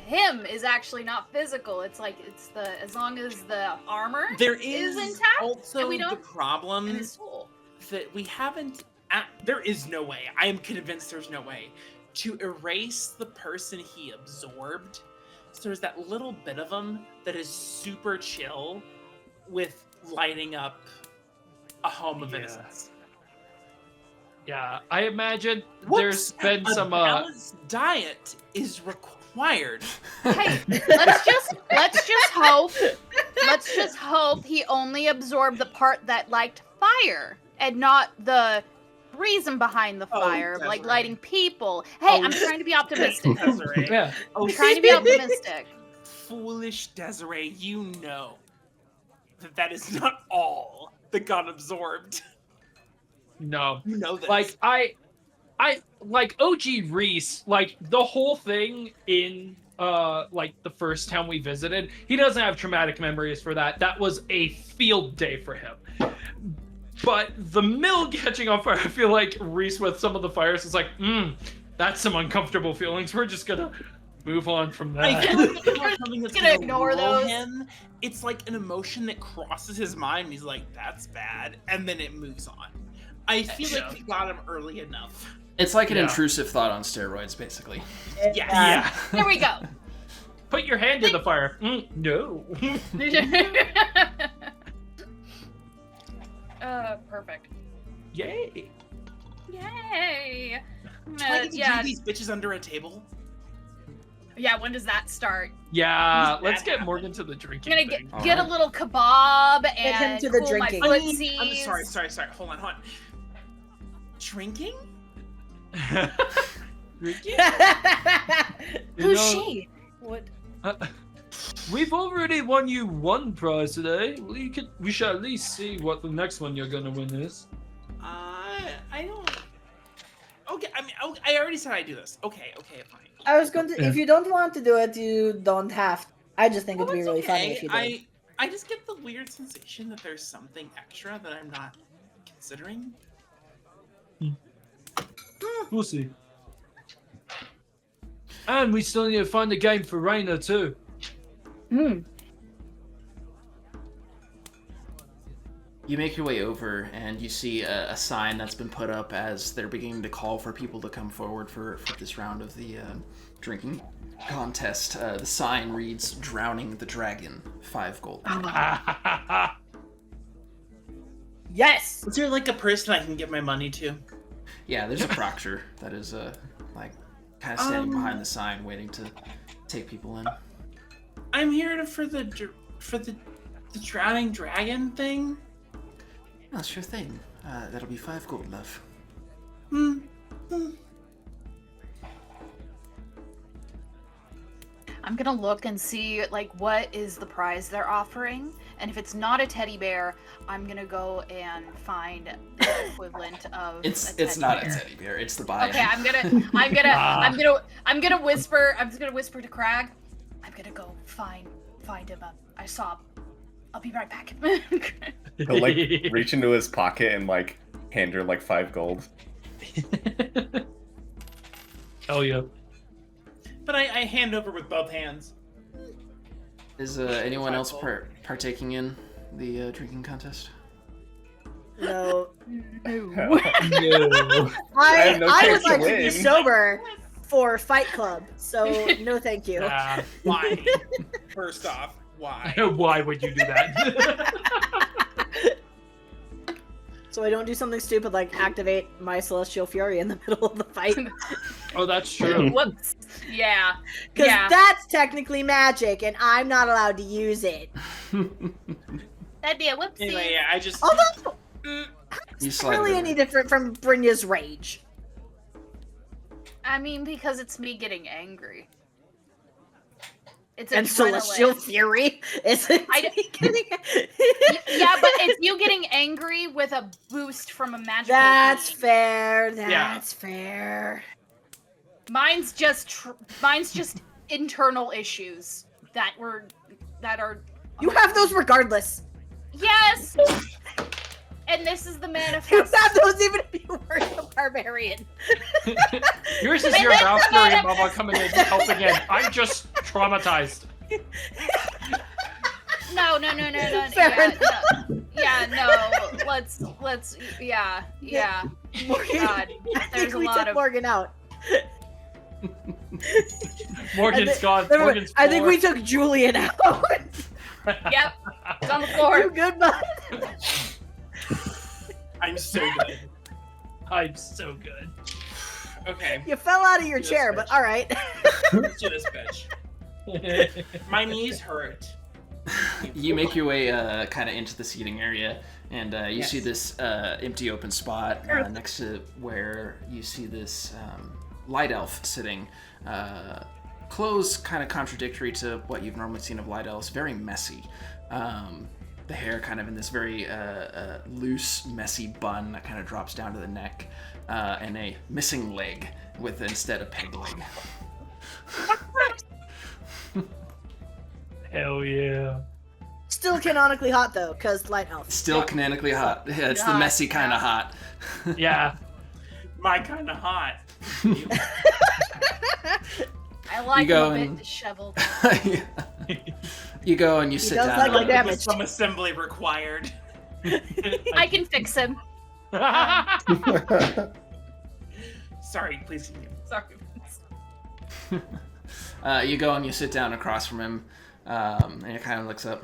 him is actually not physical. It's like it's the as long as the armor There is is intact also and we the don't- problem and his soul. that we haven't. There is no way. I am convinced there's no way to erase the person he absorbed. So there's that little bit of him that is super chill with lighting up a home of Yeah. innocence. Yeah, I imagine Whoops, there's been a some balanced diet is required. Hey, let's just hope he only absorbed the part that liked fire and not the reason behind the Oh, fire, like Desiree. lighting people. Hey, Oh, I'm trying to be optimistic. Desiree. yeah. Oh, I'm trying to be optimistic. foolish Desiree, you know that is not all that got absorbed. No. You know this. Like I like OG Reese, like the whole thing in like the first town we visited, he doesn't have traumatic memories for that. That was a field day for him. But the mill catching on fire, I feel like Reese with some of the fires is like, that's some uncomfortable feelings. We're just gonna move on from I that. feel like it's not something that's Gonna gonna ignore roll those. him. It's like an emotion that crosses his mind. And he's like, "That's bad," and then it moves on. I feel Yeah. like we got him early enough. It's like an Yeah. intrusive thought on steroids, basically. Yeah. Yeah. There we go. Put your hand in the fire. No. Perfect. Yay. Yay. Do I get to Yeah, do these bitches under a table? yeah. When does that start? Yeah, When does let's that get happen? Morgan to the I'm drinking gonna thing. get a little kebab and him to the cool drinking. my I footsies. mean, I'm sorry. Hold on. Drinking? Who's know- she? What? We've already won you one prize today. We should at least see what the next one you're gonna win is. I don't. Okay, I mean, I already said I do this. Okay, fine. I was going to. If you don't want to do it, you don't have. I just think Oh, it'd be it's really funny okay. if you did. I just get the weird sensation that there's something extra that I'm not considering. We'll see. And we still need to find a game for Raina too. You make your way over, and you see a sign that's been put up as they're beginning to call for people to come forward for this round of the drinking contest. The sign reads, "Drowning the Dragon, 5 gold." Yes. Is there like a person I can give my money to? Yeah, there's a proctor that is kind of standing behind the sign, waiting to take people in. I'm here for the drowning dragon thing. Oh, sure thing. That'll be 5 gold, love. I'm gonna look and see like what is the prize they're offering, and if it's not a teddy bear, I'm gonna go and find the equivalent of. It's not a teddy bear. It's the buy-in. Okay, I'm gonna whisper. I'm just gonna whisper to Crag. I'm gonna go find him. I saw. I'll be right back. He'll like reach into his pocket and like hand her like 5 gold. Hell yeah. But I hand over with both hands. Is anyone else partaking in the drinking contest? No. No. I no would chance to like to be win. sober for Fight Club, so no, thank you. Why? First off, why? Why would you do that? So I don't do something stupid like activate my Celestial Fury in the middle of the fight. Oh, that's true. Whoops. Yeah. Because Yeah. that's technically magic, and I'm not allowed to use it. That'd be a whoopsie. Anyway, yeah, I just. Although, You it's slide really over. any different from Brynja's rage. I mean, because it's me getting angry. It's And adrenaline. Celestial Fury isn't I d- me getting... Yeah, but it's you getting angry with a boost from a magical. That's beam. fair. That's fair. Mine's just internal issues that are. You have those regardless. Yes. And this is the You manifest. have those even if you weren't a barbarian. Yours is And your that's mouth the story, manifest. Mama, coming in helping in. I'm just traumatized. No. Fair Yeah, no. Let's. Yeah. Morgan, God, I there's think a we lot took of. Morgan out. Morgan's gone. Never mind. Morgan's I think we poor. took Julian out. Yep. It's on the You floor. good, bud? I'm so good. I'm so good. Okay, You fell out of your Yes, chair, bitch. but all right. let's do this, bitch. My knees hurt. You make your way kind of into the seating area, and you see Yes. this empty open spot next to where you see this light elf sitting. Clothes kind of contradictory to what you've normally seen of light elves, very messy. The hair kind of in this very loose, messy bun that kind of drops down to the neck, and a missing leg with instead a peg leg. Hell yeah. Still canonically hot though, because light elf. Still canonically hot. Yeah, it's the God, messy kind of hot. Yeah. My kind of hot. I like You go him a and- bit disheveled. You go and you He sit does down. like the Like, damage. with some assembly required. I can fix him. Sorry, please continue. Sorry. You go and you sit down across from him, and he kind of looks up.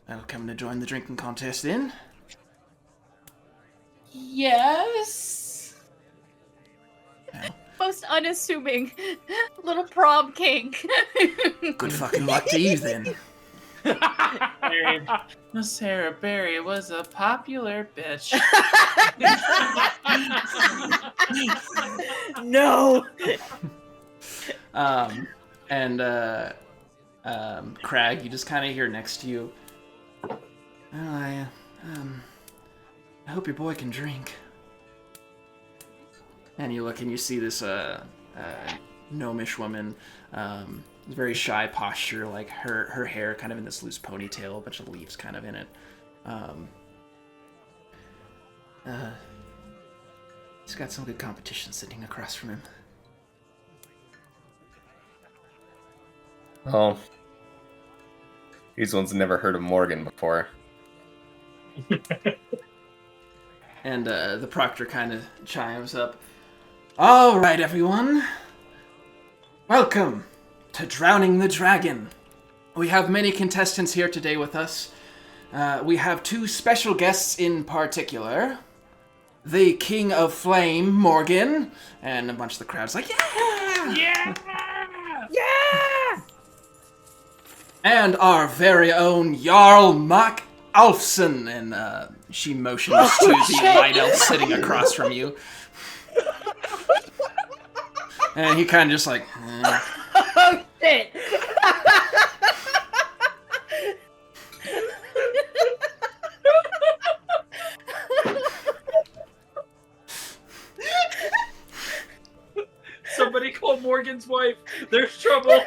Welcome to join the drinking contest then. Yes. Most unassuming little prom king. Good fucking luck to you then. Sarah Berry was a popular bitch. No. Crag, you just kind of hear next to you. Well, I hope your boy can drink. And you look and you see this gnomish woman, very shy posture, like her hair kind of in this loose ponytail, a bunch of leaves kind of in it. He's got some good competition sitting across from him. Oh. These ones never heard of Morgan before. And the proctor kind of chimes up. All right, everyone. Welcome to Drowning the Dragon. We have many contestants here today with us. We have two special guests in particular. The King of Flame, Morgan, and a bunch of the crowd's like, yeah! Yeah! Yeah. And our very own Jarl Mac Alfson, and she motions to the light elf sitting across from you. And he kind of just like, Oh shit. Somebody call Morgan's wife. There's trouble.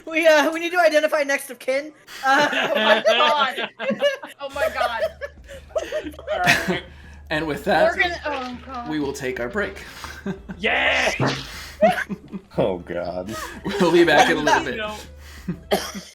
We need to identify next of kin. Oh my god. Oh my god. Alright. and with that, Oh god. we will take our break. Yeah! Oh, God. We'll be back in a little bit. No.